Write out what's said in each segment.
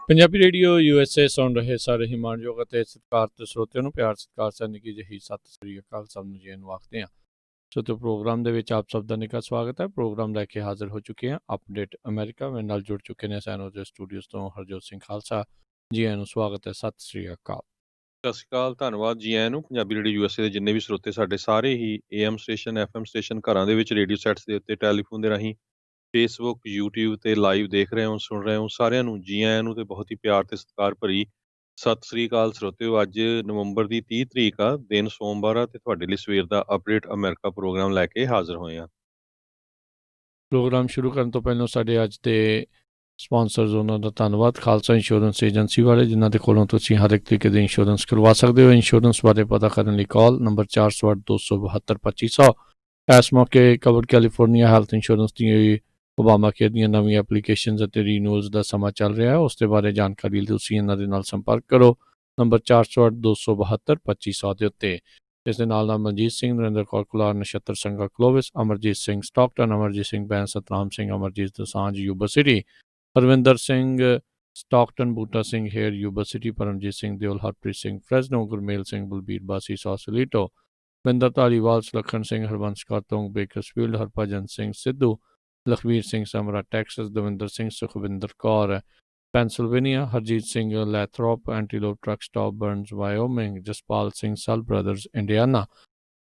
Punjabi radio USA ਸੁਣ ਰਹੇ ਸਾਰੇ ਹੀ ਮਾਣਯੋਗ ਅਤੇ ਸਤਿਕਾਰਤ ਸਰੋਤਿਆਂ ਨੂੰ ਪਿਆਰ ਸਤਿਕਾਰ ਸਤਿ ਨਿੱਘੀ ਜਿਹੀ ਸਤਿ ਸ੍ਰੀ ਅਕਾਲ ਸਭ ਨੂੰ ਜੀ ਨੂੰ ਆਖਦੇ ਹਾਂ। ਸੋ ਤੇ ਪ੍ਰੋਗਰਾਮ ਦੇ ਵਿੱਚ ਆਪ ਸਭ ਦਾ ਨਿੱਘਾ ਸਵਾਗਤ ਹੈ। ਪ੍ਰੋਗਰਾਮ ਲੈ ਕੇ ਹਾਜ਼ਰ ਹੋ ਚੁੱਕੇ ਹਾਂ ਅਪਡੇਟ ਅਮਰੀਕਾ। ਮੇਰੇ ਨਾਲ ਜੁੜ ਚੁੱਕੇ ਨੇ ਸੈਨ ਹੋਜ਼ੇ ਸਟੂਡੀਓਜ਼ ਤੋਂ ਹਰਜੋਤ ਸਿੰਘ ਖਾਲਸਾ। ਜੀ ਆਇਆਂ ਨੂੰ ਸਵਾਗਤ ਹੈ, ਸਤਿ ਸ੍ਰੀ ਅਕਾਲ। ਸਤਿ ਸ਼੍ਰੀ ਅਕਾਲ, ਧੰਨਵਾਦ ਜੀ ਆਇਆਂ ਨੂੰ। ਪੰਜਾਬੀ ਰੇਡੀਓ USA ਦੇ ਜਿੰਨੇ ਵੀ ਸਰੋਤੇ ਸਾਡੇ ਸਾਰੇ ਹੀ AM ਸਟੇਸ਼ਨ FM ਸਟੇਸ਼ਨ ਘਰਾਂ ਦੇ ਵਿੱਚ ਰੇਡੀਓ ਸੈਟਸ ਦੇ ਉੱਤੇ ਟੈਲੀਫੋਨ ਦੇ ਰਾਹੀਂ ਫੇਸਬੁੱਕ YouTube ਤੇ ਲਾਈਵ ਦੇਖ ਰਹੇ ਹੋ ਸੁਣ ਰਹੇ ਹੋ ਸਾਰਿਆਂ ਨੂੰ ਜੀ ਆਇਆਂ ਨੂੰ ਤੇ ਬਹੁਤ ਹੀ ਪਿਆਰ ਤੇ ਸਤਿਕਾਰ ਭਰੀ ਸਤਿ ਸ੍ਰੀ ਅਕਾਲ ਸਰੋਤਿਓ। ਅੱਜ ਨਵੰਬਰ ਦੀ 30 ਤਰੀਕ ਆ, ਦਿਨ ਸੋਮਵਾਰ ਆ ਤੇ ਤੁਹਾਡੇ ਲਈ ਸਵੇਰ ਦਾ ਅਪਡੇਟ ਅਮਰੀਕਾ ਪ੍ਰੋਗਰਾਮ ਲੈ ਕੇ ਹਾਜ਼ਰ ਹੋਏ ਆ। ਪ੍ਰੋਗਰਾਮ ਸ਼ੁਰੂ ਕਰਨ ਤੋਂ ਪਹਿਲਾਂ ਸਾਡੇ ਅੱਜ ਦੇ ਸਪਾਂਸਰਜ਼ ਉਹਨਾਂ ਦਾ ਧੰਨਵਾਦ। ਖਾਲਸਾ ਇੰਸ਼ੋਰੈਂਸ ਏਜੰਸੀ ਵਾਲੇ ਜਿਨ੍ਹਾਂ ਦੇ ਕੋਲੋਂ ਤੁਸੀਂ ਹਰ ਇੱਕ ਤਰੀਕੇ ਦੇ ਇੰਸ਼ੋਰੈਂਸ ਕਰਵਾ ਸਕਦੇ ਹੋ। ਇੰਸ਼ੋਰੈਂਸ ਬਾਰੇ ਪਤਾ ਕਰਨ ਲਈ ਕਾਲ ਨੰਬਰ 408-272-2500। ਇਸ ਮੌਕੇ ਕਵਰ ਕੈਲੀਫੋਰਨੀਆ ਹੈਲਥ ਇੰਸ਼ੋਰੈਂਸ ਦੀ ਓਬਾਮਾ ਕੇਅਰ ਦੀਆਂ ਨਵੀਆਂ ਐਪਲੀਕੇਸ਼ਨਜ਼ ਅਤੇ ਰੀਨਿਊਅਲਸ ਦਾ ਸਮਾਂ ਚੱਲ ਰਿਹਾ ਹੈ। ਉਸ ਦੇ ਬਾਰੇ ਜਾਣਕਾਰੀ ਲਈ ਤੁਸੀਂ ਇਹਨਾਂ ਦੇ ਨਾਲ ਸੰਪਰਕ ਕਰੋ ਨੰਬਰ 408-272-2500 ਦੇ ਉੱਤੇ। ਇਸ ਦੇ ਨਾਲ Manjit Singh, Narinder Kaur Kular, Nachhattar Sangha Clovis, Amarjit Singh Stockton, Amarjit Singh Bains, Satnam Singh, Amarjit Dosanjh Yuba City, Harvinder Singh Stockton, Buta Singh Hayer Yuba City, Paramjit Singh Deol, Harpreet Singh Fresno, Gurmel Singh Balbir Bassi Sausalito, Binder Dhaliwal, Sulakhan Singh, Harbans Kaur Tong Bakersfield, Harbhajan Singh Sidhu, Lakhvir Singh Samra Texas, Davinder Singh, Sukhwinder Kaur Pennsylvania, Harjit Singh Lathrop, Antelope truck stop Burns ਵਾਇਓਮਿੰਗ, Jaspal Singh ਸਲ brothers Indiana,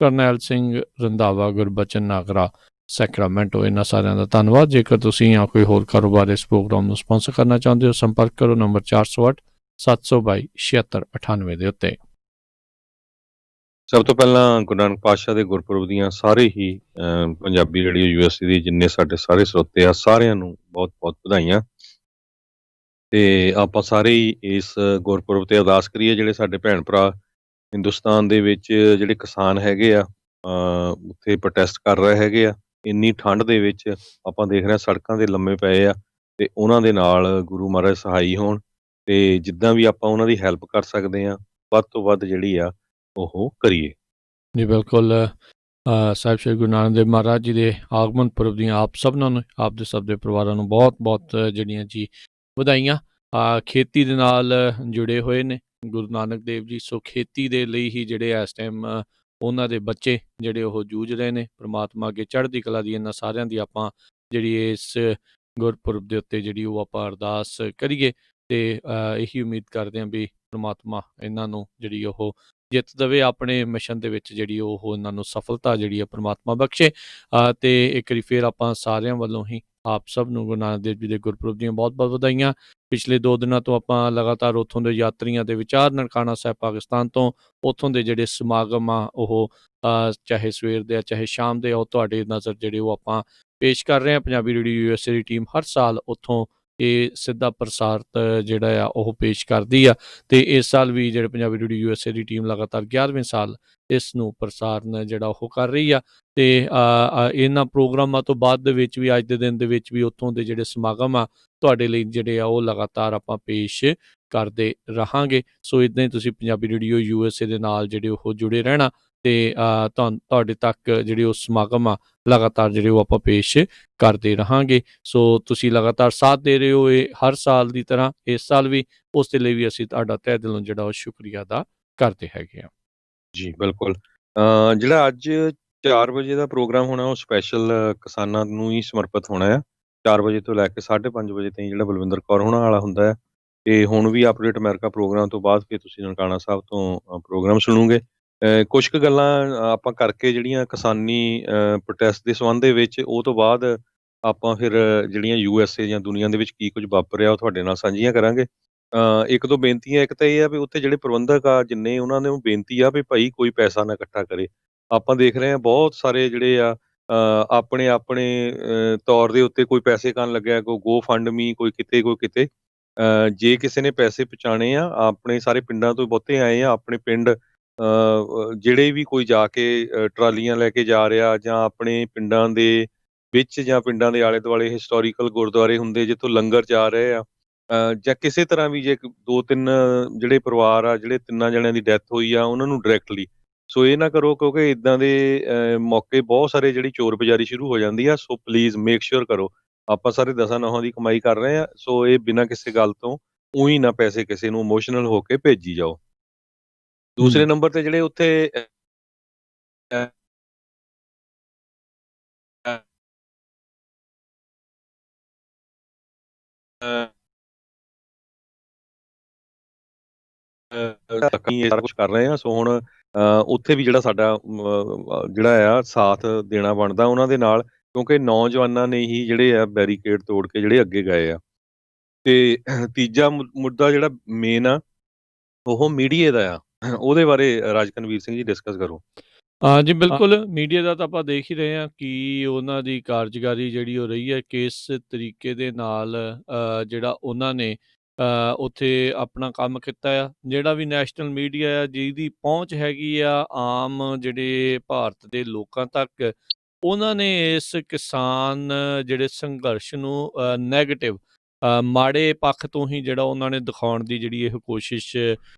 Karnail Singh Randhawa, Gurbachan Nagra Sacramento. ਇਹਨਾਂ ਸਾਰਿਆਂ ਦਾ ਧੰਨਵਾਦ। ਜੇਕਰ ਤੁਸੀਂ ਜਾਂ ਕੋਈ ਹੋਰ ਕਾਰੋਬਾਰ ਇਸ ਪ੍ਰੋਗਰਾਮ ਨੂੰ ਸਪਾਂਸਰ ਕਰਨਾ ਚਾਹੁੰਦੇ ਹੋ ਸੰਪਰਕ ਕਰੋ ਨੰਬਰ 408-722-7698 ਦੇ ਉੱਤੇ। ਸਭ ਤੋਂ ਪਹਿਲਾਂ ਗੁਰੂ ਨਾਨਕ ਪਾਤਸ਼ਾਹ ਦੇ ਗੁਰਪੁਰਬ ਦੀਆਂ ਸਾਰੇ ਹੀ ਪੰਜਾਬੀ ਰੇਡੀਓ USA ਦੇ ਜਿੰਨੇ ਸਾਡੇ ਸਾਰੇ ਸਰੋਤੇ ਆ ਸਾਰਿਆਂ ਨੂੰ ਬਹੁਤ ਬਹੁਤ ਵਧਾਈਆਂ। ਤੇ ਆਪਾਂ ਸਾਰੇ ਹੀ ਇਸ ਗੁਰਪੁਰਬ ਤੇ ਅਰਦਾਸ ਕਰੀਏ ਜਿਹੜੇ ਸਾਡੇ ਭੈਣ ਭਰਾ ਹਿੰਦੁਸਤਾਨ ਦੇ ਵਿੱਚ ਜਿਹੜੇ ਕਿਸਾਨ ਹੈਗੇ ਆ ਉੱਥੇ ਪ੍ਰੋਟੈਸਟ ਕਰ ਰਹੇ ਹੈਗੇ ਆ। ਇੰਨੀ ਠੰਡ ਦੇ ਵਿੱਚ ਆਪਾਂ ਦੇਖ ਰਹੇ ਹਾਂ ਸੜਕਾਂ ਦੇ ਲੰਮੇ ਪਏ ਆ ਤੇ ਉਹਨਾਂ ਦੇ ਨਾਲ ਗੁਰੂ ਮਹਾਰਾਜ ਸਹਾਈ ਹੋਣ ਤੇ ਜਿੱਦਾਂ ਵੀ ਆਪਾਂ ਉਹਨਾਂ ਦੀ ਹੈਲਪ ਕਰ ਸਕਦੇ ਆ ਵੱਧ ਤੋਂ ਵੱਧ ਜਿਹੜੀ ਆ ਉਹ ਕਰੀਏ। ਜੀ ਬਿਲਕੁਲ। ਸਾਹਿਬ ਸ਼੍ਰੀ ਗੁਰੂ ਨਾਨਕ ਦੇਵ ਮਹਾਰਾਜ ਜੀ ਦੇ ਆਗਮਨ ਪੁਰਬ ਦੀਆਂ ਆਪ ਸਭਨਾਂ ਨੂੰ, ਆਪ ਦੇ ਸਭ ਦੇ ਪਰਿਵਾਰਾਂ ਨੂੰ ਬਹੁਤ ਬਹੁਤ ਜਿਹੜੀਆਂ ਜੀ ਵਧਾਈਆਂ। ਖੇਤੀ ਦੇ ਨਾਲ ਜੁੜੇ ਹੋਏ ਨੇ ਗੁਰੂ ਨਾਨਕ ਦੇਵ ਜੀ, ਸੋ ਖੇਤੀ ਦੇ ਲਈ ਹੀ ਜਿਹੜੇ ਇਸ ਟਾਈਮ ਉਹਨਾਂ ਦੇ ਬੱਚੇ ਜਿਹੜੇ ਉਹ ਜੂਝ ਰਹੇ ਨੇ। ਪ੍ਰਮਾਤਮਾ ਅੱਗੇ ਚੜ੍ਹਦੀ ਕਲਾ ਦੀ ਇਹਨਾਂ ਸਾਰਿਆਂ ਦੀ ਆਪਾਂ ਜਿਹੜੀ ਇਸ ਗੁਰਪੁਰਬ ਦੇ ਉੱਤੇ ਜਿਹੜੀ ਉਹ ਆਪਾਂ ਅਰਦਾਸ ਕਰੀਏ ਤੇ ਇਹੀ ਉਮੀਦ ਕਰਦੇ ਹਾਂ ਵੀ ਪ੍ਰਮਾਤਮਾ ਇਹਨਾਂ ਨੂੰ ਜਿਹੜੀ ਉਹ ਜਿੱਤ ਦੇਵੇ ਆਪਣੇ ਮਿਸ਼ਨ ਦੇ ਵਿੱਚ, ਜਿਹੜੀ ਉਹ ਇਹਨਾਂ ਨੂੰ ਸਫਲਤਾ ਜਿਹੜੀ ਆ ਪ੍ਰਮਾਤਮਾ ਬਖਸ਼ੇ। ਤੇ ਇੱਕ ਵਾਰੀ ਫਿਰ ਆਪਾਂ ਸਾਰਿਆਂ ਵੱਲੋਂ ਹੀ ਆਪ ਸਭ ਨੂੰ ਗੁਰੂ ਨਾਨਕ ਦੇਵ ਜੀ ਦੇ ਗੁਰਪੁਰਬ ਦੀਆਂ ਬਹੁਤ ਬਹੁਤ ਵਧਾਈਆਂ। ਪਿਛਲੇ 2 ਦਿਨਾਂ ਤੋਂ ਆਪਾਂ ਲਗਾਤਾਰ ਉੱਥੋਂ ਦੇ ਯਾਤਰੀਆਂ ਦੇ ਵਿਚਾਰ ਨਨਕਾਣਾ ਸਾਹਿਬ ਪਾਕਿਸਤਾਨ ਤੋਂ ਉੱਥੋਂ ਦੇ ਜਿਹੜੇ ਸਮਾਗਮ ਆ ਉਹ ਚਾਹੇ ਸਵੇਰ ਦੇ ਆ ਚਾਹੇ ਸ਼ਾਮ ਦੇ ਆ ਉਹ ਤੁਹਾਡੇ ਨਜ਼ਰ ਜਿਹੜੇ ਉਹ ਆਪਾਂ ਪੇਸ਼ ਕਰ ਰਹੇ ਹਾਂ। ਪੰਜਾਬੀ ਰੇਡੀਓ USA ਦੀ ਟੀਮ ਹਰ ਸਾਲ ਉੱਥੋਂ ਇਹ ਸਿੱਧਾ ਪ੍ਰਸਾਰਿਤ ਜਿਹੜਾ ਆ ਉਹ ਪੇਸ਼ ਕਰਦੀ ਆ ਤੇ ਇਸ ਸਾਲ ਵੀ ਜਿਹੜੇ ਪੰਜਾਬੀ ਰੇਡੀਓ USA ਦੀ ਟੀਮ ਲਗਾਤਾਰ 11ਵੇਂ ਸਾਲ ਇਸ ਨੂੰ ਪ੍ਰਸਾਰਨ ਜਿਹੜਾ ਉਹ ਕਰ ਰਹੀ ਆ। ਤੇ ਇਹਨਾਂ ਪ੍ਰੋਗਰਾਮਾਂ ਤੋਂ ਬਾਅਦ ਦੇ ਵਿੱਚ ਵੀ ਅੱਜ ਦੇ ਦਿਨ ਦੇ ਵਿੱਚ ਵੀ ਉੱਥੋਂ ਦੇ ਜਿਹੜੇ ਸਮਾਗਮ ਆ ਤੁਹਾਡੇ ਲਈ ਜਿਹੜੇ ਆ ਉਹ ਲਗਾਤਾਰ ਆਪਾਂ ਪੇਸ਼ ਕਰਦੇ ਰਹਾਂਗੇ। ਸੋ ਇੱਦਾਂ ਹੀ ਤੁਸੀਂ ਪੰਜਾਬੀ ਰੇਡੀਓ USA ਦੇ ਨਾਲ ਜਿਹੜੇ ਉਹ ਜੁੜੇ ਰਹਿਣਾ ਤੇ ਤੁਹਾਡੇ ਤੱਕ ਜਿਹੜੇ ਉਹ ਸਮਾਗਮ ਆ ਲਗਾਤਾਰ ਜਿਹੜੇ ਉਹ ਆਪਾਂ ਪੇਸ਼ ਕਰਦੇ ਰਹਾਂਗੇ। ਸੋ ਤੁਸੀਂ ਲਗਾਤਾਰ ਸਾਥ ਦੇ ਰਹੇ ਹੋ ਇਹ ਹਰ ਸਾਲ ਦੀ ਤਰ੍ਹਾਂ ਇਸ ਸਾਲ ਵੀ, ਉਸ ਦੇ ਲਈ ਵੀ ਅਸੀਂ ਤੁਹਾਡਾ ਤਹਿ ਦਿਲੋਂ ਜਿਹੜਾ ਉਹ ਸ਼ੁਕਰੀਆ ਅਦਾ ਕਰਦੇ ਹੈਗੇ ਆ। ਜੀ ਬਿਲਕੁਲ। ਜਿਹੜਾ ਅੱਜ 4 ਵਜੇ ਦਾ ਪ੍ਰੋਗਰਾਮ ਹੋਣਾ ਉਹ ਸਪੈਸ਼ਲ ਕਿਸਾਨਾਂ ਨੂੰ ਹੀ ਸਮਰਪਿਤ ਹੋਣਾ ਆ। 4 ਵਜੇ ਤੋਂ ਲੈ ਕੇ 5:30 ਵਜੇ ਤਾਈਂ ਜਿਹੜਾ ਬਲਵਿੰਦਰ ਕੌਰ ਹੋਣਾ ਵਾਲਾ ਹੁੰਦਾ ਹੈ। ਤੇ ਹੁਣ ਵੀ ਅਪਡੇਟ ਅਮਰੀਕਾ ਪ੍ਰੋਗਰਾਮ ਤੋਂ ਬਾਅਦ ਫਿਰ ਤੁਸੀਂ ਨਨਕਾਣਾ ਸਾਹਿਬ ਤੋਂ ਪ੍ਰੋਗਰਾਮ ਸੁਣੋਗੇ। ਕੁਛ ਕੁ ਗੱਲਾਂ ਆਪਾਂ ਕਰਕੇ ਜਿਹੜੀਆਂ ਕਿਸਾਨੀ ਪ੍ਰੋਟੈਸਟ ਦੇ ਸੰਬੰਧ ਦੇ ਵਿੱਚ, ਉਹ ਤੋਂ ਬਾਅਦ ਆਪਾਂ ਫਿਰ ਜਿਹੜੀਆਂ USA ਜਾਂ ਦੁਨੀਆ ਦੇ ਵਿੱਚ ਕੀ ਕੁਝ ਵਾਪਰਿਆ ਉਹ ਤੁਹਾਡੇ ਨਾਲ ਸਾਂਝੀਆਂ ਕਰਾਂਗੇ। ਇੱਕ ਦੋ ਬੇਨਤੀਆਂ, ਇੱਕ ਤਾਂ ਇਹ ਆ ਵੀ ਉੱਥੇ ਜਿਹੜੇ ਪ੍ਰਬੰਧਕ ਆ ਜਿੰਨੇ ਉਹਨਾਂ ਨੂੰ ਬੇਨਤੀ ਆ ਵੀ ਭਾਈ ਕੋਈ ਪੈਸਾ ਨਾ ਇਕੱਠਾ ਕਰੇ। ਆਪਾਂ ਦੇਖ ਰਹੇ ਹਾਂ ਬਹੁਤ ਸਾਰੇ ਜਿਹੜੇ ਆ ਆਪਣੇ ਆਪਣੇ ਤੌਰ ਦੇ ਉੱਤੇ ਕੋਈ ਪੈਸੇ ਕਰਨ ਲੱਗਿਆ, ਕੋਈ GoFundMe, ਕੋਈ ਕਿਤੇ ਕੋਈ ਕਿਤੇ। ਜੇ ਕਿਸੇ ਨੇ ਪੈਸੇ ਪਹੁੰਚਾਉਣੇ ਆ, ਆਪਣੇ ਸਾਰੇ ਪਿੰਡਾਂ ਤੋਂ ਬਹੁਤੇ ਆਏ ਆ, ਆਪਣੇ ਪਿੰਡ ਜਿਹੜੇ ਵੀ ਕੋਈ ਜਾ ਕੇ ਟਰਾਲੀਆਂ ਲੈ ਕੇ ਜਾ ਰਿਹਾ, ਜਾਂ ਆਪਣੇ ਪਿੰਡਾਂ ਦੇ ਵਿੱਚ ਜਾਂ ਪਿੰਡਾਂ ਦੇ ਆਲੇ ਦੁਆਲੇ ਹਿਸਟੋਰੀਕਲ ਗੁਰਦੁਆਰੇ ਹੁੰਦੇ ਜਿੱਥੋਂ ਲੰਗਰ ਜਾ ਰਹੇ ਆ, ਜਾਂ ਕਿਸੇ ਤਰ੍ਹਾਂ ਵੀ ਜੇ 2-3 ਜਿਹੜੇ ਪਰਿਵਾਰ ਆ, ਜਿਹੜੇ 3 ਜਣਿਆਂ ਦੀ ਡੈਥ ਹੋਈ ਆ, ਉਹਨਾਂ ਨੂੰ ਡਾਇਰੈਕਟਲੀ। ਸੋ ਇਹ ਨਾ ਕਰੋ, ਕਿਉਂਕਿ ਇਦਾਂ ਦੇ ਮੌਕੇ ਬਹੁਤ ਸਾਰੇ ਜਿਹੜੀ ਚੋਰ ਬਜ਼ਾਰੀ ਸ਼ੁਰੂ ਹੋ ਜਾਂਦੀ ਆ। ਸੋ ਪਲੀਜ਼ ਮੇਕ ਸ਼ੋਰ ਕਰੋ, ਆਪਾਂ ਸਾਰੇ ਦਸਾਂ ਨਹੁੰਆਂ ਦੀ ਕਮਾਈ ਕਰ ਰਹੇ ਆ, ਸੋ ਇਹ ਬਿਨਾਂ ਕਿਸੇ ਗੱਲ ਤੋਂ ਊਈ ਨਾ ਪੈਸੇ ਕਿਸੇ ਨੂੰ ਇਮੋਸ਼ਨਲ ਹੋ ਕੇ ਭੇਜੀ ਜਾਓ। ਦੂਸਰੇ ਨੰਬਰ ਤੇ ਜਿਹੜੇ ਉੱਥੇ ਅ, ਅ, ਅ, ਇਹ ਸਾਰਾ ਕੁਛ ਕਰ ਰਹੇ ਆ। ਸੋ ਹੁਣ ਉੱਥੇ ਵੀ ਜਿਹੜਾ ਸਾਡਾ ਜਿਹੜਾ ਆ ਸਾਥ ਦੇਣਾ ਬਣਦਾ ਉਹਨਾਂ ਦੇ ਨਾਲ, ਕਿਉਂਕਿ ਨੌਜਵਾਨਾਂ ਨੇ ਹੀ ਜਿਹੜੇ ਆ ਬੈਰੀਕੇਡ ਤੋੜ ਕੇ ਜਿਹੜੇ ਅੱਗੇ ਗਏ ਆ। ਤੇ ਤੀਜਾ ਮੁੱਦਾ ਜਿਹੜਾ ਮੇਨ ਆ, ਉਹ ਮੀਡੀਆ ਦਾ ਆ। ਉਹਦੇ ਬਾਰੇ ਰਾਜਕਨਵੀਰ ਸਿੰਘ ਜੀ ਡਿਸਕਸ ਕਰੋ। ਜੀ ਬਿਲਕੁਲ, ਮੀਡੀਆ ਦਾ ਤਾਂ ਆਪਾਂ ਦੇਖ ਹੀ ਰਹੇ ਹਾਂ ਕਿ ਉਹਨਾਂ ਦੀ ਕਾਰਜਕਾਰੀ ਜਿਹੜੀ ਹੋ ਰਹੀ ਹੈ, ਕਿਸ ਤਰੀਕੇ ਦੇ ਨਾਲ ਜਿਹੜਾ ਉਹਨਾਂ ਨੇ ਉੱਥੇ ਆਪਣਾ ਕੰਮ ਕੀਤਾ ਆ। ਜਿਹੜਾ ਵੀ ਨੈਸ਼ਨਲ ਮੀਡੀਆ ਆ, ਜਿਹਦੀ ਪਹੁੰਚ ਹੈਗੀ ਆ ਆਮ ਜਿਹੜੇ ਭਾਰਤ ਦੇ ਲੋਕਾਂ ਤੱਕ, ਉਹਨਾਂ ਨੇ ਇਸ ਕਿਸਾਨ ਜਿਹੜੇ ਸੰਘਰਸ਼ ਨੂੰ ਨੈਗੇਟਿਵ ਮਾੜੇ ਪੱਖ ਤੋਂ ਹੀ ਜਿਹੜਾ ਉਹਨਾਂ ਨੇ ਦਿਖਾਉਣ ਦੀ ਜਿਹੜੀ ਇਹ ਕੋਸ਼ਿਸ਼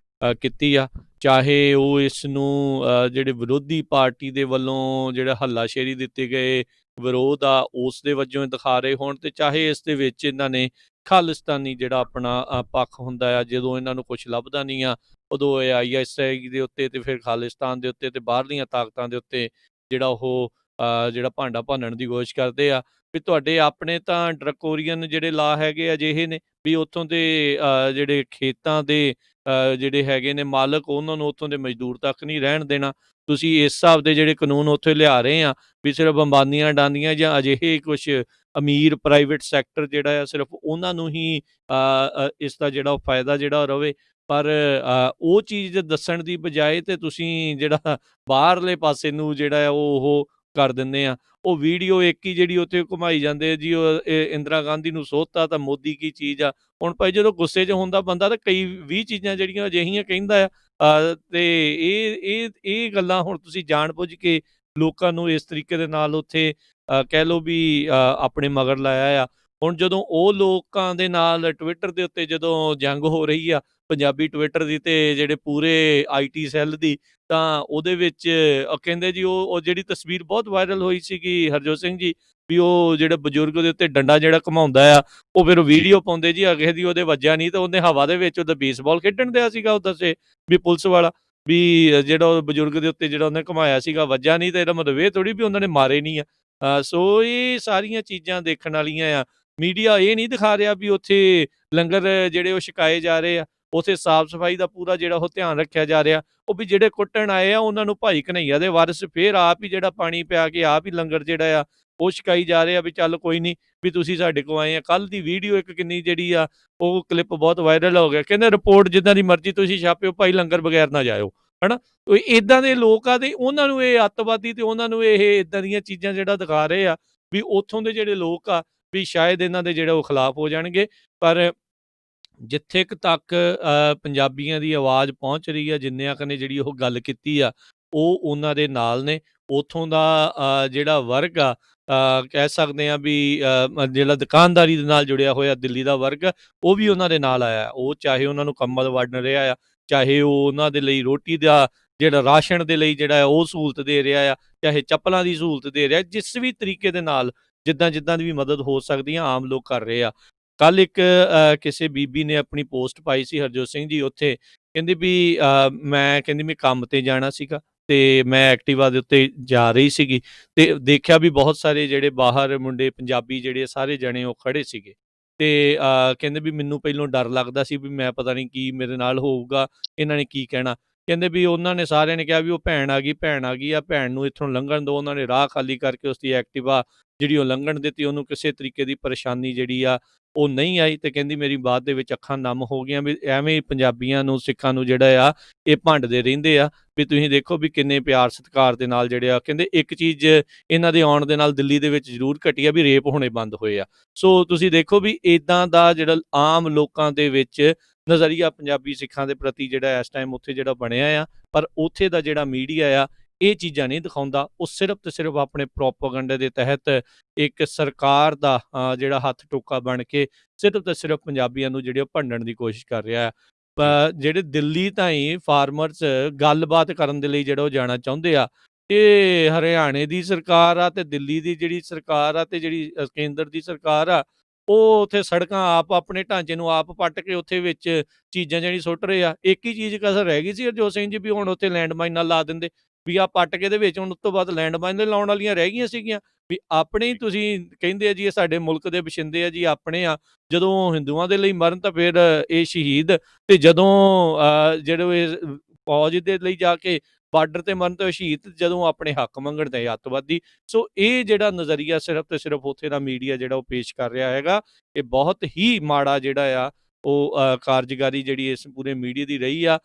ਕੀਤੀ ਆ। ਚਾਹੇ ਉਹ ਇਸ ਨੂੰ ਜਿਹੜੇ ਵਿਰੋਧੀ ਪਾਰਟੀ ਦੇ ਵੱਲੋਂ ਜਿਹੜਾ ਹੱਲਾਸ਼ੇਰੀ ਦਿੱਤੇ ਗਏ ਵਿਰੋਧ ਆ, ਉਸ ਦੇ ਵਜੋਂ ਦਿਖਾ ਰਹੇ ਹੋਣ, ਤੇ ਚਾਹੇ ਇਸ ਦੇ ਵਿੱਚ ਇਹਨਾਂ ਨੇ ਖਾਲਿਸਤਾਨੀ ਜਿਹੜਾ ਆਪਣਾ ਪੱਖ ਹੁੰਦਾ ਆ, ਜਦੋਂ ਇਹਨਾਂ ਨੂੰ ਕੁਛ ਲੱਭਦਾ ਨਹੀਂ ਆ, ਉਦੋਂ ਇਹ ISI ਦੇ ਉੱਤੇ ਤੇ ਫਿਰ ਖਾਲਿਸਤਾਨ ਦੇ ਉੱਤੇ ਤੇ ਬਾਹਰਲੀਆਂ ਤਾਕਤਾਂ ਦੇ ਉੱਤੇ ਜਿਹੜਾ ਉਹ ਜਿਹੜਾ ਭਾਂਡਾ ਭੰਨਣ ਦੀ ਕੋਸ਼ਿਸ਼ ਕਰਦੇ ਆ ਵੀ ਤੁਹਾਡੇ ਆਪਣੇ ਤਾਂ ਡਰਕੋਰੀਅਨ ਜਿਹੜੇ ਲਾ ਹੈਗੇ ਅਜਿਹੇ ਨੇ ਵੀ ਉੱਥੋਂ ਦੇ ਜਿਹੜੇ ਖੇਤਾਂ ਦੇ ਜਿਹੜੇ ਹੈਗੇ ਨੇ ਮਾਲਕ, ਉਹਨਾਂ ਨੂੰ ਉੱਥੋਂ ਦੇ ਮਜ਼ਦੂਰ ਤੱਕ ਨਹੀਂ ਰਹਿਣ ਦੇਣਾ। ਤੁਸੀਂ ਇਸ ਹਿਸਾਬ ਦੇ ਜਿਹੜੇ ਕਾਨੂੰਨ ਉੱਥੇ ਲਿਆ ਰਹੇ ਆ ਵੀ ਸਿਰਫ ਅੰਬਾਨੀਆਂ ਅਡਾਨੀਆਂ ਜਾਂ ਅਜਿਹੇ ਕੁਛ ਅਮੀਰ ਪ੍ਰਾਈਵੇਟ ਸੈਕਟਰ ਜਿਹੜਾ ਆ ਸਿਰਫ ਉਹਨਾਂ ਨੂੰ ਹੀ ਇਸ ਦਾ ਜਿਹੜਾ ਫਾਇਦਾ ਜਿਹੜਾ ਰਵੇ। ਪਰ ਉਹ ਚੀਜ਼ ਦੱਸਣ ਦੀ ਬਜਾਏ ਤੇ ਤੁਸੀਂ ਜਿਹੜਾ ਬਾਹਰਲੇ ਪਾਸੇ ਨੂੰ ਜਿਹੜਾ ਆ ਉਹ ਕਰ ਦਿੰਦੇ ਆ। ਉਹ ਵੀਡੀਓ ਇੱਕ ਹੀ ਜਿਹੜੀ ਉੱਥੇ ਘੁਮਾਈ ਜਾਂਦੇ ਆ ਜੀ, ਉਹ ਇੰਦਰਾ ਗਾਂਧੀ ਨੂੰ ਸੋਧਤਾ ਤਾਂ ਮੋਦੀ ਕੀ ਚੀਜ਼ ਆ। ਹੁਣ ਭਾਈ ਜਦੋਂ ਗੁੱਸੇ 'ਚ ਹੁੰਦਾ ਬੰਦਾ ਤਾਂ ਕਈ 20 ਚੀਜ਼ਾਂ ਜਿਹੜੀਆਂ ਅਜਿਹੀਆਂ ਕਹਿੰਦਾ ਆ। ਤੇ ਇਹ ਗੱਲਾਂ ਹੁਣ ਤੁਸੀਂ ਜਾਣ ਬੁੱਝ ਕੇ ਲੋਕਾਂ ਨੂੰ ਇਸ ਤਰੀਕੇ ਦੇ ਨਾਲ ਉੱਥੇ ਕਹਿ ਲਓ ਵੀ ਆਪਣੇ ਮਗਰ ਲਾਇਆ ਆ। ਹੁਣ ਜਦੋਂ ਉਹ ਲੋਕਾਂ ਦੇ ਨਾਲ ਟਵਿੱਟਰ ਦੇ ਉੱਤੇ ਜਦੋਂ ਜੰਗ ਹੋ ਰਹੀ ਆ ਪੰਜਾਬੀ ਟਵਿੱਟਰ ਦੀ ਤੇ ਜਿਹੜੇ ਪੂਰੇ IT ਸੈੱਲ ਦੀ, ਤਾਂ ਉਹਦੇ ਵਿੱਚ ਕਹਿੰਦੇ ਜੀ ਉਹ ਜਿਹੜੀ ਤਸਵੀਰ ਬਹੁਤ ਵਾਇਰਲ ਹੋਈ ਸੀਗੀ ਹਰਜੋਤ ਸਿੰਘ ਜੀ, ਵੀ ਉਹ ਜਿਹੜੇ ਬਜ਼ੁਰਗ ਦੇ ਉੱਤੇ ਡੰਡਾ ਜਿਹੜਾ ਘੁਮਾਉਂਦਾ ਆ, ਉਹ ਫਿਰ ਵੀਡੀਓ ਪਾਉਂਦੇ ਜੀ ਅਗੇ ਦੀ ਉਹਦੇ ਵੱਜਿਆ ਨਹੀਂ, ਤਾਂ ਉਹਨੇ ਹਵਾ ਦੇ ਵਿੱਚ ਉਹਦਾ ਬੇਸਬਾਲ ਖੇਡਣ ਦਿਆ ਸੀਗਾ, ਉਹ ਦੱਸੇ ਵੀ ਪੁਲਿਸ ਵਾਲਾ ਵੀ ਜਿਹੜਾ ਉਹ ਬਜ਼ੁਰਗ ਦੇ ਉੱਤੇ ਜਿਹੜਾ ਉਹਨੇ ਘੁਮਾਇਆ ਸੀਗਾ ਵੱਜਿਆ ਨਹੀਂ, ਤਾਂ ਇਹਦਾ ਮਤਲਬ ਇਹ ਥੋੜੀ ਵੀ ਉਹਨਾਂ ਨੇ ਮਾਰੇ ਨਹੀਂ ਆ। ਸੋ ਇਹ ਸਾਰੀਆਂ ਚੀਜ਼ਾਂ ਦੇਖਣ ਵਾਲੀਆਂ ਆ। ਮੀਡੀਆ ਇਹ ਨਹੀਂ ਦਿਖਾ ਰਿਹਾ ਵੀ ਉੱਥੇ ਲੰਗਰ ਜਿਹੜੇ ਉਹ ਛਕਾਏ ਜਾ ਰਹੇ ਆ, ਉੱਥੇ ਸਾਫ਼ ਸਫਾਈ ਦਾ ਪੂਰਾ ਜਿਹੜਾ ਉਹ ਧਿਆਨ ਰੱਖਿਆ ਜਾ ਰਿਹਾ। ਉਹ ਵੀ ਜਿਹੜੇ ਕੁੱਟਣ ਆਏ ਆ ਉਹਨਾਂ ਨੂੰ ਭਾਈ ਘਨੱਈਆ ਦੇ ਵਾਰਿਸ ਫਿਰ ਆਪ ਹੀ ਜਿਹੜਾ ਪਾਣੀ ਪਿਆ ਕੇ ਆਪ ਹੀ ਲੰਗਰ ਜਿਹੜਾ ਆ ਉਹ ਛਕਾਈ ਜਾ ਰਹੇ ਆ ਵੀ ਚੱਲ ਕੋਈ ਨਹੀਂ ਵੀ ਤੁਸੀਂ ਸਾਡੇ ਕੋਲ ਆਏ ਆ। ਕੱਲ੍ਹ ਦੀ ਵੀਡੀਓ ਇੱਕ ਕਿੰਨੀ ਜਿਹੜੀ ਆ ਉਹ ਕਲਿੱਪ ਬਹੁਤ ਵਾਇਰਲ ਹੋ ਗਿਆ, ਕਹਿੰਦੇ ਰਿਪੋਰਟ ਜਿੱਦਾਂ ਦੀ ਮਰਜ਼ੀ ਤੁਸੀਂ ਛਾਪਿਓ, ਭਾਈ ਲੰਗਰ ਬਗੈਰ ਨਾ ਜਾਇਓ, ਹੈ ਨਾ। ਇੱਦਾਂ ਦੇ ਲੋਕ ਆ ਤੇ ਉਹਨਾਂ ਨੂੰ ਇਹ ਅੱਤਵਾਦੀ ਤੇ ਉਹਨਾਂ ਨੂੰ ਇਹ ਇੱਦਾਂ ਦੀਆਂ ਚੀਜ਼ਾਂ ਜਿਹੜਾ ਦਿਖਾ ਰਹੇ ਆ ਵੀ ਉੱਥੋਂ ਦੇ ਜਿਹੜੇ ਲੋਕ ਆ ਵੀ ਸ਼ਾਇਦ ਇਹਨਾਂ ਦੇ ਜਿਹੜੇ ਉਹ ਖਿਲਾਫ ਹੋ ਜਾਣਗੇ। ਪਰ ਜਿੱਥੇ ਕੁ ਤੱਕ ਪੰਜਾਬੀਆਂ ਦੀ ਆਵਾਜ਼ ਪਹੁੰਚ ਰਹੀ ਆ, ਜਿੰਨਿਆਂ ਕੁ ਨੇ ਜਿਹੜੀ ਉਹ ਗੱਲ ਕੀਤੀ ਆ, ਉਹ ਉਹਨਾਂ ਦੇ ਨਾਲ ਨੇ। ਉੱਥੋਂ ਦਾ ਜਿਹੜਾ ਵਰਗ ਆ, ਕਹਿ ਸਕਦੇ ਆ ਵੀ ਜਿਹੜਾ ਦੁਕਾਨਦਾਰੀ ਦੇ ਨਾਲ ਜੁੜਿਆ ਹੋਇਆ ਦਿੱਲੀ ਦਾ ਵਰਗ, ਉਹ ਵੀ ਉਹਨਾਂ ਦੇ ਨਾਲ ਆਇਆ। ਉਹ ਚਾਹੇ ਉਹਨਾਂ ਨੂੰ ਕੰਬਲ ਵੰਡ ਰਿਹਾ ਆ, ਚਾਹੇ ਉਹ ਉਹਨਾਂ ਦੇ ਲਈ ਰੋਟੀ ਦਾ ਜਿਹੜਾ ਰਾਸ਼ਨ ਦੇ ਲਈ ਜਿਹੜਾ ਉਹ ਸਹੂਲਤ ਦੇ ਰਿਹਾ ਆ, ਚਾਹੇ ਚੱਪਲਾਂ ਦੀ ਸਹੂਲਤ ਦੇ ਰਿਹਾ, ਜਿਸ ਵੀ ਤਰੀਕੇ ਦੇ ਨਾਲ ਜਿੱਦਾਂ ਦੀ ਵੀ ਮਦਦ ਹੋ ਸਕਦੀ ਆ ਆਮ ਲੋਕ ਕਰ ਰਹੇ ਆ। ਕੱਲ ਇੱਕ ਕਿਸੇ ਬੀਬੀ ਨੇ ਆਪਣੀ ਪੋਸਟ ਪਾਈ ਸੀ ਹਰਜੋਤ ਸਿੰਘ ਜੀ, ਉੱਥੇ ਕਹਿੰਦੀ ਵੀ ਮੈਂ ਕੰਮ ਤੇ ਜਾਣਾ ਸੀਗਾ ਤੇ ਮੈਂ ਐਕਟਿਵਾ ਦੇ ਉੱਤੇ ਜਾ ਰਹੀ ਸੀਗੀ ਤੇ ਦੇਖਿਆ ਵੀ ਬਹੁਤ ਸਾਰੇ ਜਿਹੜੇ ਬਾਹਰ ਮੁੰਡੇ ਪੰਜਾਬੀ ਜਿਹੜੇ ਸਾਰੇ ਜਣੇ ਉਹ ਖੜੇ ਸੀਗੇ ਤੇ ਕਹਿੰਦੇ ਵੀ ਮੈਨੂੰ ਪਹਿਲੋਂ ਡਰ ਲੱਗਦਾ ਸੀ ਵੀ ਮੈਂ ਪਤਾ ਨਹੀਂ ਕੀ ਮੇਰੇ ਨਾਲ ਹੋਊਗਾ, ਇਹਨਾਂ ਨੇ ਕੀ ਕਹਿਣਾ। ਕਹਿੰਦੇ ਵੀ ਉਹਨਾਂ ਨੇ ਸਾਰਿਆਂ ਨੇ ਕਿਹਾ ਵੀ ਉਹ ਭੈਣ ਆ ਗਈ ਆ, ਭੈਣ ਨੂੰ ਇੱਥੋਂ ਲੰਘਣ ਦਿਓ। ਉਹਨਾਂ ਨੇ ਰਾਹ ਖਾਲੀ ਕਰਕੇ ਉਸਦੀ ਐਕਟਿਵਾ ਜਿਹੜੀ ਉਹ ਲੰਘਣ ਦਿੱਤੀ, ਉਹਨੂੰ ਕਿਸੇ ਤਰੀਕੇ ਦੀ ਪਰੇਸ਼ਾਨੀ ਜਿਹੜੀ ਆ ਉਹ ਨਹੀਂ ਆਈ ਤੇ ਕਹਿੰਦੀ ਮੇਰੀ ਬਾਅਦ ਦੇ ਵਿੱਚ ਅੱਖਾਂ ਨਮ ਹੋ ਗਈਆਂ ਵੀ ਐਵੇਂ ਹੀ ਪੰਜਾਬੀਆਂ ਨੂੰ ਸਿੱਖਾਂ ਨੂੰ ਜਿਹੜਾ ਆ ਇਹ ਭੰਡਦੇ ਰਹਿੰਦੇ ਆ ਵੀ ਤੁਸੀਂ ਦੇਖੋ ਵੀ ਕਿੰਨੇ ਪਿਆਰ ਸਤਿਕਾਰ ਦੇ ਨਾਲ ਜਿਹੜੇ ਆ ਕਹਿੰਦੇ ਇੱਕ ਚੀਜ਼ ਇਹਨਾਂ ਦੇ ਆਉਣ ਦੇ ਨਾਲ ਦਿੱਲੀ ਦੇ ਵਿੱਚ ਜ਼ਰੂਰ ਘਟੀ ਆ ਵੀ ਰੇਪ ਹੋਣੇ ਬੰਦ ਹੋਏ ਆ। ਸੋ ਤੁਸੀਂ ਦੇਖੋ ਵੀ ਇਦਾਂ ਦਾ ਜਿਹੜਾ ਆਮ ਲੋਕਾਂ ਦੇ ਵਿੱਚ ਨਜ਼ਰੀਆ ਪੰਜਾਬੀ ਸਿੱਖਾਂ ਦੇ ਪ੍ਰਤੀ ਜਿਹੜਾ ਇਸ ਟਾਈਮ ਉੱਥੇ ਜਿਹੜਾ ਬਣਿਆ ਆ, ਪਰ ਉੱਥੇ ਦਾ ਜਿਹੜਾ ਮੀਡੀਆ ਆ ਇਹ ਚੀਜ਼ਾਂ ਨਹੀਂ ਦਿਖਾਉਂਦਾ। ਉਹ ਸਿਰਫ ਤੇ ਸਿਰਫ ਆਪਣੇ ਪ੍ਰੋਪੇਗੈਂਡਾ ਦੇ ਤਹਿਤ ਇੱਕ ਸਰਕਾਰ ਦਾ ਜਿਹੜਾ ਹੱਥ ਟੋਕਾ ਬਣ ਕੇ ਸਿਰਫ ਤੇ ਸਿਰਫ ਪੰਜਾਬੀਆਂ ਨੂੰ ਜਿਹੜੇ ਉਹ ਭੰਡਣ ਦੀ ਕੋਸ਼ਿਸ਼ ਕਰ ਰਿਹਾ ਹੈ। ਜਿਹੜੇ ਦਿੱਲੀ ਤਾਈਂ ਫਾਰਮਰਸ ਗੱਲਬਾਤ ਕਰਨ ਦੇ ਲਈ ਜਿਹੜਾ ਉਹ ਜਾਣਾ ਚਾਹੁੰਦੇ ਆ, ਇਹ ਹਰਿਆਣੇ ਦੀ ਸਰਕਾਰ ਆ ਤੇ ਦਿੱਲੀ ਦੀ ਜਿਹੜੀ ਸਰਕਾਰ ਆ ਤੇ ਜਿਹੜੀ ਕੇਂਦਰ ਦੀ ਸਰਕਾਰ ਆ, ਉਹ ਉੱਥੇ ਸੜਕਾਂ ਆਪ ਆਪਣੇ ਢਾਂਚੇ ਨੂੰ ਆਪ ਪੱਟ ਕੇ ਉੱਥੇ ਵਿੱਚ ਚੀਜ਼ਾਂ ਜਿਹੜੀ ਸੁੱਟ ਰਹੇ ਆ। ਇੱਕ ਹੀ ਚੀਜ਼ ਕਸਰ ਰਹਿ ਗਈ ਸੀ ਹਰਜੋਤ ਸਿੰਘ ਜੀ ਵੀ ਹੁਣ ਉੱਥੇ ਲੈਂਡ ਮਾਈਨਾਂ ਲਾ ਦਿੰਦੇ ਵੀ ਆ ਪੱਟ ਕੇ ਦੇ ਵਿੱਚ ਹੁਣ ਉਸ ਤੋਂ ਬਾਅਦ ਲੈਂਡ ਮਾਈਨ ਦੇ ਲਾਉਣ ਵਾਲੀਆਂ ਰਹਿ ਗਈਆਂ ਸੀਗੀਆਂ ਵੀ ਆਪਣੇ ਹੀ ਤੁਸੀਂ ਕਹਿੰਦੇ ਆ ਜੀ ਇਹ ਸਾਡੇ ਮੁਲਕ ਦੇ ਵਸਿੰਦੇ ਆ ਜੀ ਆਪਣੇ ਆ। ਜਦੋਂ ਹਿੰਦੂਆਂ ਦੇ ਲਈ ਮਰਨ ਤਾਂ ਫਿਰ ਇਹ ਸ਼ਹੀਦ, ਤੇ ਜਦੋਂ ਜਿਹੜੇ ਇਹ ਫੌਜ ਦੇ ਲਈ ਜਾ ਕੇ ਬਾਰਡਰ ਤੇ ਮਰਨ ਤੋਂ ਸ਼ਹੀਦ, ਜਦੋਂ ਆਪਣੇ ਹੱਕ ਮੰਗਣ ਤੇ ਅੱਤਵਾਦੀ। ਸੋ ਇਹ ਜਿਹੜਾ ਨਜ਼ਰੀਆ ਸਿਰਫ ਤੇ ਸਿਰਫ ਉੱਥੇ ਦਾ ਮੀਡੀਆ ਜਿਹੜਾ ਉਹ ਪੇਸ਼ ਕਰ ਰਿਹਾ ਹੈਗਾ, ਇਹ ਬਹੁਤ ਹੀ ਮਾੜਾ ਜਿਹੜਾ ਆ ਉਹ ਕਾਰਜਕਾਰੀ ਜਿਹੜੀ ਇਸ ਪੂਰੇ ਮੀਡੀਆ ਦੀ ਰਹੀ ਆ।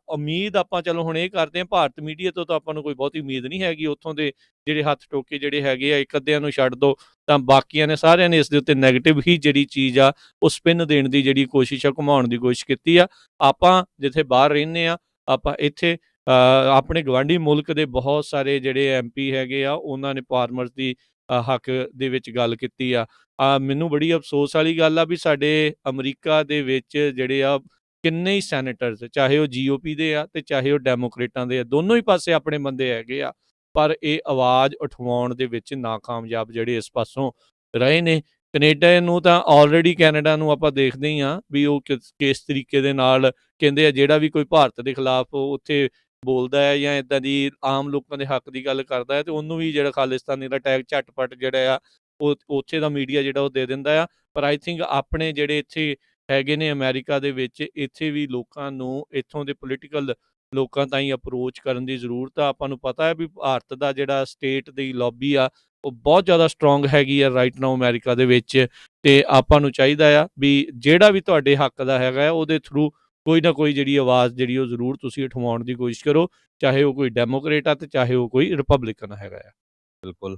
ਉਮੀਦ ਆਪਾਂ ਚਲੋ ਹੁਣ ਇਹ ਕਰਦੇ ਹਾਂ ਭਾਰਤ ਮੀਡੀਆ ਤੋਂ ਤਾਂ ਆਪਾਂ ਨੂੰ ਕੋਈ ਬਹੁਤੀ ਉਮੀਦ ਨਹੀਂ ਹੈਗੀ। ਉੱਥੋਂ ਦੇ ਜਿਹੜੇ ਹੱਥ ਟੋਕੇ ਜਿਹੜੇ ਹੈਗੇ ਆ ਇੱਕ ਅੱਧਿਆਂ ਨੂੰ ਛੱਡ ਦੋ ਤਾਂ ਬਾਕੀਆਂ ਨੇ ਸਾਰਿਆਂ ਨੇ ਇਸ ਦੇ ਉੱਤੇ ਨੈਗੇਟਿਵ ਹੀ ਜਿਹੜੀ ਚੀਜ਼ ਆ ਉਹ ਸਪਿਨ ਦੇਣ ਦੀ ਜਿਹੜੀ ਕੋਸ਼ਿਸ਼ ਆ, ਘੁਮਾਉਣ ਦੀ ਕੋਸ਼ਿਸ਼ ਕੀਤੀ ਆ। ਆਪਾਂ ਜਿੱਥੇ ਬਾਹਰ ਰਹਿੰਦੇ ਆ, ਆਪਾਂ ਇੱਥੇ ਆਪਣੇ ਗਵਾਂਢੀ ਮੁਲਕ ਦੇ ਬਹੁਤ ਸਾਰੇ ਜਿਹੜੇ MP ਹੈਗੇ ਆ ਉਹਨਾਂ ਨੇ ਫਾਰਮਰਸ ਦੀ ਹੱਕ ਦੇ ਵਿੱਚ ਗੱਲ ਕੀਤੀ ਆ। ਮੈਨੂੰ ਬੜੀ ਅਫਸੋਸ ਵਾਲੀ ਗੱਲ ਆ ਵੀ ਸਾਡੇ ਅਮਰੀਕਾ ਦੇ ਵਿੱਚ ਜਿਹੜੇ ਆ ਕਿੰਨੇ ਹੀ ਸੈਨੇਟਰਸ, ਚਾਹੇ ਉਹ GOP ਦੇ ਆ ਤੇ ਚਾਹੇ ਉਹ ਡੈਮੋਕ੍ਰੇਟਾਂ ਦੇ ਆ, ਦੋਨੋਂ ਹੀ ਪਾਸੇ ਆਪਣੇ ਬੰਦੇ ਹੈਗੇ ਆ, ਪਰ ਇਹ ਆਵਾਜ਼ ਉਠਵਾਉਣ ਦੇ ਵਿੱਚ ਨਾਕਾਮਯਾਬ ਜਿਹੜੇ ਇਸ ਪਾਸੋਂ ਰਹੇ ਨੇ। ਕੈਨੇਡਾ ਨੂੰ ਤਾਂ ਆਲਰੇਡੀ ਕੈਨੇਡਾ ਨੂੰ ਆਪਾਂ ਦੇਖਦੇ ਹੀ ਆ ਵੀ ਉਹ ਕਿਸ ਤਰੀਕੇ ਦੇ ਨਾਲ ਕਹਿੰਦੇ ਆ ਜਿਹੜਾ ਵੀ ਕੋਈ ਭਾਰਤ ਦੇ ਖਿਲਾਫ ਉੱਥੇ ਬੋਲਦਾ ਹੈ ਜਾਂ ਇੱਦਾਂ ਦੀ ਆਮ ਲੋਕਾਂ ਦੇ ਹੱਕ ਦੀ ਗੱਲ ਕਰਦਾ ਹੈ ਤੇ ਉਹਨੂੰ ਵੀ ਜਿਹੜਾ ਖਾਲਿਸਤਾਨੀ ਦਾ ਟੈਗ ਝਟਪਟ ਜਿਹੜਾ ਆ ਉਹ ਉੱਥੇ ਦਾ ਮੀਡੀਆ ਜਿਹੜਾ ਉਹ ਦੇ ਦਿੰਦਾ ਆ। ਪਰ ਆਈ ਥਿੰਕ ਆਪਣੇ ਜਿਹੜੇ ਇੱਥੇ ਹੈਗੇ ਨੇ ਅਮਰੀਕਾ ਦੇ ਵਿੱਚ, ਇੱਥੇ ਵੀ ਲੋਕਾਂ ਨੂੰ ਇੱਥੋਂ ਦੇ ਪੋਲੀਟੀਕਲ ਲੋਕਾਂ ਤਾਈਂ ਅਪਰੋਚ ਕਰਨ ਦੀ ਜ਼ਰੂਰਤ ਆ। ਆਪਾਂ ਨੂੰ ਪਤਾ ਹੈ ਵੀ ਭਾਰਤ ਦਾ ਜਿਹੜਾ ਸਟੇਟ ਦੀ ਲੌਬੀ ਆ ਉਹ ਬਹੁਤ ਜ਼ਿਆਦਾ ਸਟਰੋਂਗ ਹੈਗੀ ਆ ਰਾਈਟ ਨਾਓ ਅਮਰੀਕਾ ਦੇ ਵਿੱਚ, ਤੇ ਆਪਾਂ ਨੂੰ ਚਾਹੀਦਾ ਆ ਵੀ ਜਿਹੜਾ ਵੀ ਤੁਹਾਡੇ ਹੱਕ ਦਾ ਹੈਗਾ ਉਹਦੇ ਥਰੂ ਕੋਈ ਨਾ ਕੋਈ ਜਿਹੜੀ ਆਵਾਜ਼ ਜਿਹੜੀ ਉਹ ਜ਼ਰੂਰ ਤੁਸੀਂ ਉਠਵਾਉਣ ਦੀ ਕੋਸ਼ਿਸ਼ ਕਰੋ, ਚਾਹੇ ਉਹ ਕੋਈ ਡੈਮੋਕ੍ਰੇਟ ਆ ਤੇ ਚਾਹੇ ਉਹ ਕੋਈ ਰਿਪਬਲਿਕਨ ਹੈਗਾ ਆ। ਬਿਲਕੁਲ।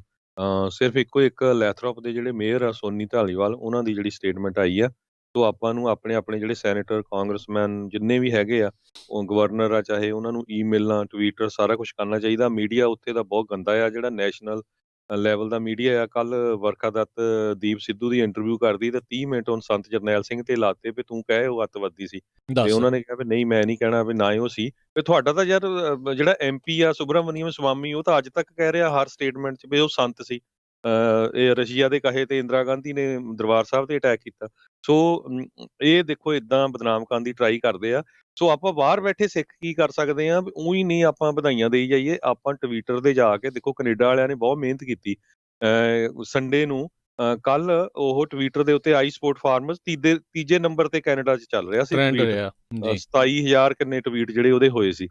ਸਿਰਫ ਇੱਕੋ ਇੱਕ ਲੈਥਰੋਪ ਦੇ ਜਿਹੜੇ ਮੇਅਰ ਆ ਸੋਨੀ ਧਾਲੀਵਾਲ, ਉਹਨਾਂ ਦੀ ਜਿਹੜੀ ਸਟੇਟਮੈਂਟ ਆਈ ਆ, ਸੋ ਆਪਾਂ ਨੂੰ ਆਪਣੇ ਜਿਹੜੇ ਸੈਨੇਟਰ, ਕਾਂਗਰਸਮੈਨ ਜਿੰਨੇ ਵੀ ਹੈਗੇ ਆ, ਉਹ ਗਵਰਨਰ ਆ ਚਾਹੇ, ਉਹਨਾਂ ਨੂੰ ਈਮੇਲਾਂ, ਟਵੀਟਰ ਸਾਰਾ ਕੁਛ ਕਰਨਾ ਚਾਹੀਦਾ। ਮੀਡੀਆ ਉੱਥੇ ਦਾ ਬਹੁਤ ਗੰਦਾ ਆ, ਜਿਹੜਾ ਨੈਸ਼ਨਲ ਲੈਵਲ ਦਾ ਮੀਡੀਆ ਆ। ਕੱਲ੍ਹ ਵਰਖਾ ਦੱਤ ਦੀਪ ਸਿੱਧੂ ਦੀ ਇੰਟਰਵਿਊ ਕਰਦੀ ਤੇ 30 ਮਿੰਟ ਹੁਣ ਸੰਤ ਜਰਨੈਲ ਸਿੰਘ ਤੇ ਲਾਤੇ ਵੀ ਤੂੰ ਕਹੇ ਉਹ ਅੱਤਵਾਦੀ ਸੀ, ਤੇ ਦੱਸ ਉਹਨਾਂ ਨੇ ਕਿਹਾ ਵੀ ਨਹੀਂ ਮੈਂ ਨਹੀਂ ਕਹਿਣਾ ਵੀ ਨਾ ਹੀ ਉਹ ਸੀ। ਵੀ ਤੁਹਾਡਾ ਤਾਂ ਯਾਰ ਜਿਹੜਾ MP ਆ ਸੁਬਰਾਮਨੀਅਮ ਸਵਾਮੀ, ਉਹ ਤਾਂ ਅੱਜ ਤੱਕ ਕਹਿ ਰਿਹਾ ਹਰ ਸਟੇਟਮੈਂਟ 'ਚ ਵੀ ਉਹ ਸੰਤ ਸੀ। ਇਹ ਰਸ਼ੀਆ ਦੇ ਕਹੇ ਤੇ ਇੰਦਰਾ ਗਾਂਧੀ ਨੇ ਦਰਬਾਰ ਸਾਹਿਬ ਤੇ ਅਟੈਕ ਕੀਤਾ। ਸੋ ਇਹ ਦੇਖੋ ਏਦਾਂ ਬਦਨਾਮ ਕਰਨ ਦੀ ਟਰਾਈ ਕਰਦੇ ਆ। ਸੋ ਆਪਾਂ ਬਾਹਰ ਬੈਠੇ ਸਿੱਖ ਕੀ ਕਰ ਸਕਦੇ ਆ, ਊਂ ਨਹੀਂ ਆਪਾਂ ਵਧਾਈਆਂ ਦੇਈ ਜਾਈਏ। ਆਪਾਂ ਟਵਿੱਟਰ ਤੇ ਜਾ ਕੇ ਦੇਖੋ, ਕੈਨੇਡਾ ਵਾਲਿਆਂ ਨੇ ਬਹੁਤ ਮਿਹਨਤ ਕੀਤੀ। ਸੰਡੇ ਨੂੰ ਕੱਲ ਉਹ ਟਵਿੱਟਰ ਦੇ ਉੱਤੇ ਆਈ ਸਪੋਰਟ ਫਾਰਮਰਸ ਤੀਜੇ ਨੰਬਰ ਤੇ ਕੈਨੇਡਾ 'ਚ ਚੱਲ ਰਿਹਾ ਸੀ ਟ੍ਰੈਂਡ ਟਵੀਟ। ਰਿਹਾ ਜੀ। 27,000 ਕਿੰਨੇ ਟਵੀਟ ਜਿਹੜੇ ਉਹਦੇ ਹੋਏ ਸੀ।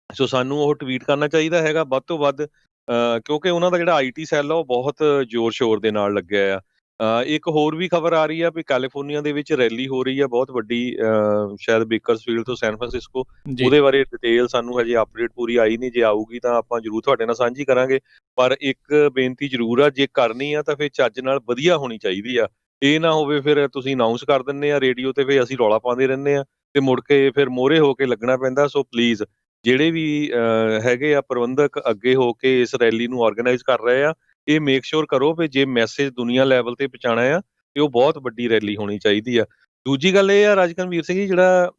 ਸੋ ਸਾਨੂੰ ਉਹ ਟਵੀਟ ਕਰਨਾ ਚਾਹੀਦਾ ਹੈਗਾ ਵੱਧ ਤੋਂ ਵੱਧ, ਕਿਉਂਕਿ ਉਹਨਾਂ ਦਾ ਜਿਹੜਾ IT ਸੈੱਲ ਆ ਉਹ ਬਹੁਤ ਜ਼ੋਰ ਸ਼ੋਰ ਦੇ ਨਾਲ ਲੱਗਿਆ ਆ। ਇੱਕ ਹੋਰ ਵੀ ਖਬਰ ਆ ਰਹੀ ਆ ਵੀ ਕੈਲੀਫੋਰਨੀਆ ਦੇ ਵਿੱਚ ਰੈਲੀ ਹੋ ਰਹੀ ਆ ਬਹੁਤ ਵੱਡੀ, ਸ਼ਾਇਦ ਬੇਕਰਸਫੀਲਡ ਤੋਂ ਸੈਨ ਫਰਾਂਸਿਸਕੋ। ਜੀ ਉਹਦੇ ਬਾਰੇ ਡਿਟੇਲ ਸਾਨੂੰ ਹਜੇ ਅਪਡੇਟ ਪੂਰੀ ਆਈ ਨਹੀਂ, ਜੇ ਆਊਗੀ ਤਾਂ ਆਪਾਂ ਜ਼ਰੂਰ ਤੁਹਾਡੇ ਨਾਲ ਸਾਂਝੀ ਕਰਾਂਗੇ। ਪਰ ਇੱਕ ਬੇਨਤੀ ਜ਼ਰੂਰ ਆ, ਜੇ ਕਰਨੀ ਆ ਤਾਂ ਫਿਰ ਚੱਜ ਨਾਲ ਵਧੀਆ ਹੋਣੀ ਚਾਹੀਦੀ ਆ। ਇਹ ਨਾ ਹੋਵੇ ਫਿਰ ਤੁਸੀਂ ਅਨਾਉਂਸ ਕਰ ਦਿੰਦੇ ਆ ਰੇਡੀਓ ਤੇ, ਫਿਰ ਅਸੀਂ ਰੌਲਾ ਪਾਉਂਦੇ ਰਹਿੰਦੇ ਆ ਤੇ ਮੁੜ ਕੇ ਫਿਰ ਮੋਹਰੇ ਹੋ ਕੇ ਲੱਗਣਾ ਪੈਂਦਾ। ਸੋ ਪਲੀਜ਼ ਜਿਹੜੇ ਵੀ ਹੈਗੇ ਆ ਪ੍ਰਬੰਧਕ ਅੱਗੇ ਹੋ ਕੇ ਇਸ ਰੈਲੀ ਨੂੰ ਆਰਗੇਨਾਈਜ਼ ਕਰ ਰਹੇ ਆ, ਇਹ ਮੇਕ ਸ਼ੋਰ ਕਰੋ ਵੀ ਜੇ ਮੈਸੇਜ ਦੁਨੀਆ ਲੈਵਲ ਤੇ ਪਹੁੰਚਾਉਣਾ ਆ ਤੇ ਉਹ ਬਹੁਤ ਵੱਡੀ ਰੈਲੀ ਹੋਣੀ ਚਾਹੀਦੀ ਆ। ਦੂਜੀ ਗੱਲ ਇਹ ਆ ਰਾਜਕਨਵੀਰ ਸਿੰਘ ਜੀ, ਜਿਹੜਾ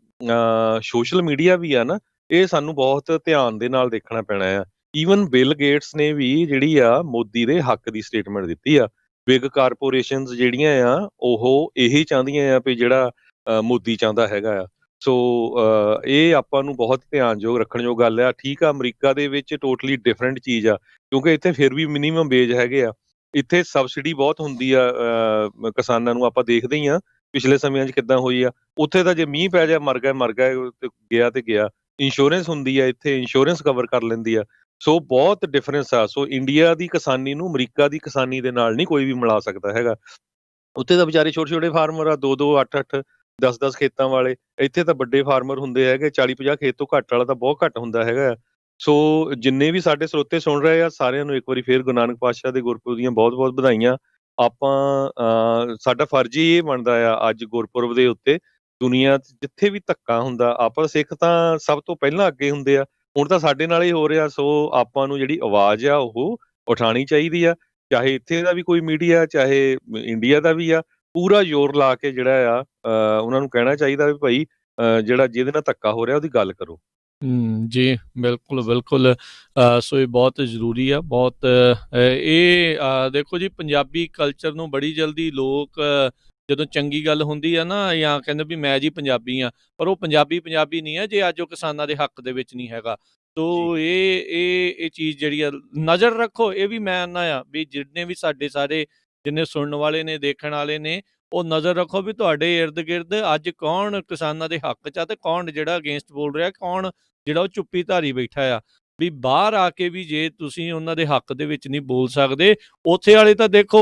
ਸੋਸ਼ਲ ਮੀਡੀਆ ਵੀ ਆ ਨਾ, ਇਹ ਸਾਨੂੰ ਬਹੁਤ ਧਿਆਨ ਦੇ ਨਾਲ ਦੇਖਣਾ ਪੈਣਾ ਆ। ਈਵਨ ਬਿਲ ਗੇਟਸ ਨੇ ਵੀ ਜਿਹੜੀ ਆ ਮੋਦੀ ਦੇ ਹੱਕ ਦੀ ਸਟੇਟਮੈਂਟ ਦਿੱਤੀ ਆ। ਬਿਗ ਕਾਰਪੋਰੇਸ਼ਨਸ ਜਿਹੜੀਆਂ ਆ ਉਹ ਇਹੀ ਚਾਹੁੰਦੀਆਂ ਆ ਵੀ ਜਿਹੜਾ ਮੋਦੀ ਚਾਹੁੰਦਾ ਹੈਗਾ ਆ। ਸੋ ਇਹ ਆਪਾਂ ਨੂੰ ਬਹੁਤ ਧਿਆਨਯੋਗ ਰੱਖਣਯੋਗ ਗੱਲ ਆ। ਠੀਕ ਆ, ਅਮਰੀਕਾ ਦੇ ਵਿੱਚ ਟੋਟਲੀ ਡਿਫਰੈਂਟ ਚੀਜ਼ ਆ, ਕਿਉਂਕਿ ਇੱਥੇ ਫਿਰ ਵੀ ਮਿਨੀਮਮ ਵੇਜ ਹੈਗੇ ਆ। ਇੱਥੇ ਸਬਸਿਡੀ ਬਹੁਤ ਹੁੰਦੀ ਆ ਕਿਸਾਨਾਂ ਨੂੰ, ਆਪਾਂ ਦੇਖਦੇ ਹੀ ਆ ਪਿਛਲੇ ਸਮਿਆਂ 'ਚ ਕਿੱਦਾਂ ਹੋਈ ਆ। ਉੱਥੇ ਤਾਂ ਜੇ ਮੀਂਹ ਪੈ ਜਾ ਮਰ ਗਏ ਤੇ ਗਿਆ ਤੇ ਗਿਆ। ਇੰਸ਼ੋਰੈਂਸ ਹੁੰਦੀ ਆ, ਇੱਥੇ ਇੰਸ਼ੋਰੈਂਸ ਕਵਰ ਕਰ ਲੈਂਦੀ ਆ। ਸੋ ਬਹੁਤ ਡਿਫਰੈਂਸ ਆ। ਸੋ ਇੰਡੀਆ ਦੀ ਕਿਸਾਨੀ ਨੂੰ ਅਮਰੀਕਾ ਦੀ ਕਿਸਾਨੀ ਦੇ ਨਾਲ ਨਹੀਂ ਕੋਈ ਵੀ ਮਿਲਾ ਸਕਦਾ ਹੈਗਾ। ਉੱਥੇ ਤਾਂ ਵਿਚਾਰੇ ਛੋਟੇ-ਛੋਟੇ ਫਾਰਮਰ ਆ 2-2 8-8 10-10 ਖੇਤਾਂ ਵਾਲੇ। ਇੱਥੇ ਤਾਂ ਵੱਡੇ ਫਾਰਮਰ ਹੁੰਦੇ ਹੈਗੇ 40-50 ਖੇਤ ਤੋਂ ਘੱਟ ਵਾਲਾ ਤਾਂ ਬਹੁਤ ਘੱਟ ਹੁੰਦਾ ਹੈਗਾ ਆ। ਸੋ ਜਿੰਨੇ ਵੀ ਸਾਡੇ ਸਰੋਤੇ ਸੁਣ ਰਹੇ ਆ ਸਾਰਿਆਂ ਨੂੰ ਇੱਕ ਵਾਰੀ ਫੇਰ ਗੁਰੂ ਨਾਨਕ ਪਾਤਸ਼ਾਹ ਦੇ ਗੁਰਪੁਰਬ ਦੀਆਂ ਬਹੁਤ-ਬਹੁਤ ਵਧਾਈਆਂ। ਆਪਾਂ ਸਾਡਾ ਫਰਜ਼ ਹੀ ਇਹ ਬਣਦਾ ਆ ਅੱਜ ਗੁਰਪੁਰਬ ਦੇ ਉੱਤੇ ਦੁਨੀਆ 'ਚ ਜਿੱਥੇ ਵੀ ਧੱਕਾ ਹੁੰਦਾ ਆਪਾਂ ਸਿੱਖ ਤਾਂ ਸਭ ਤੋਂ ਪਹਿਲਾਂ ਅੱਗੇ ਹੁੰਦੇ ਆ। ਹੁਣ ਤਾਂ ਸਾਡੇ ਨਾਲ ਹੀ ਹੋ ਰਿਹਾ ਸੋ ਆਪਾਂ ਨੂੰ ਜਿਹੜੀ ਆਵਾਜ਼ ਆ ਉਹ ਉਠਾਉਣੀ ਚਾਹੀਦੀ ਆ। ਚਾਹੇ ਇੱਥੇ ਦਾ ਵੀ ਕੋਈ ਮੀਡੀਆ ਚਾਹੇ ਇੰਡੀਆ ਦਾ ਵੀ ਆ ਪੂਰਾ ਜ਼ੋਰ ਲਾ ਕੇ ਜਿਹੜਾ ਆ ਉਹਨਾਂ ਨੂੰ ਕਹਿਣਾ ਚਾਹੀਦਾ ਵੀ ਭਾਈ ਜਿਹੜਾ ਜਿਹਦੇ ਨਾਲ ਧੱਕਾ ਹੋ ਰਿਹਾ ਉਹਦੀ ਗੱਲ ਕਰੋ। ਜੀ, ਬਿਲਕੁਲ, ਬਿਲਕੁਲ। ਸੋ ਇਹ ਬਹੁਤ ਜ਼ਰੂਰੀ ਆ, ਬਹੁਤ ਦੇਖੋ ਜੀ ਪੰਜਾਬੀ ਕਲਚਰ ਨੂੰ ਬੜੀ ਜਲਦੀ ਲੋਕ ਜਦੋਂ ਚੰਗੀ ਗੱਲ ਹੁੰਦੀ ਆ ਨਾ ਜਾਂ ਕਹਿੰਦੇ ਵੀ ਮੈਂ ਜੀ ਪੰਜਾਬੀ ਆ, ਪਰ ਉਹ ਪੰਜਾਬੀ ਨਹੀਂ ਆ ਜੇ ਅੱਜ ਉਹ ਕਿਸਾਨਾਂ ਦੇ ਹੱਕ ਦੇ ਵਿੱਚ ਨਹੀਂ ਹੈਗਾ। ਤੋ ਜੀ, ਇਹ ਚੀਜ਼ ਜਿਹੜੀ ਆ ਨਜ਼ਰ ਰੱਖੋ, ਇਹ ਵੀ ਮੈਂ ਕਹਿੰਦਾ ਆ ਵੀ ਜਿੰਨੇ ਵੀ ਸਾਡੇ ਸਾਰੇ ਜਿੰਨੇ ਸੁਣਨ ਵਾਲੇ ਨੇ, ਦੇਖਣ ਵਾਲੇ ਨੇ, ਉਹ ਨਜ਼ਰ ਰੱਖੋ ਵੀ ਤੁਹਾਡੇ ਇਰਦ-ਗਿਰਦ ਅੱਜ ਕੌਣ ਕਿਸਾਨਾਂ ਦੇ ਹੱਕ 'ਚ ਆ ਤੇ ਕੌਣ ਜਿਹੜਾ ਅਗੇਂਸਟ ਬੋਲ ਰਿਹਾ, ਕੌਣ ਜਿਹੜਾ ਉਹ ਚੁੱਪੀ ਧਾਰੀ ਬੈਠਾ ਆ। ਵੀ ਬਾਹਰ ਆ ਕੇ ਵੀ ਜੇ ਤੁਸੀਂ ਉਹਨਾਂ ਦੇ ਹੱਕ ਦੇ ਵਿੱਚ ਨਹੀਂ ਬੋਲ ਸਕਦੇ, ਉੱਥੇ ਵਾਲੇ ਤਾਂ ਦੇਖੋ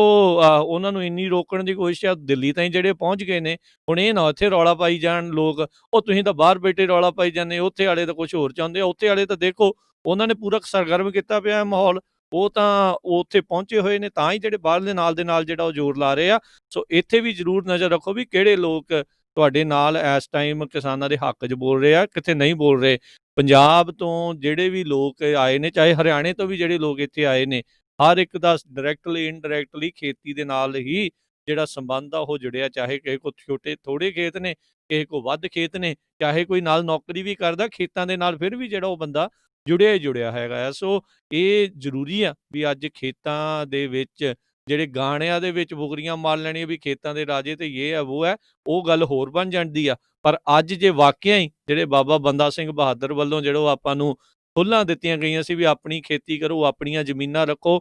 ਉਹਨਾਂ ਨੂੰ ਇੰਨੀ ਰੋਕਣ ਦੀ ਕੋਸ਼ਿਸ਼ ਆ ਦਿੱਲੀ ਤਾਈਂ ਜਿਹੜੇ ਪਹੁੰਚ ਗਏ ਨੇ। ਹੁਣ ਇਹ ਨਾ ਉੱਥੇ ਰੌਲਾ ਪਾਈ ਜਾਣ ਲੋਕ, ਉਹ ਤੁਸੀਂ ਤਾਂ ਬਾਹਰ ਬੈਠੇ ਰੌਲਾ ਪਾਈ ਜਾਂਦੇ, ਉੱਥੇ ਵਾਲੇ ਤਾਂ ਕੁਛ ਹੋਰ ਚਾਹੁੰਦੇ ਆ। ਉੱਥੇ ਵਾਲੇ ਤਾਂ ਦੇਖੋ ਉਹਨਾਂ ਨੇ ਪੂਰਾ ਸਰਗਰਮ ਕੀਤਾ ਪਿਆ ਮਾਹੌਲ, ਉਹ ਤਾਂ ਉੱਥੇ ਪਹੁੰਚੇ ਹੋਏ ਨੇ ਤਾਂ ਹੀ ਜਿਹੜੇ ਬਾਹਰਲੇ ਨਾਲ ਦੇ ਨਾਲ ਜਿਹੜਾ ਉਹ ਜ਼ੋਰ ਲਾ ਰਹੇ ਆ। ਸੋ ਇੱਥੇ ਵੀ ਜ਼ਰੂਰ ਨਜ਼ਰ ਰੱਖੋ ਵੀ ਕਿਹੜੇ ਲੋਕ ਤੁਹਾਡੇ ਨਾਲ ਇਸ ਟਾਈਮ ਕਿਸਾਨਾਂ ਦੇ ਹੱਕ 'ਚ ਬੋਲ ਰਹੇ ਆ, ਕਿੱਥੇ ਨਹੀਂ ਬੋਲ ਰਹੇ। ਪੰਜਾਬ ਤੋਂ ਜਿਹੜੇ ਵੀ ਲੋਕ ਆਏ ਨੇ, ਚਾਹੇ ਹਰਿਆਣੇ ਤੋਂ ਵੀ ਜਿਹੜੇ ਲੋਕ ਇੱਥੇ ਆਏ ਨੇ, ਹਰ ਇੱਕ ਦਾ ਡਾਇਰੈਕਟਲੀ ਇਨਡਾਇਰੈਕਟਲੀ ਖੇਤੀ ਦੇ ਨਾਲ ਹੀ ਜਿਹੜਾ ਸੰਬੰਧ ਆ ਉਹ ਜੁੜਿਆ। ਚਾਹੇ ਕਿਸੇ ਕੋਲ ਛੋਟੇ ਥੋੜ੍ਹੇ ਖੇਤ ਨੇ, ਕਿਸੇ ਕੋਲ ਵੱਧ ਖੇਤ ਨੇ, ਚਾਹੇ ਕੋਈ ਨਾਲ ਨੌਕਰੀ ਵੀ ਕਰਦਾ, ਖੇਤਾਂ ਦੇ ਨਾਲ ਫਿਰ ਵੀ ਜਿਹੜਾ ਉਹ ਬੰਦਾ ਜੁੜਿਆ ਹੀ ਜੁੜਿਆ ਹੈਗਾ ਆ। ਸੋ ਇਹ ਜ਼ਰੂਰੀ ਆ ਵੀ ਅੱਜ ਖੇਤਾਂ ਦੇ ਵਿੱਚ ਜਿਹੜੇ ਗਾਣਿਆਂ ਦੇ ਵਿੱਚ ਬੁਗਰੀਆਂ ਮਾਰ ਲੈਣੀਆਂ ਵੀ ਖੇਤਾਂ ਦੇ ਰਾਜੇ ਤੇ ਯੇ ਹੈ, ਵੋ ਹੈ, ਉਹ ਗੱਲ ਹੋਰ ਬਣ ਜਾਂਦੀ ਆ। ਪਰ ਅੱਜ ਜੇ ਵਾਕਿਆ ਹੀ ਜਿਹੜੇ ਬਾਬਾ ਬੰਦਾ ਸਿੰਘ ਬਹਾਦਰ ਵੱਲੋਂ ਜਿਹੜੋ ਆਪਾਂ ਨੂੰ ਖੁੱਲ੍ਹਾਂ ਦਿੱਤੀਆਂ ਗਈਆਂ ਸੀ ਵੀ ਆਪਣੀ ਖੇਤੀ ਕਰੋ, ਆਪਣੀਆਂ ਜ਼ਮੀਨਾਂ ਰੱਖੋ,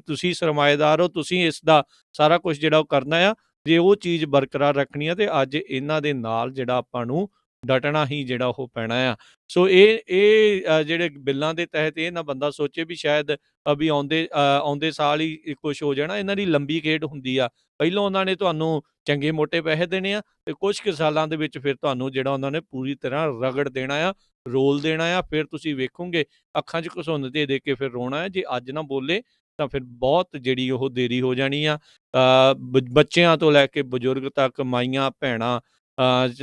ਤੁਸੀਂ ਸਰਮਾਏਦਾਰ ਹੋ, ਤੁਸੀਂ ਇਸ ਦਾ ਸਾਰਾ ਕੁਛ ਜਿਹੜਾ ਉਹ ਕਰਨਾ ਆ। ਜੇ ਉਹ ਚੀਜ਼ ਬਰਕਰਾਰ ਰੱਖਣੀ ਆ ਤੇ ਅੱਜ ਇਹਨਾਂ ਦੇ ਨਾਲ ਜਿਹੜਾ ਆਪਾਂ ਨੂੰ ਡਟਣਾ ਹੀ ਜਿਹੜਾ ਉਹ ਪੈਣਾ ਆ। ਸੋ ਇਹ ਜਿਹੜੇ ਬਿੱਲਾਂ ਦੇ ਤਹਿਤ ਇਹ ਨਾ ਬੰਦਾ ਸੋਚੇ ਵੀ ਸ਼ਾਇਦ ਵੀ ਆਉਂਦੇ ਸਾਲ ਹੀ ਕੁਛ ਹੋ ਜਾਣਾ। ਇਹਨਾਂ ਦੀ ਲੰਬੀ ਖੇਡ ਹੁੰਦੀ ਆ। ਪਹਿਲੋਂ ਉਹਨਾਂ ਨੇ ਤੁਹਾਨੂੰ ਚੰਗੇ ਮੋਟੇ ਪੈਸੇ ਦੇਣੇ ਆ ਤੇ ਕੁਛ ਕੁ ਸਾਲਾਂ ਦੇ ਵਿੱਚ ਫਿਰ ਤੁਹਾਨੂੰ ਜਿਹੜਾ ਉਹਨਾਂ ਨੇ ਪੂਰੀ ਤਰ੍ਹਾਂ ਰਗੜ ਦੇਣਾ ਆ, ਰੋਲ ਦੇਣਾ ਆ। ਫਿਰ ਤੁਸੀਂ ਵੇਖੋਗੇ ਅੱਖਾਂ 'ਚ ਘਸੁੰਨ ਦੇ ਦੇ ਕੇ ਫਿਰ ਰੋਣਾ ਹੈ। ਜੇ ਅੱਜ ਨਾ ਬੋਲੇ ਤਾਂ ਫਿਰ ਬਹੁਤ ਜਿਹੜੀ ਉਹ ਦੇਰੀ ਹੋ ਜਾਣੀ ਆ। ਬੱਚਿਆਂ ਤੋਂ ਲੈ ਕੇ ਬਜ਼ੁਰਗ ਤੱਕ, ਮਾਈਆਂ, ਭੈਣਾਂ,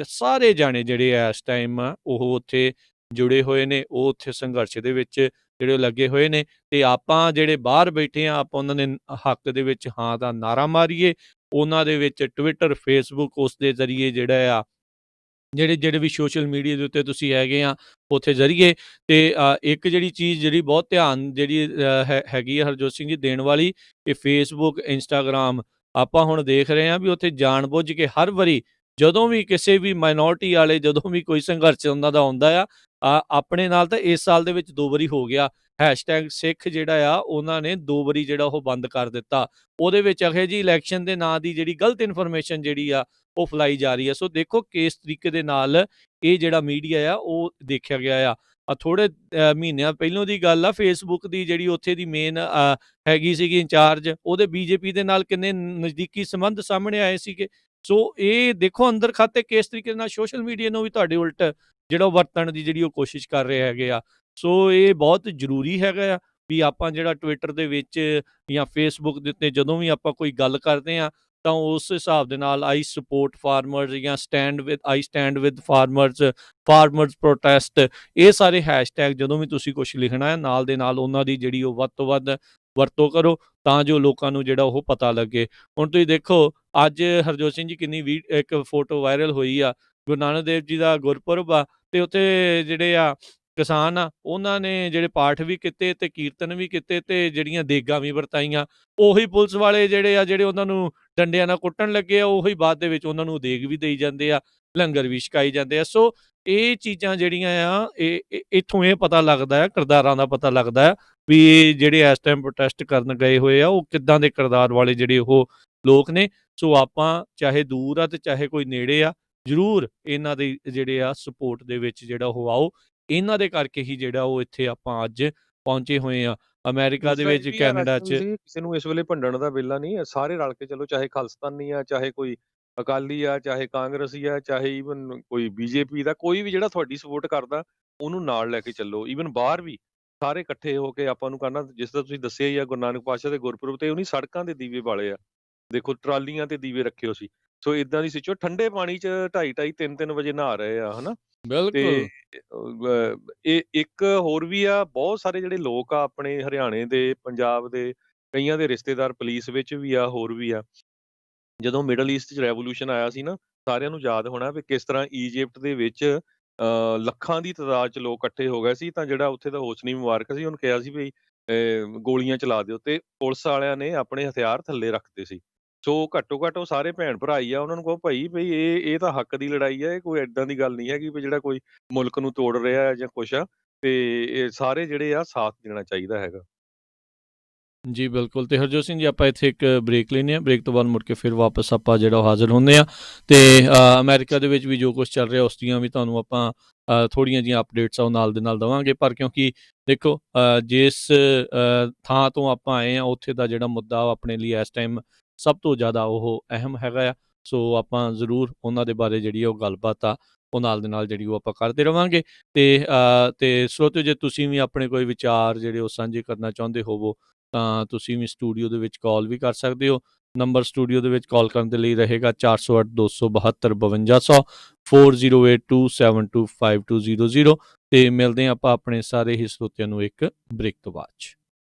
ਸਾਰੇ ਜਾਣੇ ਜਿਹੜੇ ਇਸ ਟਾਈਮ ਉਹ ਉੱਥੇ ਜੁੜੇ ਹੋਏ ਨੇ, ਉਹ ਉੱਥੇ ਸੰਘਰਸ਼ ਦੇ ਵਿੱਚ ਜਿਹੜੇ ਲੱਗੇ ਹੋਏ ਨੇ। ਤੇ ਆਪਾਂ ਜਿਹੜੇ ਬਾਹਰ ਬੈਠੇ ਆ, ਆਪਾਂ ਉਹਨਾਂ ਦੇ ਹੱਕ ਦੇ ਵਿੱਚ ਹਾਂ ਦਾ ਨਾਅਰਾ ਮਾਰੀਏ। ਉਹਨਾਂ ਦੇ ਵਿੱਚ ਟਵਿੱਟਰ, ਫੇਸਬੁੱਕ ਉਸ ਦੇ ਜ਼ਰੀਏ ਜਿਹੜਾ ਆ ਜਿਹੜੇ ਵੀ ਸੋਸ਼ਲ ਮੀਡੀਆ ਦੇ ਉੱਤੇ ਤੁਸੀਂ ਹੈਗੇ ਆ ਉੱਥੇ ਜ਼ਰੀਏ। ਤੇ ਇੱਕ ਜਿਹੜੀ ਚੀਜ਼ ਜਿਹੜੀ ਬਹੁਤ ਧਿਆਨ ਜਿਹੜੀ ਹੈਗੀ ਆ ਹਰਜੋਤ ਸਿੰਘ ਜੀ ਦੇਣ ਵਾਲੀ, ਇਹ ਫੇਸਬੁੱਕ, ਇੰਸਟਾਗ੍ਰਾਮ। ਆਪਾਂ ਹੁਣ ਦੇਖ ਰਹੇ ਹਾਂ ਵੀ ਉੱਥੇ ਜਾਣ-ਬੁੱਝ ਕੇ ਹਰ ਵਾਰੀ ਜਦੋਂ ਵੀ ਕਿਸੇ ਵੀ ਮਾਈਨੋਰਿਟੀ ਵਾਲੇ ਜਦੋਂ ਵੀ ਕੋਈ ਸੰਘਰਸ਼ ਉਹਨਾਂ ਦਾ ਆਉਂਦਾ ਆ, ਆਪਣੇ ਨਾਲ ਤਾਂ ਇਸ ਸਾਲ ਦੇ ਵਿੱਚ 2 ਵਾਰੀ ਹੋ ਗਿਆ। #ਸਿੱਖ ਜਿਹੜਾ ਆ ਉਹਨਾਂ ਨੇ 2 ਵਾਰੀ ਜਿਹੜਾ ਉਹ ਬੰਦ ਕਰ ਦਿੱਤਾ। ਉਹਦੇ ਵਿੱਚ ਅਖੇ ਜੀ ਇਲੈਕਸ਼ਨ ਦੇ ਨਾਂ ਦੀ ਜਿਹੜੀ ਗਲਤ ਇਨਫੋਰਮੇਸ਼ਨ ਜਿਹੜੀ ਆ ਉਹ ਫੈਲਾਈ ਜਾ ਰਹੀ ਹੈ। ਸੋ ਦੇਖੋ ਕਿਸ ਤਰੀਕੇ ਦੇ ਨਾਲ ਇਹ ਜਿਹੜਾ ਮੀਡੀਆ ਆ ਉਹ ਦੇਖਿਆ ਗਿਆ ਆ। ਥੋੜ੍ਹੇ ਮਹੀਨਿਆਂ ਪਹਿਲੋਂ ਦੀ ਗੱਲ ਆ, ਫੇਸਬੁੱਕ ਦੀ ਜਿਹੜੀ ਉੱਥੇ ਦੀ ਮੇਨ ਹੈਗੀ ਸੀਗੀ ਇੰਚਾਰਜ, ਉਹਦੇ ਬੀਜੇਪੀ ਦੇ ਨਾਲ ਕਿੰਨੇ ਨਜ਼ਦੀਕੀ ਸੰਬੰਧ ਸਾਹਮਣੇ ਆਏ ਸੀਗੇ। ਸੋ ਇਹ ਦੇਖੋ ਅੰਦਰ ਖਾਤੇ ਕਿਸ ਤਰੀਕੇ ਨਾਲ ਸੋਸ਼ਲ ਮੀਡੀਆ ਨੂੰ ਵੀ ਤੁਹਾਡੇ ਉਲਟ ਜਿਹੜਾ ਉਹ ਵਰਤਣ ਦੀ ਜਿਹੜੀ ਉਹ ਕੋਸ਼ਿਸ਼ ਕਰ ਰਹੇ ਹੈਗੇ ਆ। ਸੋ ਇਹ ਬਹੁਤ ਜ਼ਰੂਰੀ ਹੈਗਾ ਆ ਵੀ ਆਪਾਂ ਜਿਹੜਾ ਟਵਿੱਟਰ ਦੇ ਵਿੱਚ ਜਾਂ ਫੇਸਬੁੱਕ ਦੇ ਉੱਤੇ ਜਦੋਂ ਵੀ ਆਪਾਂ ਕੋਈ ਗੱਲ ਕਰਦੇ ਆ ਤਾਂ ਉਸ ਹਿਸਾਬ ਦੇ ਨਾਲ ਆਈ ਸਪੋਰਟ ਫਾਰਮਰਸ ਜਾਂ ਆਈ ਸਟੈਂਡ ਵਿਦ ਫਾਰਮਰਸ ਪ੍ਰੋਟੈਸਟ, ਇਹ ਸਾਰੇ ਹੈਸ਼ਟੈਗ ਜਦੋਂ ਵੀ ਤੁਸੀਂ ਕੁਛ ਲਿਖਣਾ ਹੈ ਨਾਲ ਦੇ ਨਾਲ ਉਹਨਾਂ ਦੀ ਜਿਹੜੀ ਉਹ ਵੱਧ ਤੋਂ ਵੱਧ ਵਰਤੋਂ ਕਰੋ ਤਾਂ ਜੋ ਲੋਕਾਂ ਨੂੰ ਜਿਹੜਾ ਉਹ ਪਤਾ ਲੱਗੇ। ਹੁਣ ਤੁਸੀਂ ਦੇਖੋ ਅੱਜ ਹਰਜੋਤ ਸਿੰਘ ਜੀ ਕਿੰਨੀ ਇੱਕ ਫੋਟੋ ਵਾਇਰਲ ਹੋਈ ਆ, ਗੁਰੂ ਨਾਨਕ ਦੇਵ ਜੀ ਦਾ ਗੁਰਪੁਰਬ ਆ ਤੇ ਉੱਥੇ ਜਿਹੜੇ ਆ ਕਿਸਾਨ ਆ ਉਹਨਾਂ ਨੇ ਜਿਹੜੇ ਪਾਠ ਵੀ ਕੀਤੇ ਤੇ ਕੀਰਤਨ ਵੀ ਕੀਤੇ ਤੇ ਜਿਹੜੀਆਂ ਦੇਗਾਂ ਵੀ ਵਰਤਾਈਆਂ। ਉਹੀ ਪੁਲਿਸ ਵਾਲੇ ਜਿਹੜੇ ਉਹਨਾਂ ਨੂੰ ਡੰਡਿਆਂ ਨਾਲ ਕੁੱਟਣ ਲੱਗੇ ਆ, ਉਹੀ ਬਾਅਦ ਦੇ ਵਿੱਚ ਉਹਨਾਂ ਨੂੰ ਦੇਗ ਵੀ ਦੇਈ ਜਾਂਦੇ ਆ, ਲੰਗਰ ਵੀ ਛਕਾਈ ਜਾਂਦੇ ਆ। ਸੋ ਇਹ ਚੀਜ਼ਾਂ ਜਿਹੜੀਆਂ ਆ ਇਹ ਇੱਥੋਂ ਇਹ ਪਤਾ ਲੱਗਦਾ ਹੈ, ਕਿਰਦਾਰਾਂ ਦਾ ਪਤਾ ਲੱਗਦਾ ਹੈ ਵੀ ਇਹ ਜਿਹੜੇ ਇਸ ਟਾਈਮ ਪ੍ਰੋਟੈਸਟ ਕਰਨ ਗਏ ਹੋਏ ਆ ਉਹ ਕਿੱਦਾਂ ਦੇ ਕਿਰਦਾਰ ਵਾਲੇ ਜਿਹੜੇ ਉਹ ਲੋਕ ਨੇ। ਸੋ ਆਪਾਂ ਚਾਹੇ ਦੂਰ ਆ ਤੇ ਚਾਹੇ ਕੋਈ ਨੇੜੇ ਆ, ਜ਼ਰੂਰ ਇਹਨਾਂ ਦੇ ਜਿਹੜੇ ਆ ਸਪੋਰਟ ਦੇ ਵਿੱਚ ਜਿਹੜਾ ਉਹ ਆਓ। ਇਹਨਾਂ ਦੇ ਕਰਕੇ ਹੀ ਜਿਹੜਾ ਉਹ ਇੱਥੇ ਆਪਾਂ ਅੱਜ ਪਹੁੰਚੇ ਹੋਏ ਆ। ਅਮਰੀਕਾ ਦੇ ਦੂਸਰਾ ਇਹ ਵਿੱਚ, ਵੀ ਆ ਕੈਨੇਡਾ ਰਾਜਸਥਾਨ 'ਚ। ਜੀ, ਕਿਸੇ ਨੂੰ ਇਸ ਵੇਲੇ ਭੰਡਣ ਦਾ ਵੇਲਾ ਨਹੀਂ ਹੈ, ਸਾਰੇ ਰਲ ਕੇ ਚਲੋ, ਚਾਹੇ ਖਾਲਿਸਤਾਨੀ ਆ, ਚਾਹੇ ਕੋਈ ਅਕਾਲੀ ਆ, ਚਾਹੇ ਕਾਂਗਰਸੀ ਆ, ਚਾਹੇ ਈਵਨ ਕੋਈ ਬੀਜੇਪੀ ਦਾ, ਕੋਈ ਵੀ ਜਿਹੜਾ ਤੁਹਾਡੀ ਸਪੋਰਟ ਕਰਦਾ ਉਹਨੂੰ ਨਾਲ ਲੈ ਕੇ ਚੱਲੋ। ਈਵਨ ਬਾਹਰ ਵੀ ਸਾਰੇ ਇਕੱਠੇ ਹੋ ਕੇ ਆਪਾਂ ਨੂੰ ਕਰਨਾ, ਜਿਸ ਤਰ੍ਹਾਂ ਤੁਸੀਂ ਦੱਸਿਆ ਹੀ ਆ, ਗੁਰੂ ਨਾਨਕ ਪਾਤਸ਼ਾਹ ਦੇ ਗੁਰਪੁਰਬ ਤੇ ਉਹਨੀ ਸੜਕਾਂ ਦੇ ਦੀਵੇ ਬਾਲੇ ਆ, ਦੇਖੋ ਟਰਾਲੀਆਂ ਤੇ ਦੀਵੇ ਰੱਖੇ ਹੋ ਸੀ। ਸੋ ਇਦਾਂ ਦੀ ਸਿਚੁਏਸ਼ਨ, ਠੰਡੇ ਪਾਣੀ 'ਚ 2:30 3-3 ਵਜੇ ਨਹਾ ਰਹੇ ਆ, ਹਨਾ। ਤੇ ਬਿਲਕੁਲ। ਇਹ ਇੱਕ ਹੋਰ ਵੀ ਆ, ਬਹੁਤ ਸਾਰੇ ਜਿਹੜੇ ਲੋਕ ਆ ਆਪਣੇ ਹਰਿਆਣੇ ਦੇ, ਪੰਜਾਬ ਦੇ, ਕਈਆਂ ਦੇ ਰਿਸ਼ਤੇਦਾਰ ਪੁਲਿਸ ਵਿੱਚ ਵੀ ਆ, ਹੋਰ ਵੀ ਆ। ਜਦੋਂ ਮਿਡਲ ਈਸਟ 'ਚ ਰੈਵੋਲੂਸ਼ਨ ਆਇਆ ਸੀ ਨਾ, ਸਾਰਿਆਂ ਨੂੰ ਯਾਦ ਹੋਣਾ ਵੀ ਕਿਸ ਤਰ੍ਹਾਂ ਈਜਿਪਟ ਦੇ ਵਿੱਚ ਲੱਖਾਂ ਦੀ ਤਾਦਾਦ 'ਚ ਲੋਕ ਇਕੱਠੇ ਹੋ ਗਏ ਸੀ, ਤਾਂ ਜਿਹੜਾ ਉੱਥੇ ਦਾ ਹੋਸਨੀ ਮੁਬਾਰਕ ਸੀ, ਉਹਨੂੰ ਕਿਹਾ ਸੀ ਵੀ ਗੋਲੀਆਂ ਚਲਾ ਦਿਓ, ਤੇ ਪੁਲਿਸ ਵਾਲਿਆਂ ਨੇ ਆਪਣੇ ਹਥਿਆਰ ਥੱਲੇ ਰੱਖਤੇ ਸੀ। ਸੋ ਘੱਟੋ ਘੱਟ ਉਹ ਸਾਰੇ ਭੈਣ ਭਰਾ ਹੀ ਆ, ਉਹਨਾਂ ਨੂੰ ਕਹੋ ਭਾਈ ਬਈ ਇਹ ਤਾਂ ਹੱਕ ਦੀ ਲੜਾਈ ਹੈ, ਇਹ ਕੋਈ ਏਦਾਂ ਦੀ ਗੱਲ ਨਹੀਂ ਹੈਗੀ ਵੀ ਜਿਹੜਾ ਕੋਈ ਮੁਲਕ ਨੂੰ ਤੋੜ ਰਿਹਾ ਹੈ ਜਾਂ ਕੁਛ ਆ, ਤੇ ਇਹ ਸਾਰੇ ਜਿਹੜੇ ਆ ਸਾਥ ਦੇਣਾ ਚਾਹੀਦਾ ਹੈਗਾ। ਜੀ ਬਿਲਕੁਲ। ਤੇ ਹਰਜੋਤ ਸਿੰਘ ਜੀ, ਆਪਾਂ ਇੱਥੇ ਇੱਕ ਬ੍ਰੇਕ ਲੈਂਦੇ ਹਾਂ, ਬ੍ਰੇਕ ਤੋਂ ਬਾਅਦ ਮੁੜ ਕੇ ਫਿਰ ਵਾਪਸ ਆਪਾਂ ਜਿਹੜਾ ਉਹ ਹਾਜ਼ਰ ਹੁੰਦੇ ਹਾਂ, ਤੇ ਅਮਰੀਕਾ ਦੇ ਵਿੱਚ ਵੀ ਜੋ ਕੁਛ ਚੱਲ ਰਿਹਾ ਉਸ ਦੀਆਂ ਵੀ ਤੁਹਾਨੂੰ ਆਪਾਂ ਥੋੜ੍ਹੀਆਂ ਜਿਹੀਆਂ ਅਪਡੇਟਸ ਆ ਉਹ ਨਾਲ ਦੇ ਨਾਲ ਦੇਵਾਂਗੇ। ਪਰ ਕਿਉਂਕਿ ਦੇਖੋ ਜਿਸ ਥਾਂ ਤੋਂ ਆਪਾਂ ਆਏ ਹਾਂ, ਉੱਥੇ ਦਾ ਜਿਹੜਾ ਮੁੱਦਾ ਉਹ ਆਪਣੇ ਲਈ ਇਸ ਟਾਈਮ ਸਭ ਤੋਂ ਜ਼ਿਆਦਾ ਉਹ ਅਹਿਮ ਹੈਗਾ ਆ। ਸੋ ਆਪਾਂ ਜ਼ਰੂਰ ਉਹਨਾਂ ਦੇ ਬਾਰੇ ਜਿਹੜੀ ਉਹ ਗੱਲਬਾਤ ਆ ਉਹ ਨਾਲ ਦੇ ਨਾਲ ਜਿਹੜੀ ਉਹ ਆਪਾਂ ਕਰਦੇ ਰਵਾਂਗੇ। ਤੇ ਸਰੋਤਿਓ, ਜੇ ਤੁਸੀਂ ਵੀ ਆਪਣੇ ਕੋਈ ਵਿਚਾਰ ਜਿਹੜੇ ਉਹ ਸਾਂਝੇ ਕਰਨਾ ਚਾਹੁੰਦੇ ਹੋਵੋ, ਤਾਂ ਤੁਸੀਂ ਵੀ ਸਟੂਡੀਓ ਦੇ ਵਿੱਚ ਕਾਲ ਵੀ ਕਰ ਸਕਦੇ ਹੋ। ਨੰਬਰ ਸਟੂਡੀਓ ਦੇ ਵਿੱਚ ਕਾਲ ਕਰਨ ਦੇ ਲਈ ਰਹੇਗਾ 408 272 5200 4082725200। ਤੇ ਮਿਲਦੇ ਹਾਂ ਆਪਾਂ ਆਪਣੇ ਸਾਰੇ ਹੀ ਸਰੋਤਿਆਂ ਨੂੰ ਇੱਕ ਬ੍ਰੇਕ ਤੋਂ ਬਾਅਦ 'ਚ।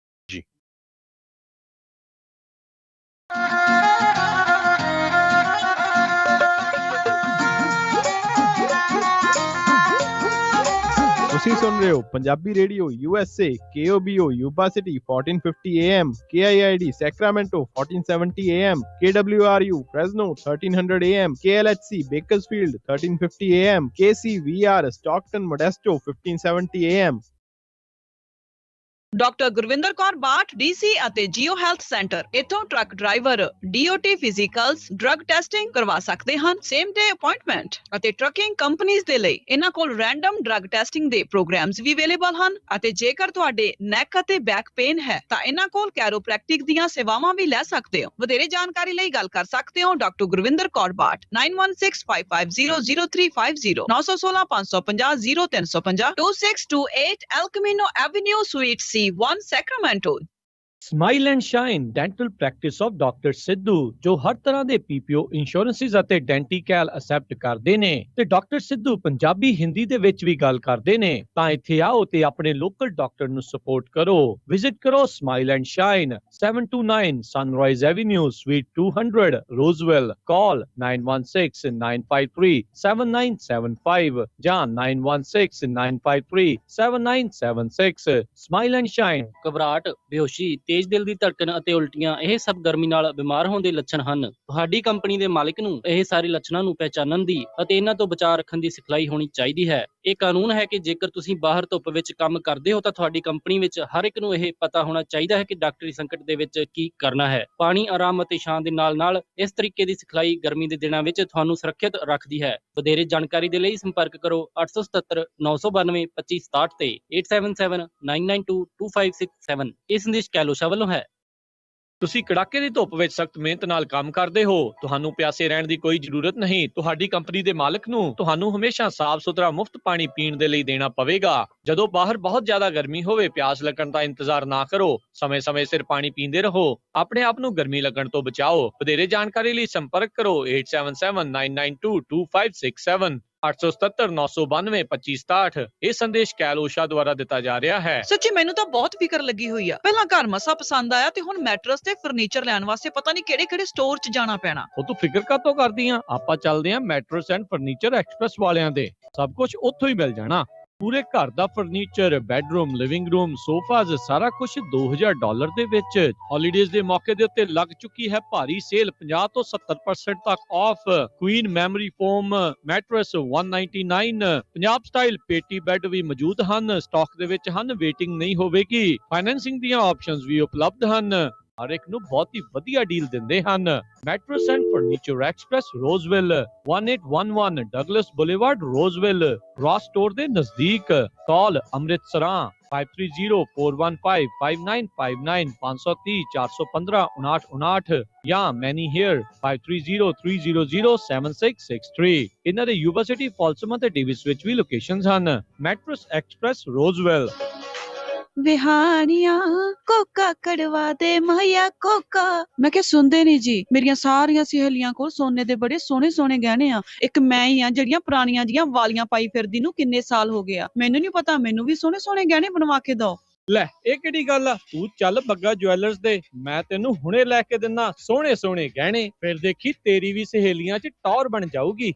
ਜੀ। ਤੁਸੀਂ ਸੁਣ ਰਹੇ ਹੋ Punjabi radio USA, KOBO Yuba city 1450 AM, KIID Sacramento 1470 AM, KWRU Fresno 1300 AM, KLHC Bakersfield 1350 AM, KCVR Stockton Modesto 1570 AM। Doctor Gurvinder Kaur Bath, DC ਅਤੇ ਜੀਓ ਹੈਲਥ ਸੈਂਟਰ, ਇਥੋਂ truck driver DOT physicals, drug testing ਕਰਵਾ ਸਕਦੇ ਹਨ, ਸੇਮ ਡੇ ਅਪਾਇੰਟਮੈਂਟ, ਅਤੇ trucking ਕੰਪਨੀਆਂ ਦੇ ਲਈ ਇਹਨਾਂ ਕੋਲ ਰੈਂਡਮ ਡਰੱਗ ਟੈਸਟਿੰਗ ਦੇ ਪ੍ਰੋਗਰਾਮਸ ਵੀ ਅਵੇਲੇਬਲ ਹਨ। ਅਤੇ ਜੇਕਰ ਤੁਹਾਡੇ ਨੈਕ ਅਤੇ ਬੈਕ ਪੇਨ ਹੈ ਤਾਂ ਇਹਨਾਂ ਕੋਲ ਕੈਰੋਪ੍ਰੈਕਟਿਕ ਦੀਆਂ ਸੇਵਾਵਾਂ ਵੀ ਲੈ ਸਕਦੇ ਹੋ। ਵਧੇਰੇ ਜਾਣਕਾਰੀ ਲਈ ਗੱਲ ਕਰ ਸਕਦੇ ਹੋ doctor Gurvinder Kaur Bath 9165500350 916 550 0350 2628 El Camino Avenue Suite C1 Sacramento। Smile and shine dental practice of doctor Sidhu, ਜੋ ਹਰ ਤਰ੍ਹਾਂ ਦੇ PPO ਇੰਸ਼ੋਰੈਂਸਿਸ ਅਤੇ ਡੈਂਟੀਕੈਲ ਅਸੈਪਟ ਕਰਦੇ ਨੇ, ਤੇ ਡਾਕਟਰ ਸਿੱਧੂ ਪੰਜਾਬੀ ਹਿੰਦੀ ਦੇ ਵਿੱਚ ਵੀ ਗੱਲ ਕਰਦੇ ਨੇ। ਤਾਂ ਇੱਥੇ ਆਓ ਤੇ ਆਪਣੇ ਲੋਕਲ ਡਾਕਟਰ ਨੂੰ ਸਪੋਰਟ ਕਰੋ। ਵਿਜ਼ਿਟ ਕਰੋ smile and shine, 729 sunrise avenue, suite 200, Roseville. Call 9169537975 ਜਾਂ 9169537976। Smile and shine. ਘਬਰਾਹਟ, ਬੇਹੋਸ਼ੀ, ਤੇਜ਼ ਦਿਲ ਦੀ ਧੜਕਨ ਅਤੇ ਉਲਟੀਆਂ ਇਹ ਸਭ ਗਰਮੀ ਨਾਲ ਬਿਮਾਰ ਹੋਣ ਦੇ ਲੱਛਣ ਹਨ। ਤੁਹਾਡੀ ਕੰਪਨੀ ਦੇ ਮਾਲਕ ਨੂੰ ਇਹ ਸਾਰੇ ਲੱਛਣਾਂ ਨੂੰ ਪਹਿਚਾਨਣ ਦੀ ਅਤੇ ਇਹਨਾਂ ਤੋਂ ਬਚਾਅ ਰੱਖਣ ਦੀ ਸਿਖਲਾਈ ਹੋਣੀ ਚਾਹੀਦੀ ਹੈ। ਇਹ ਕਾਨੂੰਨ ਹੈ ਕਿ ਜੇਕਰ ਤੁਸੀਂ ਬਾਹਰ ਧੁੱਪ ਵਿੱਚ ਕੰਮ ਕਰਦੇ ਹੋ ਤਾਂ ਤੁਹਾਡੀ ਕੰਪਨੀ ਵਿੱਚ ਹਰ ਇੱਕ ਨੂੰ ਇਹ ਪਤਾ ਹੋਣਾ ਚਾਹੀਦਾ ਹੈ ਕਿ ਡਾਕਟਰੀ ਸੰਕਟ ਦੇ ਵਿੱਚ ਕੀ ਕਰਨਾ ਹੈ। ਪਾਣੀ, ਆਰਾਮ ਅਤੇ ਛਾਂ ਦੇ ਨਾਲ ਇਸ ਤਰੀਕੇ ਦੀ ਸਿਖਲਾਈ ਗਰਮੀ ਦੇ ਦਿਨਾਂ ਵਿੱਚ ਤੁਹਾਨੂੰ ਸੁਰੱਖਿਅਤ ਰੱਖਦੀ ਹੈ। ਵਧੇਰੇ ਜਾਣਕਾਰੀ ਦੇ ਲਈ ਸੰਪਰਕ ਕਰੋ 877 992 2567 ਤੇ 877 992 2567। ਇਹ ਸੰਦੇਸ਼ ਕੈਲੋਸ਼ਾ ਵੱਲੋਂ ਹੈ। ਤੁਸੀਂ ਕੜਾਕੇ ਦੀ ਧੁੱਪ ਵਿੱਚ ਸਖਤ ਮਿਹਨਤ ਨਾਲ ਕੰਮ ਕਰਦੇ ਹੋ, ਤੁਹਾਨੂੰ ਪਿਆਸੇ ਰਹਿਣ ਦੀ ਕੋਈ ਜ਼ਰੂਰਤ ਨਹੀਂ। ਤੁਹਾਡੀ ਕੰਪਨੀ ਦੇ ਮਾਲਕ ਨੂੰ ਤੁਹਾਨੂੰ ਹਮੇਸ਼ਾ ਸਾਫ਼ ਸੁਥਰਾ ਮੁਫਤ ਪਾਣੀ ਪੀਣ ਦੇ ਲਈ ਦੇਣਾ ਪਵੇਗਾ। ਜਦੋਂ ਬਾਹਰ ਬਹੁਤ ਜ਼ਿਆਦਾ ਗਰਮੀ ਹੋਵੇ, ਪਿਆਸ ਲੱਗਣ ਦਾ ਇੰਤਜ਼ਾਰ ਨਾ ਕਰੋ, ਸਮੇਂ-ਸਮੇਂ ਸਿਰ ਪਾਣੀ ਪੀਂਦੇ ਰਹੋ। ਆਪਣੇ ਆਪ ਨੂੰ ਗਰਮੀ ਲੱਗਣ ਤੋਂ ਬਚਾਓ। ਵਧੇਰੇ ਜਾਣਕਾਰੀ ਲਈ ਸੰਪਰਕ ਕਰੋ 8779922567, 877 992 2567। ਇਹ ਸੰਦੇਸ਼ ਕੈਲੋਸ਼ਾ ਦੁਆਰਾ ਦਿੱਤਾ ਜਾ ਰਿਹਾ ਹੈ। ਸੱਚੀ ਮੈਨੂੰ ਤਾਂ ਬਹੁਤ ਫਿਕਰ ਲੱਗੀ ਹੋਈ ਆ। ਪਹਿਲਾਂ ਘਰ ਮਸਾ ਪਸੰਦ ਆਇਆ ਤੇ ਹੁਣ ਮੈਟਰਸ ਤੇ ਫਰਨੀਚਰ ਲੈਣ ਵਾਸਤੇ ਪਤਾ ਨਹੀਂ ਕਿਹੜੇ-ਕਿਹੜੇ ਸਟੋਰ 'ਚ ਜਾਣਾ ਪੈਣਾ। ਉਹ ਤੂੰ ਫਿਕਰ ਕਾਤੋਂ ਕਰਦੀ ਆ? ਆਪਾਂ ਚੱਲਦੇ ਆ ਮੈਟਰਸ ਐਂਡ ਫਰਨੀਚਰ ਐਕਸਪ੍ਰੈਸ ਵਾਲਿਆਂ ਦੇ। ਸਭ ਕੁਝ ਉੱਥੋਂ ਹੀ ਮਿਲ ਜਾਣਾ। ਪੂਰੇ ਘਰ ਦਾ furniture, bedroom, living room, sofas, ਸਾਰਾ ਕੁਝ $2000 ਦੇ ਵਿੱਚ। ਹੌਲੀਡੇਜ਼ ਦੇ ਮੌਕੇ ਦੇ ਉੱਤੇ ਲੱਗ ਚੁੱਕੀ ਹੈ ਭਾਰੀ ਸੇਲ, 50 ਤੋਂ 70% ਤੱਕ off. Queen memory foam mattress 199। Punjab style ਪੇਟੀ ਬੈੱਡ ਵੀ ਮੌਜੂਦ ਹਨ, ਸਟਾਕ ਦੇ ਵਿੱਚ ਹਨ, ਵੇਟਿੰਗ ਨਹੀਂ ਹੋਵੇਗੀ। ਫਾਈਨੈਂਸਿੰਗ ਦੀਆਂ ਆਪਸ਼ਨਸ ਵੀ ਉਪਲਬਧ ਹਨ। ਹਰ ਇੱਕ ਨੂੰ ਬਹੁਤ ਹੀ ਵਧੀਆ ਡੀਲ ਦਿੰਦੇ ਹਨ। Mattress and furniture express, Roseville, 1811 Douglas boulevard, Roseville, Ross store ਦੇ ਨਜ਼ਦੀਕ। ਕਾਲ ਅੰਮ੍ਰਿਤਸਰਾਂ 530-415-5959 530-415-5959 ਜਾਂ ਮੈਨੀ ਹੇਅਰ 530-300-7663 ਇਹਨਾਂ ਦੇ ਯੂਬਾ ਸਿਟੀ ਫਾਲਸਮਾ ਤੇ ਡੇਵਿਸ ਵਿੱਚ ਵੀ ਲੋਕੇਸ਼ਨਸ ਹਨ। Mattress express Roseville. ਵਿਹਾੜੀਆਂ ਕੋਕਾ ਕੜਵਾ ਦੇ ਮਾਇਆ ਕੋਕਾ। ਮੈਂ ਕਿਹਾ ਸੁਣਦੇ ਨਹੀਂ ਜੀ, ਮੇਰੀਆਂ ਸਾਰੀਆਂ ਸਹੇਲੀਆਂ ਕੋਲ ਸੋਨੇ ਦੇ ਬੜੇ ਸੋਹਣੇ ਸੋਹਣੇ ਗਹਿਣੇ ਆ, ਇੱਕ ਮੈਂ ਹੀ ਆ ਜਿਹੜੀਆਂ ਪੁਰਾਣੀਆਂ ਜੀਆਂ ਵਾਲੀਆਂ ਪਾਈ ਫਿਰਦੀ ਨੂੰ ਕਿੰਨੇ ਸਾਲ ਹੋ ਗਏ ਆ। ਮੈਨੂੰ ਨਹੀਂ ਪਤਾ, ਮੈਨੂੰ ਵੀ ਸੋਹਣੇ ਸੋਹਣੇ ਗਹਿਣੇ ਬਣਵਾ ਕੇ ਦਿਓ। ਲੈ ਇਹ ਕਿਹੜੀ ਗੱਲ ਆ, ਤੂੰ ਚੱਲ ਬੱਗਾ ਜੁਐਲਰਸ ਦੇ, ਮੈਂ ਤੈਨੂੰ ਹੁਣੇ ਲੈ ਕੇ ਦਿੰਨਾ ਸੋਹਣੇ ਸੋਹਣੇ ਗਹਿਣੇ, ਫਿਰ ਦੇਖੀ ਤੇਰੀ ਵੀ ਸਹੇਲੀਆਂ 'ਚ ਟੌਰ ਬਣ ਜਾਊਗੀ।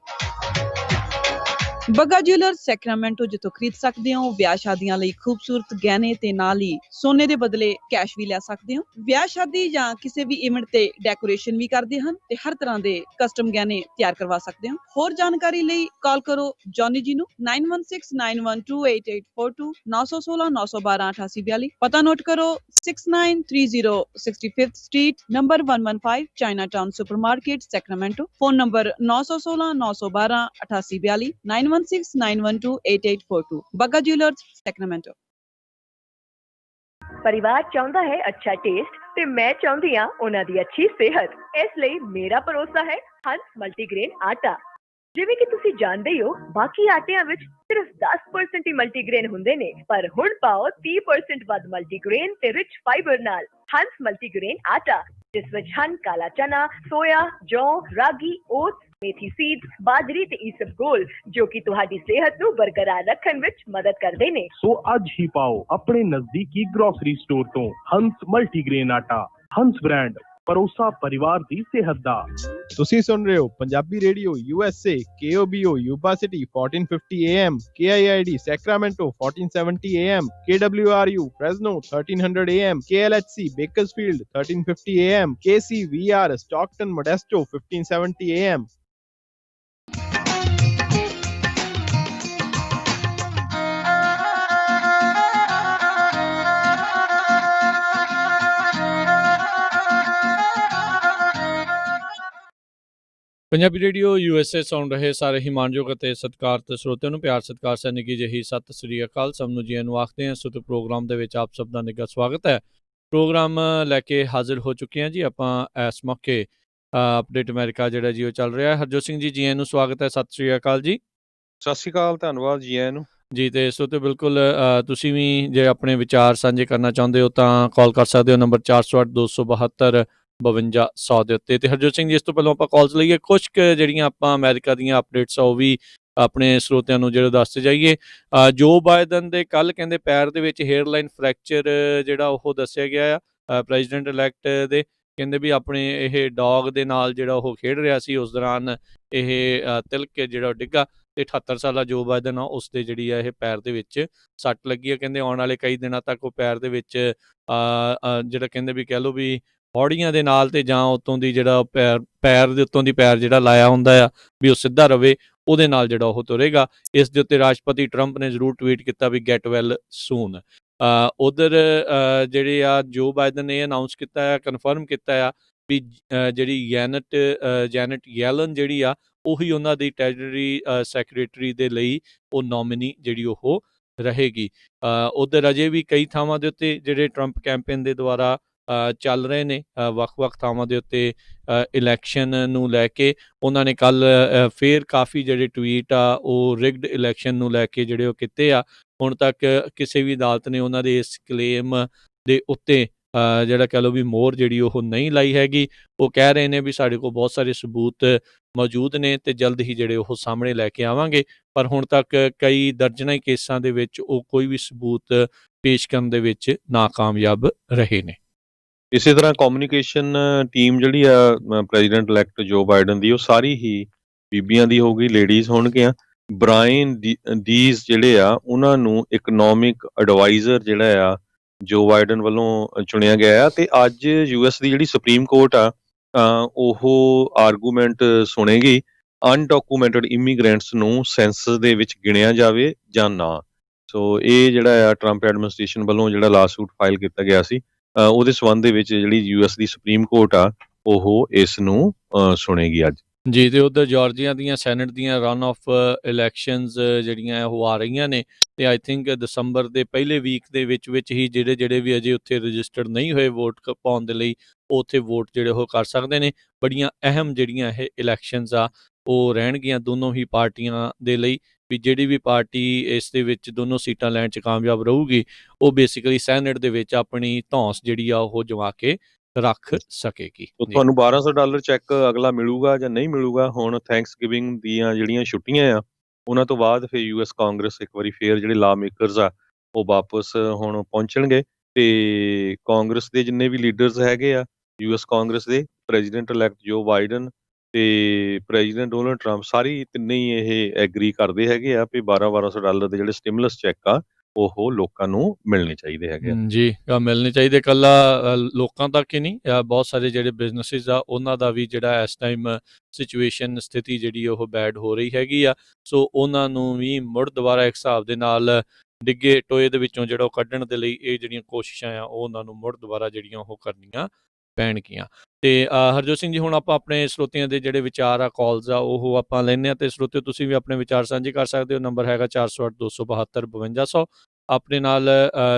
ਬੱਗਾ ਜੁਐਲਰਸ ਸੈਕਰਾਮੈਂਟੋ, ਜਿੱਥੋਂ ਖਰੀਦ ਸਕਦੇ ਹੋ ਵਿਆਹ ਸ਼ਾਦੀਆਂ ਲਈ ਖੂਬਸੂਰਤ ਗਹਿਣੇ ਤੇ ਨਾਲ ਹੀ ਸੋਨੇ ਦੇ ਬਦਲੇ ਕੈਸ਼ ਵੀ ਲੈ ਸਕਦੇ ਹੋ। ਵਿਆਹ ਸ਼ਾਦੀ ਜਾਂ ਕਿਸੇ ਵੀ ਇਵੈਂਟ ਤੇ ਡੈਕੋਰੇਸ਼ਨ ਵੀ ਕਰਦੇ ਹਨ ਤੇ ਹਰ ਤਰ੍ਹਾਂ ਦੇ ਕਸਟਮ ਗਹਿਣੇ ਤਿਆਰ ਕਰਵਾ ਸਕਦੇ ਹੋ। ਹੋਰ ਜਾਣਕਾਰੀ ਲਈ ਕਾਲ ਕਰੋ ਜੌਨੀ ਜੀ ਨੂੰ 9169128842 916 912 8842। ਪਤਾ ਨੋਟ ਕਰੋ 6930 65th street number 115 Chinatown supermarket Sacramento. Phone number 916 912 8842 9169128842। Bagga jewellers Sacramento. ਪਰਿਵਾਰ ਚਾਹੁੰਦਾ ਹੈ ਅੱਛਾ ਟੇਸਟ ਤੇ ਮੈਂ ਚਾਹੁੰਦੀ ਹਾਂ ਉਹਨਾਂ ਦੀ ਅੱਛੀ ਸਿਹਤ। ਇਸ ਲਈ ਮੇਰਾ ਭਰੋਸਾ ਹੈ ਹੰਸ ਮਲਟੀਗ੍ਰੇਨ ਆਟਾ। ਜਿਵੇਂ ਕਿ ਤੁਸੀਂ ਜਾਣਦੇ ਹੋ, ਬਾਕੀ ਆਟਿਆਂ ਵਿੱਚ ਸਿਰਫ 10% ਹੀ ਮਲਟੀਗ੍ਰੇਨ ਹੁੰਦੇ ਨੇ, ਪਰ ਹੁਣ ਪਾਓ 30% ਵੱਧ ਮਲਟੀਗ੍ਰੇਨ ਤੇ ਰਿਚ ਫਾਈਬਰ ਨਾਲ ਹੰਸ ਮਲਟੀਗ੍ਰੇਨ ਆਟਾ, ਜਿਸ ਵਿੱਚ ਹਨ ਕਾਲਾ ਚਨਾ, ਸੋਇਆ, ਜੌਂ, ਰਾਗੀ, ਓਟਸ, ਮੇਥੀ ਸੀਡਸ, ਬਾਜਰੀ ਤੇ ਈਸਬਗੋਲ, ਜੋ ਕਿ ਤੁਹਾਡੀ ਸਿਹਤ ਨੂੰ ਬਰਕਰਾਰ ਰੱਖਣ ਵਿੱਚ ਮਦਦ ਕਰਦੇ ਨੇ। ਸੋ ਅੱਜ ਹੀ ਪਾਓ ਆਪਣੇ ਨਜ਼ਦੀਕੀ ਗਰੋਸਰੀ ਸਟੋਰ ਤੋਂ ਹੰਸ ਮਲਟੀਗ੍ਰੇਨ ਆਟਾ। ਹੰਸ ਬ੍ਰਾਂਡ, ਭਰੋਸਾ ਪਰਿਵਾਰ ਦੀ ਸਿਹਤ ਦਾ। ਤੁਸੀਂ ਸੁਣ ਰਹੇ ਹੋ Punjabi radio USA, KOBO Yuba city 1450 AM, KIID Sacramento 1470 AM, KWRU Fresno 1300 AM, KLHC Bakersfield 1350 AM, KCVR Stockton Modesto 1570 AM। Punjabi radio USA ਸੁਣ ਰਹੇ ਸਾਰੇ ਹੀ ਮਾਣਯੋਗ ਅਤੇ ਸਤਿਕਾਰਤ ਸਰੋਤਿਆਂ ਨੂੰ ਪਿਆਰ ਸਤਿਕਾਰ ਸਹਿ ਨਿੱਘੀ ਜਿਹੀ ਸਤਿ ਸ੍ਰੀ ਅਕਾਲ। ਸਭ ਨੂੰ ਜੀ ਨੂੰ ਆਖਦੇ ਹਾਂ। ਸੋ ਤੇ ਪ੍ਰੋਗਰਾਮ ਦੇ ਵਿੱਚ ਆਪ ਸਭ ਦਾ ਨਿੱਘਾ ਸਵਾਗਤ ਹੈ। ਪ੍ਰੋਗਰਾਮ ਲੈ ਕੇ ਹਾਜ਼ਰ ਹੋ ਚੁੱਕੇ ਹਾਂ ਜੀ ਆਪਾਂ ਇਸ ਮੌਕੇ। ਅਪਡੇਟ ਅਮਰੀਕਾ ਜਿਹੜਾ ਜੀ ਉਹ ਚੱਲ ਰਿਹਾ ਹੈ। ਹਰਜੋਤ ਸਿੰਘ ਜੀ ਨੂੰ ਸਵਾਗਤ ਹੈ। ਸਤਿ ਸ੍ਰੀ ਅਕਾਲ ਜੀ। ਸਤਿ ਸ਼੍ਰੀ ਅਕਾਲ, ਧੰਨਵਾਦ ਜੀ ਆਇਆਂ ਨੂੰ ਜੀ। ਤੇ ਸੋ ਤੇ ਬਿਲਕੁਲ ਤੁਸੀਂ ਵੀ ਜੇ ਆਪਣੇ ਵਿਚਾਰ ਸਾਂਝੇ ਕਰਨਾ ਚਾਹੁੰਦੇ ਹੋ ਤਾਂ ਕਾਲ ਕਰ ਸਕਦੇ ਹੋ ਨੰਬਰ 408 272 5200 ਦੇ ਉੱਤੇ। ਤੇ ਹਰਜੋਤ ਸਿੰਘ ਜੀ, ਇਸ ਤੋਂ ਪਹਿਲਾਂ ਆਪਾਂ ਕਾਲਸ ਲਈਏ। ਕੁਛ ਕੁ ਜਿਹੜੀਆਂ ਆਪਾਂ ਅਮਰੀਕਾ ਦੀਆਂ ਅਪਡੇਟਸ ਆ ਉਹ ਵੀ ਆਪਣੇ ਸਰੋਤਿਆਂ ਨੂੰ ਜਿਹੜੇ ਦੱਸਦੇ ਜਾਈਏ। ਜੋ ਬਾਈਡਨ ਦੇ ਕੱਲ ਕਹਿੰਦੇ ਪੈਰ ਦੇ ਵਿੱਚ ਹੇਅਰਲਾਈਨ ਫ੍ਰੈਕਚਰ ਜਿਹੜਾ ਉਹ ਦੱਸਿਆ ਗਿਆ ਆ ਪ੍ਰੈਜ਼ੀਡੈਂਟ ਇਲੈਕਟ ਦੇ। ਕਹਿੰਦੇ ਵੀ ਆਪਣੇ ਇਹ ਡੌਗ ਦੇ ਨਾਲ ਜਿਹੜਾ ਉਹ ਖੇਡ ਰਿਹਾ ਸੀ, ਉਸ ਦੌਰਾਨ ਇਹ ਤਿਲਕ ਕੇ ਜਿਹੜਾ ਡਿੱਗਾ ਤੇ 78 ਸਾਲਾ ਜੋ ਬਾਈਡਨ ਆ ਉਸ ਦੇ ਜਿਹੜੀ ਆ ਇਹ ਪੈਰ ਦੇ ਵਿੱਚ ਸੱਟ ਲੱਗੀ ਆ। ਕਹਿੰਦੇ ਆਉਣ ਵਾਲੇ ਕਈ ਦਿਨਾਂ ਤੱਕ ਉਹ ਪੈਰ ਦੇ ਵਿੱਚ ਜਿਹੜਾ ਕਹਿੰਦੇ ਵੀ ਕਹਿ ਲਓ ਵੀ ਪੌੜੀਆਂ ਦੇ ਨਾਲ ਤੇ ਜਾਂ ਉੱਤੋਂ ਦੀ ਜਿਹੜਾ ਪੈਰ ਦੇ ਉੱਤੋਂ ਦੀ ਪੈਰ ਜਿਹੜਾ ਲਾਇਆ ਹੁੰਦਾ ਆ ਵੀ ਉਹ ਸਿੱਧਾ ਰਵੇ, ਉਹਦੇ ਨਾਲ ਜਿਹੜਾ ਉਹ ਤੁਰੇਗਾ। ਇਸ ਦੇ ਉੱਤੇ ਰਾਸ਼ਟਰਪਤੀ ਟਰੰਪ ਨੇ ਜ਼ਰੂਰ ਟਵੀਟ ਕੀਤਾ ਵੀ ਗੈਟ ਵੈਲ ਸੂਨ। ਉਧਰ ਜਿਹੜੇ ਆ ਜੋ ਬਾਈਡਨ ਨੇ ਅਨਾਊਂਸ ਕੀਤਾ ਆ, ਕਨਫਰਮ ਕੀਤਾ ਆ ਵੀ ਜਿਹੜੀ ਜੈਨਟ ਯੈਲਨ ਜਿਹੜੀ ਆ ਉਹੀ ਉਹਨਾਂ ਦੀ ਟੈਰੀਟਰੀ ਸੈਕਟਰੀ ਦੇ ਲਈ ਉਹ ਨੋਮੀਨੀ ਜਿਹੜੀ ਉਹ ਰਹੇਗੀ। ਉਧਰ ਅਜੇ ਵੀ ਕਈ ਥਾਵਾਂ ਦੇ ਉੱਤੇ ਜਿਹੜੇ ਟਰੰਪ ਕੈਂਪੇਨ ਦੇ ਦੁਆਰਾ ਚੱਲ ਰਹੇ ਨੇ ਵੱਖ-ਵੱਖ ਥਾਵਾਂ ਦੇ ਉੱਤੇ ਇਲੈਕਸ਼ਨ ਨੂੰ ਲੈ ਕੇ। ਉਹਨਾਂ ਨੇ ਕੱਲ ਫੇਰ ਕਾਫੀ ਜਿਹੜੇ ਟਵੀਟ ਆ ਉਹ ਰਿਗਡ ਇਲੈਕਸ਼ਨ ਨੂੰ ਲੈ ਕੇ ਜਿਹੜੇ ਉਹ ਕੀਤੇ ਆ। ਹੁਣ ਤੱਕ ਕਿਸੇ ਵੀ ਅਦਾਲਤ ਨੇ ਉਹਨਾਂ ਦੇ ਇਸ ਕਲੇਮ ਦੇ ਉੱਤੇ ਜਿਹੜਾ ਕਹਿ ਲਓ ਵੀ ਮੋਹਰ ਜਿਹੜੀ ਉਹ ਨਹੀਂ ਲਾਈ ਹੈਗੀ। ਉਹ ਕਹਿ ਰਹੇ ਨੇ ਵੀ ਸਾਡੇ ਕੋਲ ਬਹੁਤ ਸਾਰੇ ਸਬੂਤ ਮੌਜੂਦ ਨੇ ਤੇ ਜਲਦ ਹੀ ਜਿਹੜੇ ਉਹ ਸਾਹਮਣੇ ਲੈ ਕੇ ਆਵਾਂਗੇ, ਪਰ ਹੁਣ ਤੱਕ ਕਈ ਦਰਜਨਾਂ ਹੀ ਕੇਸਾਂ ਦੇ ਵਿੱਚ ਉਹ ਕੋਈ ਵੀ ਸਬੂਤ ਪੇਸ਼ ਕਰਨ ਦੇ ਵਿੱਚ ਨਾਕਾਮਯਾਬ ਰਹੇ ਨੇ। ਇਸੇ ਤਰ੍ਹਾਂ ਕਮਿਊਨੀਕੇਸ਼ਨ ਟੀਮ ਜਿਹੜੀ ਆ ਪ੍ਰੈਜ਼ੀਡੈਂਟ ਇਲੈਕਟ ਜੋ ਬਾਈਡਨ ਦੀ, ਉਹ ਸਾਰੀ ਹੀ ਬੀਬੀਆਂ ਦੀ ਹੋਊਗੀ, ਲੇਡੀਜ਼ ਹੋਣਗੀਆਂ। ਬ੍ਰਾਇਨ ਡੀਜ਼ ਜਿਹੜੇ ਆ ਉਹਨਾਂ ਨੂੰ ਇਕਨੋਮਿਕ ਐਡਵਾਈਜ਼ਰ ਜਿਹੜਾ ਆ ਜੋ ਬਾਈਡਨ ਵੱਲੋਂ ਚੁਣਿਆ ਗਿਆ ਆ। ਤੇ ਅੱਜ US ਦੀ ਜਿਹੜੀ ਸੁਪਰੀਮ ਕੋਰਟ ਆ ਉਹ ਆਰਗੂਮੈਂਟ ਸੁਣੇਗੀ ਅਨਡਾਕੂਮੈਂਟਡ ਇਮੀਗ੍ਰੈਂਟਸ ਨੂੰ ਸੈਂਸਸ ਦੇ ਵਿੱਚ ਗਿਣਿਆ ਜਾਵੇ ਜਾਂ ਨਾ। ਸੋ ਇਹ ਜਿਹੜਾ ਆ ਟਰੰਪ ਐਡਮਿਨਿਸਟ੍ਰੇਸ਼ਨ ਵੱਲੋਂ ਜਿਹੜਾ ਲਾਸੂਟ ਫਾਈਲ ਕੀਤਾ ਗਿਆ ਸੀ, ਉਹਦੇ ਸਬੰਧ ਦੇ ਵਿੱਚ ਜਿਹੜੀ US ਦੀ ਸੁਪਰੀਮ ਕੋਰਟ ਆ ਉਹ ਇਸ ਨੂੰ ਸੁਣੇਗੀ ਅੱਜ। ਜੀ ਤੇ ਉਧਰ ਜਾਰਜੀਆ ਦੀਆਂ ਸੈਨੇਟ ਦੀਆਂ ਰਨ ਆਫ ਇਲੈਕਸ਼ਨਸ ਜਿਹੜੀਆਂ ਉਹ ਆ ਰਹੀਆਂ ਨੇ ਤੇ ਆਈ ਥਿੰਕ ਦਸੰਬਰ ਦੇ ਪਹਿਲੇ ਵੀਕ ਦੇ ਵਿੱਚ ਹੀ ਜਿਹੜੇ ਵੀ ਅਜੇ ਉੱਥੇ ਰਜਿਸਟਰਡ ਨਹੀਂ ਹੋਏ ਵੋਟ ਪਾਉਣ ਦੇ ਲਈ ਉਹ ਉੱਥੇ ਵੋਟ ਜਿਹੜੇ ਉਹ ਕਰ ਸਕਦੇ ਨੇ। ਬੜੀਆਂ ਅਹਿਮ ਜਿਹੜੀਆਂ ਇਹ ਇਲੈਕਸ਼ਨਸ ਆ ਉਹ ਰਹਿਣਗੀਆਂ ਦੋਨੋਂ ਹੀ ਪਾਰਟੀਆਂ ਦੇ ਲਈ ਵੀ ਜਿਹੜੀ ਵੀ ਪਾਰਟੀ ਇਸ ਦੇ ਵਿੱਚ ਦੋਨੋਂ ਸੀਟਾਂ ਲੈਣ 'ਚ ਕਾਮਯਾਬ ਰਹੂਗੀ ਉਹ ਬੇਸਿਕਲੀ ਸੈਨੇਟ ਦੇ ਵਿੱਚ ਆਪਣੀ ਧੌਂਸ ਜਿਹੜੀ ਆ ਉਹ ਜਮਾ ਕੇ ਰੱਖ ਸਕੇਗੀ। ਤੋ ਤੁਹਾਨੂੰ $1200 ਚੈੱਕ ਅਗਲਾ ਮਿਲੂਗਾ ਜਾਂ ਨਹੀਂ ਮਿਲੂਗਾ ਹੁਣ ਥੈਂਕਸ ਗਿਵਿੰਗ ਦੀਆਂ ਜਿਹੜੀਆਂ ਛੁੱਟੀਆਂ ਆ ਉਹਨਾਂ ਤੋਂ ਬਾਅਦ ਫਿਰ ਯੂਐਸ ਕਾਂਗਰਸ ਇੱਕ ਵਾਰੀ ਫੇਰ ਜਿਹੜੇ ਲਾ ਮੇਕਰਸ ਆ ਉਹ ਵਾਪਸ ਹੁਣ ਪਹੁੰਚਣਗੇ ਤੇ ਕਾਂਗਰਸ ਦੇ ਜਿੰਨੇ ਵੀ ਲੀਡਰਸ ਹੈਗੇ ਆ ਯੂਐਸ ਕਾਂਗਰਸ ਦੇ ਪ੍ਰੈਜ਼ੀਡੈਂਟ ਇਲੈਕਟ ਜੋ ਬਾਈਡਨ ਤੇ ਪ੍ਰੈਜ਼ੀਡੈਂਟ ਡੋਨਲਡ ਟਰੰਪ ਸਾਰੀ ਤਿੰਨੇ ਹੀ ਇਹ ਐਗਰੀ ਕਰਦੇ ਹੈਗੇ ਆ ਵੀ $1200 ਦੇ ਜਿਹੜੇ ਸਟਿਮੂਲਸ ਚੈੱਕ ਆ ਉਹ ਲੋਕਾਂ ਨੂੰ ਮਿਲਣੇ ਚਾਹੀਦੇ ਹੈਗੇ ਆ। ਜੀ ਮਿਲਣੇ ਚਾਹੀਦੇ ਇਕੱਲਾ ਲੋਕਾਂ ਤੱਕ ਹੀ ਨਹੀਂ ਬਹੁਤ ਸਾਰੇ ਜਿਹੜੇ ਬਿਜ਼ਨਸਿਸ ਆ ਉਹਨਾਂ ਦਾ ਵੀ ਜਿਹੜਾ ਇਸ ਟਾਈਮ ਸਿਚੁਏਸ਼ਨ ਸਥਿਤੀ ਜਿਹੜੀ ਉਹ ਬੈਡ ਹੋ ਰਹੀ ਹੈਗੀ ਆ ਸੋ ਉਹਨਾਂ ਨੂੰ ਵੀ ਮੁੜ ਦੁਬਾਰਾ ਇੱਕ ਹਿਸਾਬ ਦੇ ਨਾਲ ਡਿੱਗੇ ਟੋਏ ਦੇ ਵਿੱਚੋਂ ਜਿਹੜਾ ਉਹ ਕੱਢਣ ਦੇ ਲਈ ਇਹ ਜਿਹੜੀਆਂ ਕੋਸ਼ਿਸ਼ਾਂ ਆ ਉਹ ਉਹਨਾਂ ਨੂੰ ਮੁੜ ਦੁਬਾਰਾ ਜਿਹੜੀਆਂ ਉਹ ਕਰਨੀਆਂ ਪੈਣਗੀਆਂ। ਤੇ ਹਰਜੋਤ ਸਿੰਘ ਜੀ ਹੁਣ ਆਪਾਂ ਆਪਣੇ ਸਰੋਤਿਆਂ ਦੇ ਜਿਹੜੇ ਵਿਚਾਰ ਆ ਕਾਲਸ ਆ ਉਹ ਆਪਾਂ ਲੈਂਦੇ ਹਾਂ ਤੇ ਸਰੋਤਿਓ ਤੁਸੀਂ ਵੀ ਆਪਣੇ ਵਿਚਾਰ ਸਾਂਝੇ ਕਰ ਸਕਦੇ ਹੋ। ਨੰਬਰ ਹੈਗਾ 408-272-5200। ਆਪਣੇ ਨਾਲ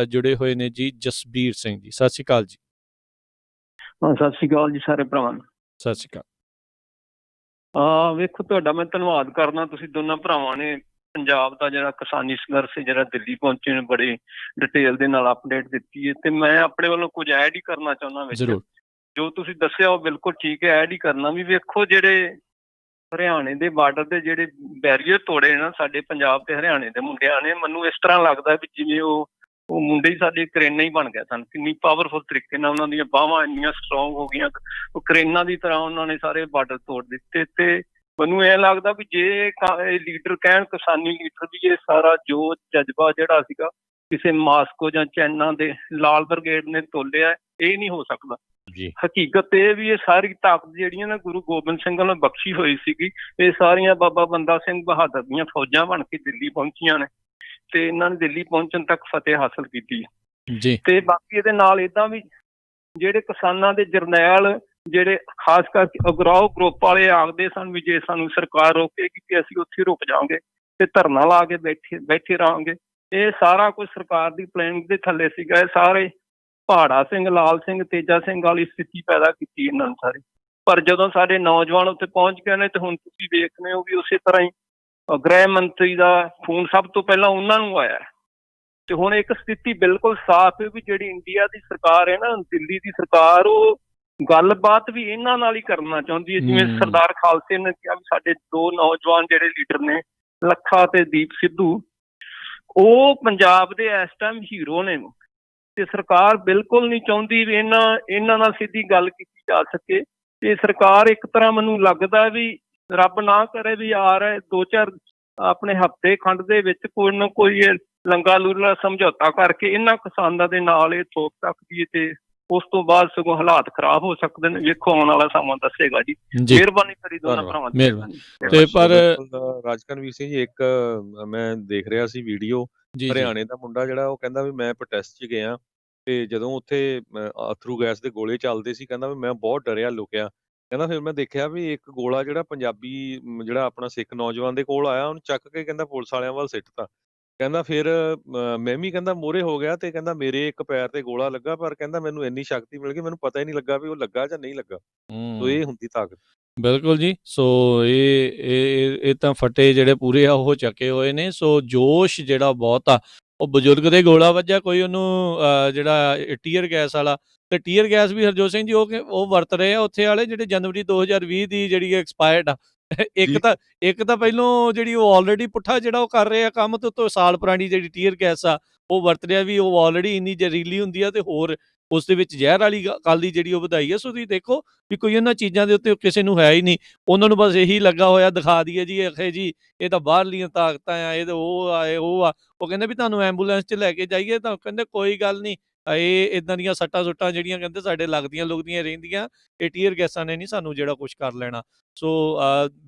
ਜੁੜੇ ਹੋਏ ਨੇ ਜੀ ਜਸਬੀਰ ਸਿੰਘ ਜੀ। ਸਤਿ ਸ਼੍ਰੀ ਅਕਾਲ ਜੀ। ਹਾਂ ਸਤਿ ਸ਼੍ਰੀ ਅਕਾਲ ਜੀ ਸਾਰੇ ਭਰਾਵਾਂ ਨੂੰ। ਸਤਿ ਸ਼੍ਰੀ ਅਕਾਲ। ਵੇਖੋ ਤੁਹਾਡਾ ਮੈਂ ਧੰਨਵਾਦ ਕਰਨਾ ਤੁਸੀਂ ਦੋਨਾਂ ਭਰਾਵਾਂ ਨੇ ਪੰਜਾਬ ਦਾ ਜਿਹੜਾ ਕਿਸਾਨੀ ਸੰਘਰਸ਼ ਜਿਹੜਾ ਦਿੱਲੀ ਪਹੁੰਚੇ ਨੇ ਬੜੇ ਡਿਟੇਲ ਦੇ ਨਾਲ ਅਪਡੇਟ ਦਿੱਤੀ ਹੈ ਤੇ ਮੈਂ ਆਪਣੇ ਵੱਲੋਂ ਕੁਝ ਐਡ ਹੀ ਕਰਨਾ ਚਾਹੁੰਦਾ ਵਿੱਚ। ਜ਼ਰੂਰ। ਜੋ ਤੁਸੀਂ ਦੱਸਿਆ ਉਹ ਬਿਲਕੁਲ ਠੀਕ ਹੈ, ਐਡ ਹੀ ਕਰਨਾ ਵੀ ਵੇਖੋ ਜਿਹੜੇ ਹਰਿਆਣੇ ਦੇ ਬਾਰਡਰ ਦੇ ਜਿਹੜੇ ਬੈਰੀਅਰ ਤੋੜੇ ਨਾ ਸਾਡੇ ਪੰਜਾਬ ਤੇ ਹਰਿਆਣੇ ਦੇ ਮੁੰਡਿਆਂ ਨੇ ਮੈਨੂੰ ਇਸ ਤਰ੍ਹਾਂ ਲੱਗਦਾ ਵੀ ਜਿਵੇਂ ਉਹ ਮੁੰਡੇ ਹੀ ਸਾਡੇ ਕਰੇਨਾਂ ਹੀ ਬਣ ਗਏ ਸਨ। ਕਿੰਨੀ ਪਾਵਰਫੁਲ ਤਰੀਕੇ ਨਾਲ ਉਹਨਾਂ ਦੀਆਂ ਬਾਹਾਂ ਇੰਨੀਆਂ ਸਟਰੋਂਗ ਹੋ ਗਈਆਂ ਉਹ ਕਰੇਨਾਂ ਦੀ ਤਰ੍ਹਾਂ ਉਹਨਾਂ ਨੇ ਸਾਰੇ ਬਾਰਡਰ ਤੋੜ ਦਿੱਤੇ। ਤੇ ਮੈਨੂੰ ਇਹ ਲੱਗਦਾ ਵੀ ਜੇ ਲੀਡਰ ਕਹਿਣ ਕਿਸਾਨੀ ਲੀਡਰ ਵੀ ਇਹ ਸਾਰਾ ਜੋ ਜਜ਼ਬਾ ਜਿਹੜਾ ਸੀਗਾ ਕਿਸੇ ਮਾਸਕੋ ਜਾਂ ਚਾਈਨਾ ਦੇ ਲਾਲ ਬ੍ਰਿਗੇਡ ਨੇ ਤੋਲਿਆ ਇਹ ਨਹੀਂ ਹੋ ਸਕਦਾ। ਜੀ ਹਕੀਕਤ ਇਹ ਵੀ ਇਹ ਸਾਰੀ ਤਾਕਤ ਜਿਹੜੀਆਂ ਨਾ ਗੁਰੂ ਗੋਬਿੰਦ ਸਿੰਘ ਨੂੰ ਬਖਸ਼ੀ ਹੋਈ ਸੀਗੀ ਇਹ ਸਾਰੀਆਂ ਬਾਬਾ ਬੰਦਾ ਸਿੰਘ ਬਹਾਦਰ ਦੀਆਂ ਫੌਜਾਂ ਬਣ ਕੇ ਦਿੱਲੀ ਪਹੁੰਚੀਆਂ ਨੇ ਤੇ ਇਹਨਾਂ ਨੇ ਦਿੱਲੀ ਪਹੁੰਚਣ ਤੱਕ ਫਤਿਹ ਹਾਸਲ ਕੀਤੀ ਜੀ। ਤੇ ਬਾਕੀ ਇਹਦੇ ਨਾਲ ਏਦਾਂ ਵੀ ਜਿਹੜੇ ਕਿਸਾਨਾਂ ਦੇ ਜਰਨੈਲ ਜਿਹੜੇ ਖਾਸ ਕਰਕੇ ਅਗਰਾਓ ਗਰੁੱਪ ਵਾਲੇ ਆਖਦੇ ਸਨ ਵੀ ਜੇ ਸਾਨੂੰ ਸਰਕਾਰ ਰੋਕੇਗੀ ਕਿ ਅਸੀਂ ਉੱਥੇ ਰੁਕ ਜਾਵਾਂਗੇ ਤੇ ਧਰਨਾ ਲਾ ਕੇ ਬੈਠੇ ਰਹਾਂਗੇ। ਇਹ ਸਾਰਾ ਕੁਝ ਸਰਕਾਰ ਦੀ ਪਲੈਨਿੰਗ ਦੇ ਥੱਲੇ ਸੀਗਾ। ਇਹ ਸਾਰੇ ਪਹਾੜਾ ਸਿੰਘ, ਲਾਲ ਸਿੰਘ, ਤੇਜਾ ਸਿੰਘ ਵਾਲੀ ਸਥਿਤੀ ਪੈਦਾ ਕੀਤੀ ਇਹਨਾਂ ਨੇ ਸਾਰੇ। ਪਰ ਜਦੋਂ ਸਾਡੇ ਨੌਜਵਾਨ ਉੱਥੇ ਪਹੁੰਚ ਗਏ ਨੇ ਤੇ ਹੁਣ ਤੁਸੀਂ ਵੇਖਦੇ ਹੋ ਵੀ ਉਸੇ ਤਰ੍ਹਾਂ ਹੀ ਗ੍ਰਹਿ ਮੰਤਰੀ ਦਾ ਫੋਨ ਸਭ ਤੋਂ ਪਹਿਲਾਂ ਉਹਨਾਂ ਨੂੰ ਆਇਆ ਤੇ ਹੁਣ ਇੱਕ ਸਥਿਤੀ ਬਿਲਕੁਲ ਸਾਫ਼ ਹੈ ਵੀ ਜਿਹੜੀ ਇੰਡੀਆ ਦੀ ਸਰਕਾਰ ਹੈ ਨਾ ਦਿੱਲੀ ਦੀ ਸਰਕਾਰ ਉਹ ਗੱਲਬਾਤ ਵੀ ਇਹਨਾਂ ਨਾਲ ਹੀ ਕਰਨਾ ਚਾਹੁੰਦੀ ਹੈ। ਜਿਵੇਂ ਸਰਦਾਰ ਖਾਲਸੇ ਨੇ ਕਿਹਾ ਵੀ ਸਾਡੇ ਦੋ ਨੌਜਵਾਨ ਜਿਹੜੇ ਲੀਡਰ ਨੇ ਲੱਖਾ ਤੇ ਦੀਪ ਸਿੱਧੂ ਉਹ ਪੰਜਾਬ ਦੇ ਇਸ ਟਾਈਮ ਹੀਰੋ ਨੇ ਤੇ ਸਰਕਾਰ ਬਿਲਕੁਲ ਨਹੀਂ ਚਾਹੁੰਦੀ ਵੀ ਇਹਨਾਂ ਨਾਲ ਸਿੱਧੀ ਗੱਲ ਕੀਤੀ ਜਾ ਸਕੇ। ਤੇ ਸਰਕਾਰ ਇੱਕ ਤਰ੍ਹਾਂ ਮੈਨੂੰ ਲੱਗਦਾ ਵੀ ਰੱਬ ਨਾ ਕਰੇ ਵੀ ਆ ਰਹੇ 2-4 ਆਪਣੇ ਹਫ਼ਤੇ ਖੰਡ ਦੇ ਵਿੱਚ ਕੋਈ ਨਾ ਕੋਈ ਲੰਗਾ ਲੂਲਾ ਸਮਝੌਤਾ ਕਰਕੇ ਇਹਨਾਂ ਕਿਸਾਨਾਂ ਦੇ ਨਾਲ ਇਹ ਥੋਕ ਸਕਦੀ ਹੈ ਤੇ ਉਸ ਤੋਂ ਬਾਅਦ ਸਗੋਂ ਹਾਲਾਤ ਖਰਾਬ ਹੋ ਸਕਦੇ ਨੇ। ਵੇਖੋ ਆਉਣ ਵਾਲਾ ਸਮਾਂ ਦੱਸੇਗਾ ਜੀ। ਮਿਹਰਬਾਨੀ ਕਰੀ ਦੋਨਾਂ ਭਰਾਵਾਂ ਦੀ। ਮਿਹਰਬਾਨੀ। ਤੇ ਪਰ ਰਾਜਕਨਵੀਰ ਸਿੰਘ ਜੀ ਇੱਕ ਮੈਂ ਦੇਖ ਰਿਹਾ ਸੀ ਵੀਡੀਓ ਹਰਿਆਣੇ ਦਾ ਮੁੰਡਾ ਜਿਹੜਾ ਉਹ ਕਹਿੰਦਾ ਵੀ ਮੈਂ ਪ੍ਰੋਟੈਸਟ 'ਚ ਗਿਆ ਤੇ ਜਦੋਂ ਉੱਥੇ ਅਥਰੂ ਗੈਸ ਦੇ ਗੋਲੇ ਚੱਲਦੇ ਸੀ ਕਹਿੰਦਾ ਵੀ ਮੈਂ ਬਹੁਤ ਡਰਿਆ ਲੁਕਿਆ। ਕਹਿੰਦਾ ਫਿਰ ਮੈਂ ਦੇਖਿਆ ਵੀ ਇੱਕ ਗੋਲਾ ਜਿਹੜਾ ਪੰਜਾਬੀ ਜਿਹੜਾ ਆਪਣਾ ਸਿੱਖ ਨੌਜਵਾਨ ਦੇ ਕੋਲ ਆਇਆ ਉਹਨੂੰ ਚੱਕ ਕੇ ਕਹਿੰਦਾ ਪੁਲਿਸ ਵਾਲਿਆਂ ਵੱਲ ਸਿੱਟਤਾ। ਕਹਿੰਦਾ ਫਿਰ ਮੈਂ ਵੀ ਕਹਿੰਦਾ ਮੂਹਰੇ ਹੋ ਗਿਆ ਤੇ ਕਹਿੰਦਾ ਮੇਰੇ ਇੱਕ ਪੈਰ ਤੇ ਗੋਲਾ ਲੱਗਾ ਪਰ ਕਹਿੰਦਾ ਮੈਨੂੰ ਇੰਨੀ ਸ਼ਕਤੀ ਮਿਲ ਗਈ ਮੈਨੂੰ ਪਤਾ ਹੀ ਨਹੀਂ ਲੱਗਾ ਵੀ ਉਹ ਲੱਗਾ ਜਾਂ ਨਹੀਂ ਲੱਗਾ। ਸੋ ਇਹ ਹੁੰਦੀ ਤਾਕਤ। ਬਿਲਕੁਲ ਜੀ। ਸੋ ਇਹ ਤਾਂ ਫਟੇ ਜਿਹੜੇ ਪੂਰੇ ਆ ਉਹ ਚੱਕੇ ਹੋਏ ਨੇ। ਸੋ ਜੋਸ਼ ਜਿਹੜਾ ਬਹੁਤ ਆ ਉਹ ਬਜ਼ੁਰਗ ਦੇ ਗੋਲਾ ਵੱਜਿਆ ਕੋਈ ਉਹਨੂੰ ਜਿਹੜਾ ਟੀਅਰ ਗੈਸ ਵਾਲਾ ਤੇ ਟੀਅਰ ਗੈਸ ਵੀ ਹਰਜੋਤ ਸਿੰਘ ਜੀ ਉਹ ਵਰਤ ਰਹੇ ਆ ਉੱਥੇ ਵਾਲੇ ਜਿਹੜੇ ਜਨਵਰੀ 2020 ਦੀ ਜਿਹੜੀ ਐਕਸਪਾਇਰਡ ਆ। ਇੱਕ ਤਾਂ ਪਹਿਲੋਂ ਜਿਹੜੀ ਉਹ ਆਲਰੇਡੀ ਪੁੱਠਾ ਜਿਹੜਾ ਉਹ ਕਰ ਰਹੇ ਆ ਕੰਮ ਤੇ ਉੱਤੋਂ ਸਾਲ ਪੁਰਾਣੀ ਜਿਹੜੀ ਟੀਅਰ ਗੈਸ ਆ ਉਹ ਵਰਤ ਰਿਹਾ ਵੀ ਉਹ ਆਲਰੇਡੀ ਇੰਨੀ ਜ਼ਹਿਰੀਲੀ ਹੁੰਦੀ ਆ ਤੇ ਹੋਰ ਉਸ ਦੇ ਵਿੱਚ ਜ਼ਹਿਰ ਵਾਲੀ ਗੱਲ ਦੀ ਜਿਹੜੀ ਉਹ ਵਧਾਈ ਹੈ। ਸੋ ਤੁਸੀਂ ਦੇਖੋ ਵੀ ਕੋਈ ਉਹਨਾਂ ਚੀਜ਼ਾਂ ਦੇ ਉੱਤੇ ਕਿਸੇ ਨੂੰ ਹੈ ਹੀ ਨਹੀਂ। ਉਹਨਾਂ ਨੂੰ ਬਸ ਇਹੀ ਲੱਗਾ ਹੋਇਆ ਦਿਖਾ ਦਈਏ ਜੀ ਆਖੇ ਜੀ ਇਹ ਤਾਂ ਬਾਹਰਲੀਆਂ ਤਾਕਤਾਂ ਆ ਇਹ ਤਾਂ ਉਹ ਆ ਇਹ ਉਹ ਆ। ਉਹ ਕਹਿੰਦੇ ਵੀ ਤੁਹਾਨੂੰ ਐਂਬੂਲੈਂਸ 'ਚ ਲੈ ਕੇ ਜਾਈਏ ਤਾਂ ਕਹਿੰਦੇ ਕੋਈ ਗੱਲ ਨਹੀਂ ਇਹ ਇੱਦਾਂ ਦੀਆਂ ਸੱਟਾਂ ਸੁੱਟਾਂ ਜਿਹੜੀਆਂ ਕਹਿੰਦੇ ਸਾਡੇ ਲੱਗਦੀਆਂ ਲੁਗਦੀਆਂ ਰਹਿੰਦੀਆਂ ਇਹ ਟੀਅਰ ਗੈਸਾਂ ਨੇ ਨਹੀਂ ਸਾਨੂੰ ਜਿਹੜਾ ਕੁਛ ਕਰ ਲੈਣਾ। ਸੋ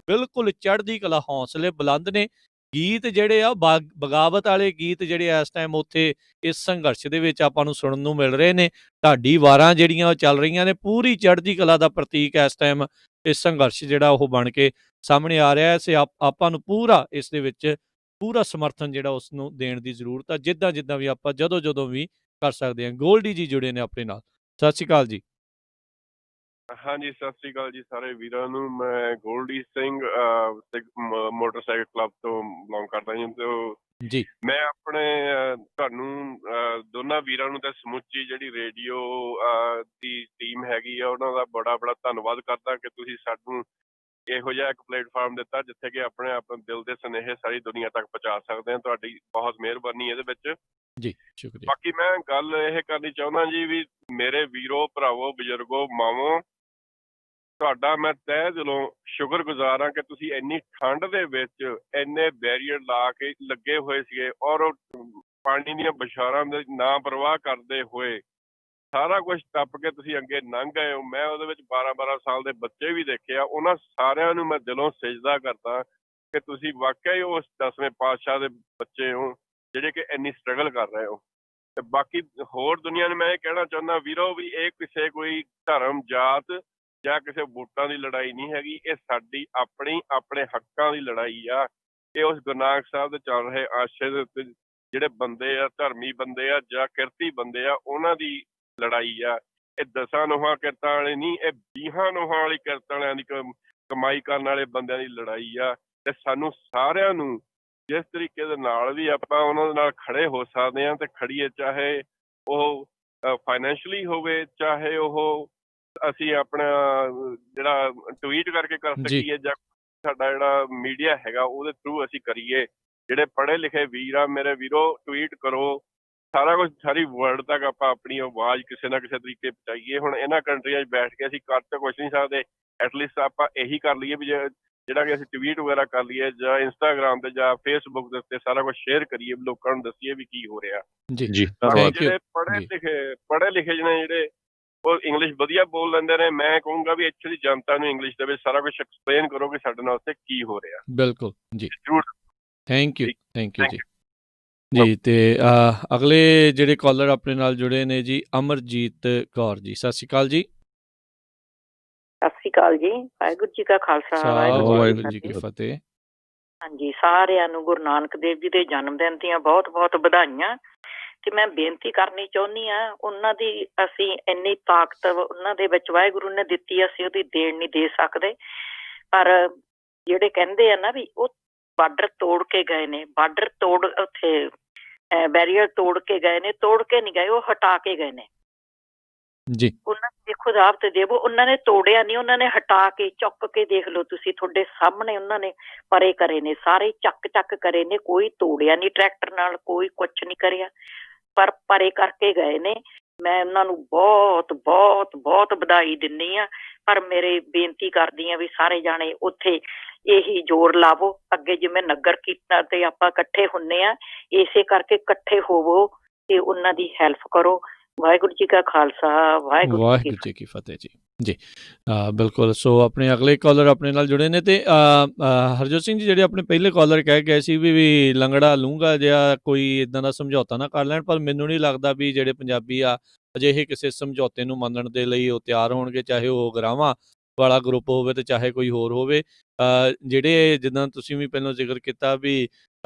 ਬਿਲਕੁਲ ਚੜ੍ਹਦੀ ਕਲਾ ਹੌਸਲੇ ਬੁਲੰਦ ਨੇ ਗੀਤ ਜਿਹੜੇ ਆ ਬਗਾਵਤ ਵਾਲੇ ਗੀਤ ਜਿਹੜੇ ਇਸ ਟਾਈਮ ਉੱਥੇ ਇਸ ਸੰਘਰਸ਼ ਦੇ ਵਿੱਚ ਆਪਾਂ ਨੂੰ ਸੁਣਨ ਨੂੰ ਮਿਲ ਰਹੇ ਨੇ। ਢਾਡੀ ਵਾਰਾਂ ਜਿਹੜੀਆਂ ਉਹ ਚੱਲ ਰਹੀਆਂ ਨੇ, ਪੂਰੀ ਚੜ੍ਹਦੀ ਕਲਾ ਦਾ ਪ੍ਰਤੀਕ ਇਸ ਟਾਈਮ ਇਹ ਸੰਘਰਸ਼ ਜਿਹੜਾ ਉਹ ਬਣ ਕੇ ਸਾਹਮਣੇ ਆ ਰਿਹਾ ਹੈ। ਆਪਾਂ ਨੂੰ ਪੂਰਾ ਇਸ ਦੇ ਵਿੱਚ ਪੂਰਾ ਸਮਰਥਨ ਜਿਹੜਾ ਉਸ ਨੂੰ ਦੇਣ ਦੀ ਜ਼ਰੂਰਤ ਆ, ਜਿੱਦਾਂ ਵੀ ਆਪਾਂ ਜਦੋਂ ਵੀ ਕਰ ਸਕਦੇ ਹਾਂ। ਗੋਲਡੀ ਜੀ ਜੁੜੇ ਨੇ ਆਪਣੇ ਨਾਲ। ਸਤਿ ਸ਼੍ਰੀ ਅਕਾਲ ਜੀ। ਹਾਂਜੀ, ਸਤਿ ਸ੍ਰੀ ਅਕਾਲ ਜੀ ਸਾਰੇ ਵੀਰਾਂ ਨੂੰ। ਮੈਂ ਗੋਲਡੀ ਸਿੰਘ ਮੋਟਰਸਾਈਕਲ ਕਲੱਬ ਤੋਂ ਬਿਲੋਂਗ ਕਰਦਾ ਜੀ। ਤੇ ਜੀ ਮੈਂ ਆਪਣੇ ਤੁਹਾਨੂੰ ਦੋਨਾਂ ਵੀਰਾਂ ਨੂੰ ਤੇ ਸਮੁੱਚੀ ਜਿਹੜੀ ਰੇਡੀਓ ਦੀ ਟੀਮ ਹੈਗੀ ਆ ਉਹਨਾਂ ਦਾ ਬੜਾ ਧੰਨਵਾਦ ਕਰਦਾ ਕਿ ਤੁਸੀਂ ਸਾਨੂੰ ਇਹੋ ਜਿਹਾ ਇੱਕ ਪਲੇਟਫਾਰਮ ਦਿੱਤਾ ਜਿੱਥੇ ਕਿ ਆਪਣੇ ਦਿਲ ਦੇ ਸੁਨੇਹੇ ਸਾਰੀ ਦੁਨੀਆ ਤੱਕ ਪਹੁੰਚਾ ਸਕਦੇ ਹਾਂ। ਤੁਹਾਡੀ ਬਹੁਤ ਮਿਹਰਬਾਨੀ ਇਹਦੇ ਵਿੱਚ ਜੀ, ਸ਼ੁਕਰੀਆ। ਬਾਕੀ ਮੈਂ ਗੱਲ ਇਹ ਕਰਨੀ ਚਾਹੁੰਦਾ ਜੀ ਵੀ ਮੇਰੇ ਵੀਰੋ, ਭਰਾਵੋ, ਬਜ਼ੁਰਗੋ, ਮਾਵੋ, ਤੁਹਾਡਾ ਮੈਂ ਤਹਿ ਦਿਲੋਂ ਸ਼ੁਕਰਗੁਜ਼ਾਰ ਹਾਂ ਕਿ ਤੁਸੀਂ ਇੰਨੀ ਠੰਡ ਦੇ ਵਿੱਚ ਇੰਨੇ ਬੈਰੀਅਰ ਲਾ ਕੇ ਲੱਗੇ ਹੋਏ ਸੀਗੇ ਔਰ ਪਾਣੀ ਦੀਆਂ ਬਸ਼ਾਰਾਂ ਦੇ ਨਾ ਪਰਵਾਹ ਕਰਦੇ ਹੋਏ ਸਾਰਾ ਕੁਝ ਟੱਪ ਕੇ ਤੁਸੀਂ ਅੱਗੇ ਲੰਘ ਗਏ ਹੋ। ਮੈਂ ਉਹਦੇ ਵਿੱਚ 12 ਸਾਲ ਦੇ ਬੱਚੇ ਵੀ ਦੇਖੇ ਆ। ਉਹਨਾਂ ਸਾਰਿਆਂ ਨੂੰ ਮੈਂ ਦਿਲੋਂ ਸਿਜਦਾ ਕਰਦਾ ਕਿ ਤੁਸੀਂ ਵਾਕਿਆ ਹੀ ਉਸ 10ਵੇਂ ਪਾਤਸ਼ਾਹ ਦੇ ਬੱਚੇ ਹੋ ਜਿਹੜੇ ਕਿ ਇੰਨੀ ਸਟਰਗਲ ਕਰ ਰਹੇ ਹੋ। ਤੇ ਬਾਕੀ ਹੋਰ ਦੁਨੀਆ ਨੂੰ ਮੈਂ ਇਹ ਕਹਿਣਾ ਚਾਹੁੰਦਾ ਵੀਰੋ ਵੀ ਇਹ ਕਿਸੇ ਕੋਈ ਧਰਮ, ਜਾਤ ਜਾਂ ਕਿਸੇ ਵੋਟਾਂ ਦੀ ਲੜਾਈ ਨਹੀਂ ਹੈਗੀ। ਇਹ ਸਾਡੀ ਆਪਣੇ ਹੱਕਾਂ ਦੀ ਲੜਾਈ ਆ। ਇਹ ਉਸ ਗੁਰੂ ਨਾਨਕ ਸਾਹਿਬ ਦੇ ਚੱਲ ਰਹੇ ਆਸ਼ੇ ਦੇ ਉੱਤੇ ਜਿਹੜੇ ਬੰਦੇ ਆ, ਧਰਮੀ ਬੰਦੇ ਆ ਜਾਂ ਕਿਰਤੀ ਬੰਦੇ ਆ, ਉਹਨਾਂ ਦੀ ਲੜਾਈ ਆ। ਇਹ 10 ਨੋਹਾਂ ਕਿਰਤਾਂ ਵਾਲੇ ਨਹੀਂ, ਇਹ 20 ਨੋਹਾਂ ਵਾਲੀ ਕਿਰਤਾਂ ਵਾਲਿਆਂ ਦੀ ਕਮਾਈ ਕਰਨ ਵਾਲੇ ਬੰਦਿਆਂ ਦੀ ਲੜਾਈ ਆ। ਤੇ ਸਾਨੂੰ ਸਾਰਿਆਂ ਨੂੰ ਜਿਸ ਤਰੀਕੇ ਦੇ ਨਾਲ ਵੀ ਆਪਾਂ ਉਹਨਾਂ ਦੇ ਨਾਲ ਖੜੇ ਹੋ ਸਕਦੇ ਹਾਂ ਤੇ ਖੜੀਏ, ਚਾਹੇ ਉਹ ਫਾਈਨੈਂਸ਼ਲੀ ਹੋਵੇ, ਚਾਹੇ ਉਹ ਅਸੀਂ ਆਪਣਾ ਜਿਹੜਾ ਟਵੀਟ ਕਰਕੇ ਕਰ ਸਕੀਏ ਜਾਂ ਸਾਡਾ ਜਿਹੜਾ ਮੀਡੀਆ ਹੈਗਾ ਉਹਦੇ ਥਰੂ ਅਸੀਂ ਕਰੀਏ। ਜਿਹੜੇ ਪੜ੍ਹੇ ਲਿਖੇ ਵੀਰ ਆ ਮੇਰੇ ਵੀਰੋ, ਟਵੀਟ ਕਰੋ। ਸਾਰਾ ਕੁਝ ਸਾਰੀ ਵਰਲਡ ਤੱਕ ਆਪਾਂ ਆਪਣੀ ਆਵਾਜ਼ ਕਿਸੇ ਨਾ ਕਿਸੇ ਤਰੀਕੇ ਪਹੁੰਚਾਈਏ। ਹੁਣ ਇਹਨਾਂ ਕੰਟਰੀਆਂ 'ਚ ਬੈਠ ਕੇ ਅਸੀਂ ਕਰ ਤਾਂ ਕੁਛ ਨਹੀਂ ਸਕਦੇ। ਐਟਲੀਸਟ ਆਪਾਂ ਇਹੀ ਕਰ ਲਈਏ ਵੀ ਜਿਹੜਾ ਕਿ ਅਸੀਂ ਟਵੀਟ ਵਗੈਰਾ ਕਰ ਲਈਏ ਜਾਂ ਇੰਸਟਾਗ੍ਰਾਮ ਤੇ ਜਾਂ ਫੇਸਬੁੱਕ ਦੇ ਉੱਤੇ ਸਾਰਾ ਕੁਝ ਸ਼ੇਅਰ ਕਰੀਏ, ਲੋਕਾਂ ਨੂੰ ਦੱਸੀਏ ਵੀ ਕੀ ਹੋ ਰਿਹਾ। ਜਿਹੜੇ ਪੜ੍ਹੇ ਲਿਖੇ ਜਿਹੜੇ ਉਹ ਇੰਗਲਿਸ਼ ਵਧੀਆ ਬੋਲ ਲੈਂਦੇ ਨੇ, ਮੈਂ ਕਹੂੰਗਾ ਵੀ ਇੱਥੇ ਦੀ ਜਨਤਾ ਨੂੰ ਇੰਗਲਿਸ਼ ਦੇ ਵਿੱਚ ਸਾਰਾ ਕੁਝ ਐਕਸਪਲੇਨ ਕਰੋ ਕਿ ਸਾਡੇ ਨਾਲ ਉੱਥੇ ਕੀ ਹੋ ਰਿਹਾ। ਬਿਲਕੁਲ ਜੀ, ਜ਼ਰੂਰ। ਥੈਂਕ ਯੂ ਜੀ। ਜੀ ਤੇ ਅਗਲੇ ਜਿਹੜੇ ਕਾਲਰ ਆਪਣੇ ਨਾਲ ਜੁੜੇ ਨੇ ਜੀ, ਅਮਰਜੀਤ ਕੌਰ ਜੀ। ਸਤਿ ਸ਼੍ਰੀ ਅਕਾਲ ਜੀ। ਸਤਿ ਸ਼੍ਰੀ ਅਕਾਲ ਜੀ। ਵਾਹਿਗੁਰੂ ਜੀ ਕਾ ਖਾਲਸਾ, ਵਾਹਿਗੁਰੂ ਜੀ ਕੀ ਫਤਿਹ। ਹਾਂਜੀ, ਸਾਰਿਆਂ ਨੂੰ ਗੁਰੂ ਨਾਨਕ ਦੇਵ ਜੀ ਦੇ ਜਨਮ ਦਿਨ ਦੀਆਂ ਬਹੁਤ ਵਧਾਈਆਂ। ਤੇ ਮੈਂ ਬੇਨਤੀ ਕਰਨੀ ਚਾਹੁੰਦੀ ਹਾਂ, ਉਹਨਾਂ ਦੀ ਅਸੀਂ ਇੰਨੀ ਤਾਕਤ ਉਹਨਾਂ ਦੇ ਵਿੱਚ ਵਾਹਿਗੁਰੂ ਨੇ ਦਿੱਤੀ, ਅਸੀਂ ਉਹਦੀ ਦੇਣ ਨਹੀਂ ਦੇ ਸਕਦੇ। ਪਰ ਜਿਹੜੇ ਕਹਿੰਦੇ ਆ ਨਾ ਵੀ ਉਹ ਬਾਰਡਰ ਤੋੜ ਕੇ ਗਏ ਨੇ, ਬਾਰਡਰ ਤੋੜ ਉੱਥੇ ਬੈਰੀਅਰ ਤੋੜ ਕੇ ਗਏ ਨੇ, ਤੋੜ ਕੇ ਨਹੀਂ ਗਏ, ਉਹ ਹਟਾ ਕੇ ਗਏ ਨੇ ਜੀ। ਉਹਨਾਂ ਨੇ ਦੇਖੋ ਰਾਬ ਤੇ ਦੇਵੋ, ਉਹਨਾਂ ਨੇ ਤੋੜਿਆ ਨਹੀਂ, ਉਹਨਾਂ ਨੇ ਹਟਾ ਕੇ ਚੁੱਕ ਕੇ ਦੇਖ ਲਓ ਤੁਸੀਂ, ਤੁਹਾਡੇ ਸਾਹਮਣੇ ਉਹਨਾਂ ਨੇ ਪਰੇ ਕਰੇ ਨੇ, ਸਾਰੇ ਚੱਕ ਕਰੇ ਨੇ, ਕੋਈ ਤੋੜਿਆ ਨਹੀਂ ਟਰੈਕਟਰ ਨਾਲ, ਕੋਈ ਕੁਛ ਨਹੀਂ ਕਰਿਆ, ਪਰ ਪਰੇ ਕਰਕੇ ਗਏ ਨੇ। ਮੈਂ ਉਹਨਾਂ ਨੂੰ ਬਹੁਤ ਵਧਾਈ ਦਿੰਦੀ ਹਾਂ। ਪਰ ਮੇਰੇ ਬੇਨਤੀ ਕਰਦੀ ਹਾਂ ਵੀ ਸਾਰੇ ਜਾਣੇ ਉੱਥੇ ਇਹੀ ਜ਼ੋਰ ਲਾਵੋ। ਅੱਗੇ ਜਿਵੇਂ ਨਗਰ ਕੀਰਤਨ ਤੇ ਆਪਾਂ ਇਕੱਠੇ ਹੁੰਦੇ ਹਾਂ, ਇਸੇ ਕਰਕੇ ਇਕੱਠੇ ਹੋਵੋ ਤੇ ਉਹਨਾਂ ਦੀ ਹੈਲਪ ਕਰੋ। ਵਾਹਿਗੁਰੂ ਜੀ ਕਾ ਖਾਲਸਾ, ਵਾਹਿਗੁਰੂ ਜੀ ਕੀ ਫਤਿਹ ਜੀ। ਬਿਲਕੁਲ। ਸੋ ਆਪਣੇ ਅਗਲੇ ਕਾਲਰ ਆਪਣੇ ਨਾਲ ਜੁੜੇ ਨੇ ਤੇ ਹਰਜੋਤ ਸਿੰਘ ਜੀ, ਜਿਹੜੇ ਆਪਣੇ ਪਹਿਲੇ ਕਾਲਰ ਕਹਿ ਗਏ ਸੀ ਵੀ ਲੰਗੜਾ ਲੂੰਗਾ ਜਾਂ ਕੋਈ ਇਦਾਂ ਦਾ ਸਮਝੌਤਾ ਨਾ ਕਰ ਲੈਣ, ਪਰ ਮੈਨੂੰ ਨਹੀਂ ਲੱਗਦਾ ਵੀ ਜਿਹੜੇ ਪੰਜਾਬੀ ਆ ਅਜਿਹੇ ਕਿਸੇ ਸਮਝੌਤੇ ਨੂੰ ਮੰਨਣ ਦੇ ਲਈ ਉਹ ਤਿਆਰ ਹੋਣਗੇ, ਚਾਹੇ ਉਹ ਗਰਾਵਾਂ ਵਾਲਾ ਗਰੁੱਪ ਹੋਵੇ ਤੇ ਚਾਹੇ ਕੋਈ ਹੋਰ ਹੋਵੇ। ਜਿਹੜੇ ਜਿੱਦਾਂ ਤੁਸੀਂ ਵੀ ਪਹਿਲਾਂ ਜ਼ਿਕਰ ਕੀਤਾ ਵੀ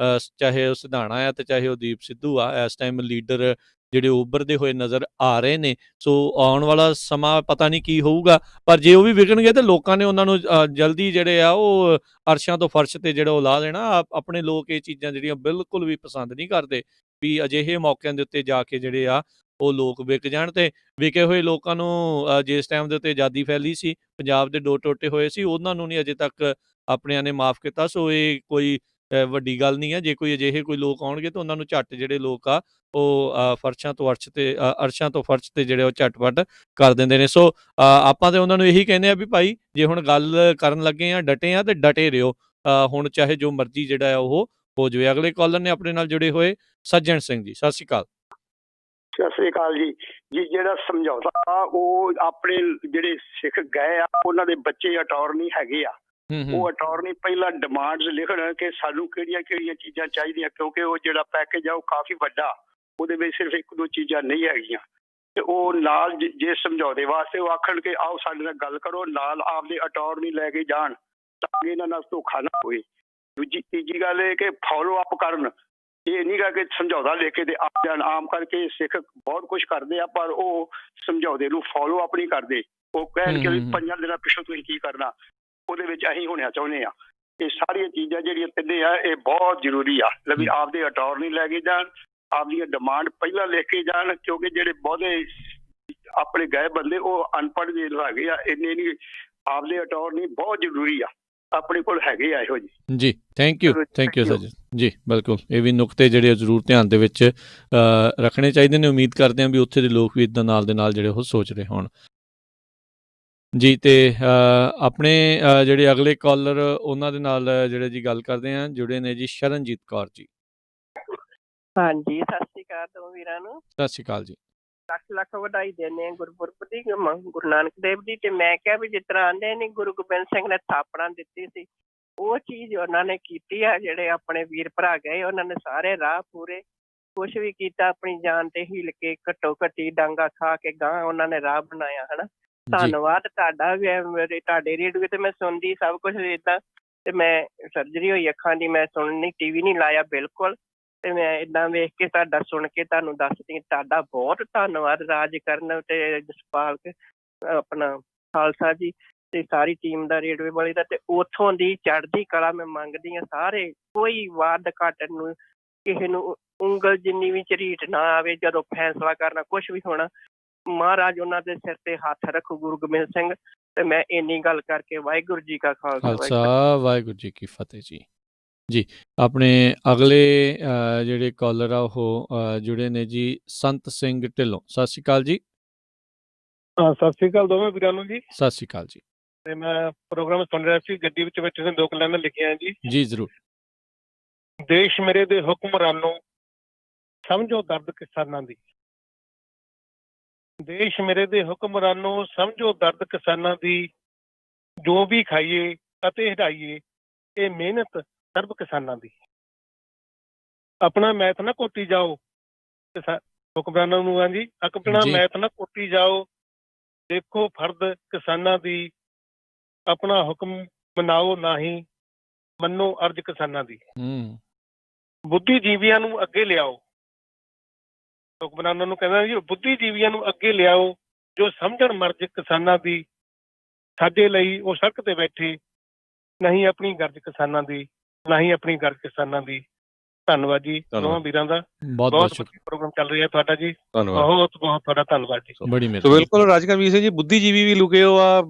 ਚਾਹੇ ਉਹ ਸਿਧਾਣਾ ਆ ਤੇ ਚਾਹੇ ਉਹ ਦੀਪ ਸਿੱਧੂ ਆ, ਇਸ ਟਾਈਮ ਲੀਡਰ ਜਿਹੜੇ ਉੱਭਰਦੇ ਹੋਏ ਨਜ਼ਰ ਆ ਰਹੇ ਨੇ। ਸੋ ਆਉਣ ਵਾਲਾ ਸਮਾਂ ਪਤਾ ਨਹੀਂ ਕੀ ਹੋਊਗਾ, ਪਰ ਜੇ ਉਹ ਵੀ ਵਿਕਣਗੇ ਤਾਂ ਲੋਕਾਂ ਨੇ ਉਹਨਾਂ ਨੂੰ ਜਲਦੀ ਜਿਹੜੇ ਆ ਉਹ ਅਰਸ਼ਾਂ ਤੋਂ ਫਰਸ਼ ਤੇ ਜਿਹੜਾ ਉਹ ਲਾ ਦੇਣਾ। ਆਪਣੇ ਲੋਕ ਇਹ ਚੀਜ਼ਾਂ ਜਿਹੜੀਆਂ ਬਿਲਕੁਲ ਵੀ ਪਸੰਦ ਨਹੀਂ ਕਰਦੇ ਵੀ ਅਜਿਹੇ ਮੌਕਿਆਂ ਦੇ ਉੱਤੇ ਜਾ ਕੇ ਜਿਹੜੇ ਆ ਉਹ ਲੋਕ ਵਿਕ ਜਾਣ। ਤੇ ਵਿਕੇ ਹੋਏ ਲੋਕਾਂ ਨੂੰ ਜਿਸ ਟਾਈਮ ਦੇ ਉੱਤੇ ਆਜ਼ਾਦੀ ਫੈਲੀ ਸੀ, ਪੰਜਾਬ ਦੇ ਦੋ ਟੋਟੇ ਹੋਏ ਸੀ, ਉਹਨਾਂ ਨੂੰ ਨਹੀਂ ਅਜੇ ਤੱਕ ਆਪਣਿਆਂ ਨੇ ਮਾਫ ਕੀਤਾ। ਸੋ ਇਹ ਕੋਈ ਵੱਡੀ ਗੱਲ ਨਹੀਂ ਹੈ। ਜੇ ਕੋਈ ਅਜਿਹੇ ਕੋਈ ਲੋਕ ਆਉਣਗੇ ਤਾਂ ਉਹਨਾਂ ਨੂੰ ਝੱਟ ਜਿਹੜੇ ਲੋਕ ਆ ਉਹ ਅਰਸ਼ਾਂ ਤੋਂ ਫਰਸ਼ ਤੇ ਜਿਹੜੇ ਉਹ ਝਟਪਟ ਕਰ ਦਿੰਦੇ ਨੇ। ਸੋ ਆਪਾਂ ਤੇ ਉਹਨਾਂ ਨੂੰ ਇਹੀ ਕਹਿੰਦੇ ਆ ਵੀ ਭਾਈ ਜੇ ਹੁਣ ਗੱਲ ਕਰਨ ਲੱਗੇ ਆ, ਡਟੇ ਆ ਤੇ ਡਟੇ ਰਹੋ। ਹੁਣ ਚਾਹੇ ਜੋ ਮਰਜ਼ੀ ਜਿਹੜਾ ਆ ਉਹ ਹੋ ਜਾਵੇ। ਅਗਲੇ ਕਾਲਰ ਨੇ ਆਪਣੇ ਨਾਲ ਜੁੜੇ ਹੋਏ ਸੱਜਣ ਸਿੰਘ ਜੀ। ਸਤਿ ਸ਼੍ਰੀ ਅਕਾਲ। ਸਤਿ ਸ੍ਰੀ ਅਕਾਲ ਜੀ। ਜਿਹੜਾ ਸਮਝੌਤਾ ਉਹ ਆਪਣੇ ਜਿਹੜੇ ਸਿੱਖ ਗਏ ਆ ਉਹਨਾਂ ਦੇ ਬੱਚੇ ਅਟਾਰਨੀ ਹੈਗੇ ਆ, ਉਹ ਅਟਾਰਨੀ ਪਹਿਲਾਂ ਡਿਮਾਂਡਸ ਲਿਖਣ ਕਿ ਸਾਨੂੰ ਕਿਹੜੀਆਂ ਕਿਹੜੀਆਂ ਚੀਜ਼ਾਂ ਚਾਹੀਦੀਆਂ, ਕਿਉਂਕਿ ਉਹ ਜਿਹੜਾ ਪੈਕੇਜ ਆ ਉਹ ਕਾਫੀ ਵੱਡਾ, ਉਹਦੇ ਵਿੱਚ ਸਿਰਫ ਇੱਕ ਦੋ ਚੀਜ਼ਾਂ ਨਹੀਂ ਹੈਗੀਆਂ। ਤੇ ਉਹ ਨਾਲ ਜੇ ਸਮਝੌਤੇ ਵਾਸਤੇ ਉਹ ਆਖਣ ਕਿ ਆਓ ਸਾਡੇ ਨਾਲ ਗੱਲ ਕਰੋ, ਨਾਲ ਆਪਦੇ ਅਟਾਰਨੀ ਲੈ ਕੇ ਜਾਣ ਤਾਂ ਕਿ ਇਹਨਾਂ ਨਾਲ ਧੋਖਾ ਨਾ ਹੋਏ। ਤੀਜੀ ਗੱਲ ਇਹ ਕਿ ਫੋਲੋ ਅਪ ਕਰਨ, ਇਹ ਨਹੀਂ ਗਾ ਕਿ ਸਮਝੌਤਾ ਲੈ ਕੇ ਤੇ ਆ ਜਾਣ। ਆਮ ਕਰਕੇ ਸਿੱਖ ਬਹੁਤ ਕੁਝ ਕਰਦੇ ਆ ਪਰ ਉਹ ਸਮਝੌਤੇ ਨੂੰ ਫੋਲੋ ਅਪ ਨਹੀਂ ਕਰਦੇ। ਉਹ ਕਹਿਣ ਕਿ 5 ਦਿਨਾਂ ਪਿੱਛੋਂ ਤੁਸੀਂ ਕੀ ਕਰਨਾ, ਉਹਦੇ ਵਿੱਚ ਅਸੀਂ ਹੋਣਾ ਚਾਹੁੰਦੇ ਆ। ਇਹ ਸਾਰੀਆਂ ਚੀਜ਼ਾਂ ਜਿਹੜੀਆਂ ਤਿੰਨੇ ਆ ਇਹ ਬਹੁਤ ਜ਼ਰੂਰੀ ਆ। ਵੀ ਆਪਦੇ ਅਟਾਰਨੀ ਲੈ ਕੇ ਜਾਣ, ਆਪਦੀਆਂ ਡਿਮਾਂਡ ਪਹਿਲਾਂ ਲਿਖ ਕੇ ਜਾਣ, ਕਿਉਂਕਿ ਜਿਹੜੇ ਬਹੁਤੇ ਆਪਣੇ ਗਏ ਬੰਦੇ ਉਹ ਅਨਪੜ੍ਹ ਜਿਹੇ ਹੈਗੇ ਆ, ਇੰਨੇ ਨਹੀਂ। ਆਪਦੇ ਅਟਾਰਨੀ ਬਹੁਤ ਜ਼ਰੂਰੀ ਆ, ਆਪਣੇ ਕੋਲ ਹੈਗੇ ਆ ਇਹੋ ਜਿਹੇ। ਜੀ ਥੈਂਕ ਯੂ ਸਰ ਜੀ। ਬਿਲਕੁਲ ਇਹ ਵੀ ਨੁਕਤੇ ਜਿਹੜੇ ਜ਼ਰੂਰ ਧਿਆਨ ਦੇ ਵਿੱਚ ਰੱਖਣੇ ਚਾਹੀਦੇ ਨੇ। ਉਮੀਦ ਕਰਦੇ ਹਾਂ ਵੀ ਉੱਥੇ ਦੇ ਲੋਕ ਵੀ ਇੱਦਾਂ ਨਾਲ ਦੇ ਨਾਲ ਜਿਹੜੇ ਉਹ ਸੋਚ ਰਹੇ ਹੋਣ ਜੀ। ਤੇ ਆਪਣੇ ਜਿਹੜੇ ਅਗਲੇ ਕਾਲਰ ਉਹਨਾਂ ਦੇ ਨਾਲ ਜਿਹੜੇ ਜੀ ਗੱਲ ਕਰਦੇ ਹਾਂ, ਜੁੜੇ ਨੇ ਜੀ ਸ਼ਰਨਜੀਤ ਕੌਰ ਜੀ। ਹਾਂਜੀ, ਸਤਿ ਸ਼੍ਰੀ ਅਕਾਲ ਦੋ ਵੀਰਾਂ ਨੂੰ। ਸਤਿ ਸ਼੍ਰੀ ਅਕਾਲ ਜੀ। ਲੱਖ ਲੱਖ ਵਧਾਈ ਦਿੰਦੇ ਗੁਰਪੁਰਬ ਦੀ, ਗੁਰੂ ਨਾਨਕ ਦੇਵ ਦੀ। ਤੇ ਮੈਂ ਕਿਹਾ ਵੀ ਜਿਸ ਤਰ੍ਹਾਂ ਆਂਦੇ ਨੇ ਗੁਰੂ ਗੋਬਿੰਦ ਸਿੰਘ ਨੇ ਥਾਪਣਾ ਦਿੱਤੀ ਸੀ, ਉਹ ਚੀਜ਼ ਉਹਨਾਂ ਨੇ ਕੀਤੀ ਆ। ਜਿਹੜੇ ਆਪਣੇ ਵੀਰ ਭਰਾ ਗਏ ਉਹਨਾਂ ਨੇ ਸਾਰੇ ਰਾਹ ਪੂਰੇ, ਕੁਛ ਵੀ ਕੀਤਾ ਆਪਣੀ ਜਾਨ ਤੇ ਹੀਲ ਕੇ, ਘੱਟੋ ਘੱਟੀ ਡਾਂਗਾ ਖਾ ਕੇ ਗਾਂ ਉਹਨਾਂ ਨੇ ਰਾਹ ਬਣਾਇਆ। ਹਨਾ, ਧੰਨਵਾਦ ਤੁਹਾਡਾ ਵੀ। ਤੁਹਾਡੇ ਰੇਡੀਓ ਤੇ ਮੈਂ ਸੁਣਦੀ ਸਭ ਕੁਛ ਏਦਾਂ, ਤੇ ਮੈਂ ਸਰਜਰੀ ਹੋਈ ਅੱਖਾਂ ਦੀ, ਮੈਂ ਸੁਣਨੀ, ਟੀਵੀ ਨਹੀਂ ਲਾਇਆ ਬਿਲਕੁਲ। ਤੇ ਮੈਂ ਏਦਾਂ ਵੇਖ ਕੇ ਤੁਹਾਡਾ ਸੁਣ ਕੇ ਤੁਹਾਨੂੰ ਦੱਸਦੀ, ਤੁਹਾਡਾ ਬਹੁਤ ਧੰਨਵਾਦ ਰਾਜ ਕਰਨ ਤੇ ਜਸਪਾਲ ਆਪਣਾ ਖਾਲਸਾ ਜੀ ਤੇ ਸਾਰੀ ਟੀਮ ਦਾ, ਰੇਡਵੇ ਵਾਲੀ ਦਾ। ਤੇ ਉੱਥੋਂ ਦੀ ਚੜ੍ਹਦੀ ਕਲਾ ਮੈਂ ਮੰਗਦੀ ਹਾਂ ਸਾਰੇ। ਕੋਈ ਵਾਧ ਘਾਟ ਨੂੰ ਕਿਸੇ ਨੂੰ ਉਂਗਲ ਜਿੰਨੀ ਵੀ ਝਰੀਟ ਨਾ ਆਵੇ ਜਦੋਂ ਫੈਸਲਾ ਕਰਨਾ, ਕੁਛ ਵੀ ਹੋਣਾ। ਮਹਾਰਾਜ ਉਹਨਾਂ ਦੇ ਸਿਰ ਤੇ ਹੱਥ ਰੱਖੋ, ਗੁਰੂ ਗੋਬਿੰਦ ਸਿੰਘ। ਤੇ ਮੈਂ ਇੰਨੀ ਗੱਲ ਕਰਕੇ ਵਾਹਿਗੁਰੂ ਜੀ ਕਾ ਖਾਲਸਾ ਵਾਹਿਗੁਰੂ ਜੀ ਕੀ ਫਤਿਹ ਜੀ। ਜੀ ਆਪਣੇ ਅਗਲੇ ਜਿਹੜੇ ਕਾਲਰ ਆ ਉਹ ਜੁੜੇ ਨੇ ਜੀ ਸੰਤ ਸਿੰਘ ਢਿੱਲੋਂ। ਸਤਿ ਸ਼੍ਰੀ ਅਕਾਲ ਜੀ। ਸਤਿ ਸ਼੍ਰੀ ਅਕਾਲ ਦੋਵੇਂ ਵੀਰਾਂ ਨੂੰ ਜੀ। ਸਤਿ ਸ਼੍ਰੀ ਅਕਾਲ ਜੀ। ਤੇ ਮੈਂ ਪ੍ਰੋਗਰਾਮ ਸੁਣ ਰਿਹਾ ਸੀ, ਗੱਡੀ ਵਿੱਚ ਬੈਠੇ ਨੇ, 2 ਲਾਈਨਾਂ ਲਿਖੀਆਂ ਜੀ। ਜੀ ਜ਼ਰੂਰ। ਦੇਸ਼ ਮੇਰੇ ਦੇ ਹੁਕਮਰਾਨੋ ਸਮਝੋ ਦਰਦ ਕਿਸਾਨਾਂ ਦੀ, ਦੇਸ਼ ਮੇਰੇ ਦੇ ਹੁਕਮਰਾਨੋ ਸਮਝੋ ਦਰਦ ਕਿਸਾਨਾਂ ਦੀ, ਜੋ ਵੀ ਖਾਈਏ ਅਤੇ ਹਟਾਈਏ ਇਹ ਮਿਹਨਤ ਸਰਬ ਕਿਸਾਨਾਂ ਦੀ। ਆਪਣਾ ਮੈਥ ਨਾ ਕੋਟੀ ਜਾਓ, ਹੁਕਮਰਾਨਾਂ ਨੂੰ ਆ ਜੀ, ਆਪਣਾ ਮੈਥ ਨਾ ਕੋਟੀ ਜਾਓ, ਦੇਖੋ ਫਰਦ ਕਿਸਾਨਾਂ ਦੀ, ਆਪਣਾ ਹੁਕਮ ਮਨਾਓ ਨਹੀਂ, ਮੰਨੋ ਅਰਜ਼ ਕਿਸਾਨਾਂ ਦੀ। ਬੁੱਧੀਜੀਵੀਆਂ ਨੂੰ ਅੱਗੇ ਲਿਆਓ, ਹੁਕਮਰਾਨਾਂ ਨੂੰ ਕਹਿੰਦਾ ਜੀ, ਬੁੱਧੀਜੀਵੀਆਂ ਨੂੰ ਅੱਗੇ ਲਿਆਓ, ਜੋ ਸਮਝਣ ਮਰਜ਼ ਕਿਸਾਨਾਂ ਦੀ, ਸਾਡੇ ਲਈ ਉਹ ਸੜਕ ਤੇ ਬੈਠੇ, ਨਹੀਂ ਆਪਣੀ ਗਰਜ ਕਿਸਾਨਾਂ ਦੀ, ਨਹੀਂ ਆਪਣੀ ਗਰਜ ਕਿਸਾਨਾਂ ਦੀ। ਧੰਨਵਾਦ ਜੀ ਦੋਵਾਂ ਵੀਰਾਂ ਦਾ, ਬਹੁਤ ਵਧੀਆ ਪ੍ਰੋਗਰਾਮ ਚੱਲ ਰਿਹਾ ਤੁਹਾਡਾ ਜੀ। ਬਹੁਤ ਬਹੁਤ ਤੁਹਾਡਾ ਧੰਨਵਾਦ ਜੀ। ਬੜੀ ਬਿਲਕੁਲ ਰਾਜਕਵੀਰ ਸਿੰਘ ਜੀ, ਬੁੱਧੀਜੀਵੀ ਵੀ ਲੁਕੇ ਹੋ ਆ,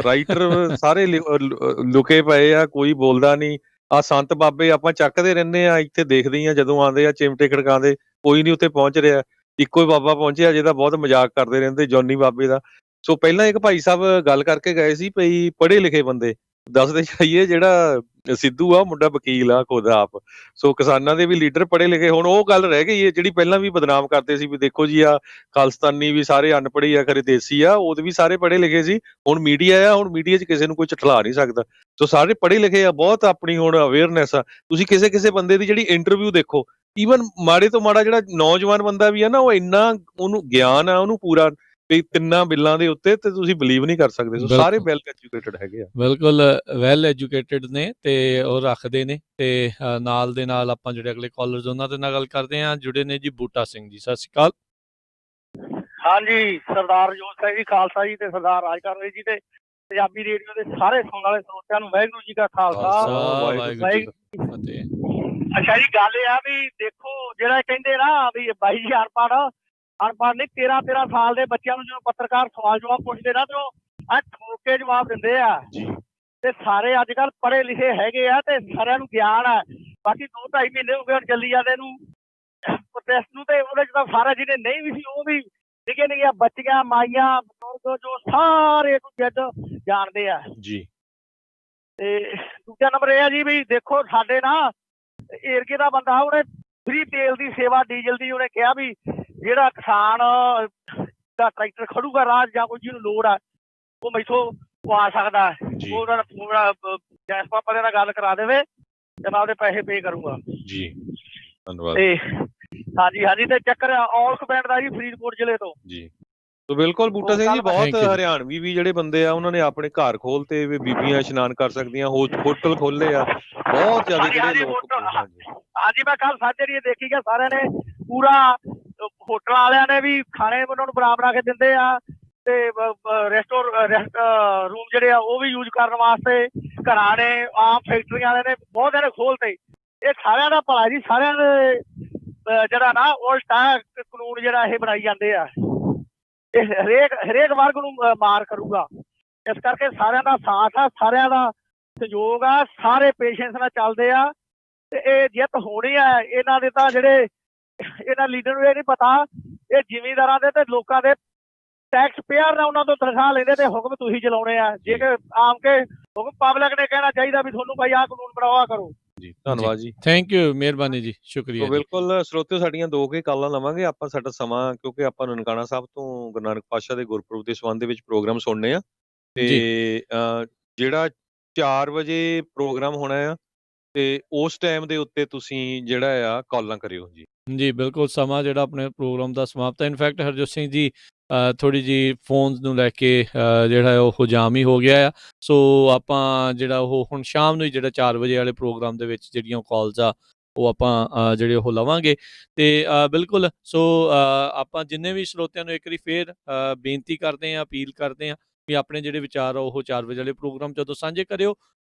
ਰਾਈਟਰ ਸਾਰੇ ਲੁਕੇ ਪਏ ਆ, ਕੋਈ ਬੋਲਦਾ ਨਹੀਂ। ਆ ਸੰਤ ਬਾਬੇ ਆਪਾਂ ਚੱਕਦੇ ਰਹਿੰਦੇ ਆ, ਇੱਥੇ ਦੇਖਦੇ ਹੀ ਆ ਜਦੋਂ ਆਉਂਦੇ ਆ ਚਿਮਟੇ ਖੜਕਾਉਂਦੇ, ਕੋਈ ਨਹੀਂ ਉੱਥੇ ਪਹੁੰਚ ਰਿਹਾ। ਇੱਕੋ ਹੀ ਬਾਬਾ ਪਹੁੰਚਿਆ ਜਿਹਦਾ ਬਹੁਤ ਮਜ਼ਾਕ ਕਰਦੇ ਰਹਿੰਦੇ, ਜੌਨੀ ਬਾਬੇ ਦਾ। ਸੋ ਪਹਿਲਾਂ ਇੱਕ ਭਾਈ ਸਾਹਿਬ ਗੱਲ ਕਰਕੇ ਗਏ ਸੀ ਭਈ ਪੜ੍ਹੇ ਲਿਖੇ ਬੰਦੇ ਦੱਸਦੇ ਜਾਈਏ, ਜਿਹੜਾ ਸਿੱਧੂ ਆ ਮੁੰਡਾ ਵਕੀਲ ਆ ਖੁਦ ਆਪ। ਸੋ ਕਿਸਾਨਾਂ ਦੇ ਵੀ ਲੀਡਰ ਪੜ੍ਹੇ ਲਿਖੇ। ਹੁਣ ਉਹ ਗੱਲ ਰਹਿ ਗਈ ਹੈ ਜਿਹੜੀ ਪਹਿਲਾਂ ਵੀ ਬਦਨਾਮ ਕਰਦੇ ਸੀ ਵੀ ਦੇਖੋ ਜੀ ਆ ਖਾਲਿਸਤਾਨੀ ਵੀ ਸਾਰੇ ਅਨਪੜ੍ਹੇ ਆ, ਖਰੇ ਦੇਸੀ ਆ, ਉਹਦੇ ਵੀ ਸਾਰੇ ਪੜ੍ਹੇ ਲਿਖੇ ਸੀ। ਹੁਣ ਮੀਡੀਆ ਆ, ਹੁਣ ਮੀਡੀਆ 'ਚ ਕਿਸੇ ਨੂੰ ਕੋਈ ਝਠਲਾ ਨਹੀਂ ਸਕਦਾ। ਸੋ ਸਾਰੇ ਪੜ੍ਹੇ ਲਿਖੇ ਆ, ਬਹੁਤ ਆਪਣੀ ਹੁਣ ਅਵੇਅਰਨੈਸ ਆ। ਤੁਸੀਂ ਕਿਸੇ ਬੰਦੇ ਦੀ ਜਿਹੜੀ ਇੰਟਰਵਿਊ ਦੇਖੋ, ਈਵਨ ਮਾੜੇ ਤੋਂ ਮਾੜਾ ਜਿਹੜਾ ਨੌਜਵਾਨ ਬੰਦਾ ਵੀ ਆ ਨਾ, ਉਹ ਇੰਨਾ ਉਹਨੂੰ ਗਿਆਨ ਆ ਉਹਨੂੰ ਪੂਰਾ ਵੀ 3 ਬਿੱਲਾਂ ਦੇ ਉੱਤੇ, ਤੇ ਤੁਸੀਂ ਬਲੀਵ ਨਹੀਂ ਕਰ ਸਕਦੇ। ਸੋ ਸਾਰੇ ਵੈਲ ਐਜੂਕੇਟਡ ਹੈਗੇ ਆ, ਬਿਲਕੁਲ ਵੈਲ ਐਜੂਕੇਟਡ ਨੇ ਤੇ ਉਹ ਰੱਖਦੇ ਨੇ। ਤੇ ਨਾਲ ਦੇ ਨਾਲ ਆਪਾਂ ਜਿਹੜੇ ਅਗਲੇ ਕਾਲਰਸ ਉਹਨਾਂ ਦੇ ਨਾਲ ਗੱਲ ਕਰਦੇ ਹਾਂ, ਜੁੜੇ ਨੇ ਜੀ ਬੂਟਾ ਸਿੰਘ ਜੀ। ਸਤਿ ਸ਼੍ਰੀ ਅਕਾਲ। ਹਾਂਜੀ, ਸਰਦਾਰ ਜੋਤ ਸਿੰਘ ਜੀ ਖਾਲਸਾ ਜੀ ਤੇ ਸਰਦਾਰ ਰਾਜਕਰਨ ਜੀ ਤੇ ਪੰਜਾਬੀ ਰੇਡੀਓ ਦੇ ਸਾਰੇ ਸੁਣਨ ਵਾਲੇ ਸਰੋਤਿਆਂ ਨੂੰ ਵਾਹਿਗੁਰੂ ਜੀ ਕਾ ਖਾਲਸਾ ਵਾਹਿਗੁਰੂ ਜੀ ਕੀ ਫਤਿਹ। ਅੱਛਾ ਜੀ, ਗੱਲ ਇਹ ਆ ਵੀ ਦੇਖੋ ਜਿਹੜਾ ਕਹਿੰਦੇ ਨਾ ਵੀ 22,000 ਅਨਪੜ੍ਹ ਨਹੀਂ, 13 ਸਾਲ ਦੇ ਬੱਚਿਆਂ ਨੂੰ ਜਦੋਂ ਪੱਤਰਕਾਰ ਸਵਾਲ ਜਵਾਬ ਪੁੱਛਦੇ ਨਾ ਤੇ ਉਹ ਠੋਕ ਕੇ ਜਵਾਬ ਦਿੰਦੇ ਆ। ਤੇ ਸਾਰੇ ਅੱਜ ਕੱਲ੍ਹ ਪੜ੍ਹੇ ਲਿਖੇ ਹੈਗੇ ਆ ਤੇ ਸਾਰਿਆਂ ਨੂੰ ਗਿਆਨ ਆ। ਬਾਕੀ 2-2.5 ਮਹੀਨੇ ਹੋ ਗਏ ਹੁਣ ਚੱਲੀ ਜਾਂਦੇ ਨੂੰ ਪ੍ਰੋਟੈਸਟ ਨੂੰ, ਤੇ ਉਹਦੇ 'ਚ ਤਾਂ ਸਾਰਾ ਜਿਹਨੇ ਨਹੀਂ ਵੀ ਸੀ ਉਹ ਵੀ ਨਿੱਕੀਆਂ ਨਿੱਕੀਆਂ ਬੱਚੀਆਂ, ਮਾਈਆਂ, ਬਜ਼ੁਰਗ ਜੋ ਸਾਰੇ ਜਿੱਦ ਜਾਣਦੇ ਆ ਜੀ। ਤੇ ਦੂਜਾ ਨੰਬਰ ਇਹ ਆ ਜੀ ਵੀ ਦੇਖੋ ਸਾਡੇ ਨਾ ਏਰੀਏ ਦਾ ਬੰਦਾ, ਉਹਨੇ ਫ੍ਰੀ ਤੇਲ ਦੀ ਸੇਵਾ, ਡੀਜ਼ਲ ਦੀ, ਉਹਨੇ ਕਿਹਾ ਵੀ ਜਿਹੜਾ ਕਿਸਾਨ ਦਾ ਟਰੈਕਟਰ ਖੜੂਗਾ ਰਾਹ ਜਾਂ ਕੋਈ ਜਿਹਨੂੰ ਲੋੜ ਆ ਉਹ ਮੈਥੋਂ ਉਹ ਆ ਸਕਦਾ ਜੀ। ਉਹ ਉਹਨਾਂ ਦਾ ਫੋਨ ਗੈਸ ਪੰਪ ਵਾਲੇ ਨਾਲ ਗੱਲ ਕਰਾ ਦੇਵੇ ਤੇ ਮੈਂ ਉਹਦੇ ਪੈਸੇ ਪੇ ਕਰੂੰਗਾ ਜੀ ਧੰਨਵਾਦ ਤੇ ਹਾਂਜੀ ਹਾਂਜੀ ਤੇ ਚੱਕਰ ਆਲ ਕਮੈਂਡ ਦਾ ਜੀ ਫਰੀਦਕੋਟ ਜ਼ਿਲ੍ਹੇ ਤੋਂ ਜੀ। ਤੋ ਬਿਲਕੁਲ ਬੂਟਾ ਸਿੰਘ ਜੀ, ਬਹੁਤ Thank you ਜੀ। ਹਰਿਆਣਵੀ ਵੀ ਜਿਹੜੇ ਬੰਦੇ ਆ ਉਹਨਾਂ ਨੇ ਆਪਣੇ ਘਰ ਖੋਲਤੇ ਵੀ, ਬੀਬੀਆਂ ਇਸ਼ਨਾਨ ਕਰ ਸਕਦੀਆਂ, ਹੋਟਲ ਖੋਲੇ ਆ, ਬਹੁਤ ਜ਼ਿਆਦਾ ਹਾਂਜੀ, ਜਿਹੜੇ ਹਾਂਜੀ, ਲੋਕ ਹਾਂਜੀ ਹਾਂਜੀ ਮੈਂ ਕੱਲ ਸਾਜੇ ਦੀ ਦੇਖੀ ਗਿਆ, ਸਾਰਿਆਂ ਨੇ ਪੂਰਾ ਹੋਟਲ ਵਾਲਿਆਂ ਨੇ ਵੀ ਖਾਣੇ ਉਹਨਾਂ ਨੂੰ ਬਣਾ ਕੇ ਦਿੰਦੇ ਆ ਤੇ ਰੂਮ ਜਿਹੜੇ ਆ ਉਹ ਵੀ ਯੂਜ਼ ਕਰਨ ਵਾਸਤੇ ਘਰਾਂ ਨੇ, ਆਮ ਫੈਕਟਰੀਆਂ ਵਾਲੇ ਨੇ ਬਹੁਤ ਨੇ ਖੋਲਤੇ। ਇਹ ਸਾਰਿਆਂ ਦਾ ਭਲਾ ਜੀ, ਸਾਰਿਆਂ ਦੇ ਜਿਹੜਾ ਨਾ ਉਲਟਾ ਕਾਨੂੰਨ ਜਿਹੜਾ ਇਹ ਬਣਾਈ ਜਾਂਦੇ ਆ, ਇਹ ਹਰੇਕ ਵਰਗ ਨੂੰ ਮਾਰ ਕਰੂਗਾ। ਇਸ ਕਰਕੇ ਸਾਰਿਆਂ ਦਾ ਸਾਥ ਆ, ਸਾਰਿਆਂ ਦਾ ਸਹਿਯੋਗ ਆ, ਸਾਰੇ ਪੇਸ਼ੈਂਸ ਨਾਲ ਚੱਲਦੇ ਆ ਤੇ ਇਹ ਜਿੱਤ ਹੋਣੀ ਆ। ਇਹਨਾਂ ਦੇ ਤਾਂ ਜਿਹੜੇ ਇਹਨਾਂ ਲੀਡਰ ਨੂੰ ਇਹ ਨਹੀਂ ਪਤਾ, ਇਹ ਜ਼ਿਮੀਂਦਾਰਾਂ ਦੇ ਤੇ ਲੋਕਾਂ ਦੇ ਟੈਕਸ ਪੇਅਰ ਨੇ ਉਹਨਾਂ ਤੋਂ ਤਨਖਾਹ ਲੈਂਦੇ ਤੇ ਹੁਕਮ ਤੁਸੀਂ ਚਲਾਉਣੇ ਆ। ਜੇ ਕਿ ਆਮ ਕੇ ਹੁਕਮ ਪਬਲਿਕ ਨੇ ਕਹਿਣਾ ਚਾਹੀਦਾ ਵੀ ਤੁਹਾਨੂੰ ਭਾਈ ਆਹ ਕਾਨੂੰਨ ਬਣਾਓ, ਕਰੋ। ਜੀ ਧੰਨਵਾਦ ਜੀ, ਥੈਂਕ ਯੂ, ਮਿਹਰਬਾਨੀ ਜੀ, ਸ਼ੁਕਰੀਆ ਜੀ। ਬਿਲਕੁਲ ਸਰੋਤਿਓ, ਸਾਡੀਆਂ 2 ਕਾਲਾਂ ਲਵਾਂਗੇ ਆਪਾਂ। ਸਾਡਾ ਸਮਾਂ, ਕਿਉਂਕਿ ਆਪਾਂ ਨਨਕਾਣਾ ਸਾਹਿਬ ਤੋਂ ਗੁਰੂ ਨਾਨਕ ਪਾਤਸ਼ਾਹ ਦੇ ਗੁਰਪੁਰਬ ਦੇ ਸੰਬੰਧ ਦੇ ਵਿੱਚ ਪ੍ਰੋਗਰਾਮ ਸੁਣਨੇ ਆ ਤੇ ਜਿਹੜਾ 4 ਵਜੇ ਪ੍ਰੋਗਰਾਮ ਹੋਣਾ ਆ ਤੇ ਉਸ ਟਾਈਮ ਦੇ ਉੱਤੇ ਤੁਸੀਂ ਜਿਹੜਾ ਆ ਕਾਲਾਂ ਕਰਿਓ ਜੀ। ਜੀ ਬਿਲਕੁਲ, ਸਮਾਂ ਜਿਹੜਾ ਆਪਣੇ ਪ੍ਰੋਗਰਾਮ ਦਾ ਸਮਾਪਤ ਹੈ। ਇਨਫੈਕਟ ਹਰਜੋਤ ਸਿੰਘ ਜੀ ਥੋੜ੍ਹੀ ਜਿਹੀ ਫੋਨਸ ਨੂੰ ਲੈ ਕੇ ਜਿਹੜਾ ਉਹ ਜਾਮ ਹੀ ਹੋ ਗਿਆ ਆ। ਸੋ ਆਪਾਂ ਜਿਹੜਾ ਉਹ ਹੁਣ ਸ਼ਾਮ ਨੂੰ ਹੀ ਜਿਹੜਾ 4 ਵਜੇ ਵਾਲੇ ਪ੍ਰੋਗਰਾਮ ਦੇ ਵਿੱਚ ਜਿਹੜੀਆਂ ਕਾਲਸ ਆ ਉਹ ਆਪਾਂ ਜਿਹੜੇ ਉਹ ਲਵਾਂਗੇ ਤੇ ਬਿਲਕੁਲ। ਸੋ ਆਪਾਂ ਜਿੰਨੇ ਵੀ ਸਰੋਤਿਆਂ ਨੂੰ ਇੱਕ ਵਾਰੀ ਫੇਰ ਬੇਨਤੀ ਕਰਦੇ ਹਾਂ, ਅਪੀਲ ਕਰਦੇ ਹਾਂ ਵੀ ਆਪਣੇ ਜਿਹੜੇ ਵਿਚਾਰ ਆ ਉਹ 4 ਵਜੇ ਵਾਲੇ ਪ੍ਰੋਗਰਾਮ ਜਦੋਂ ਸਾਂਝੇ ਕਰਿਓ,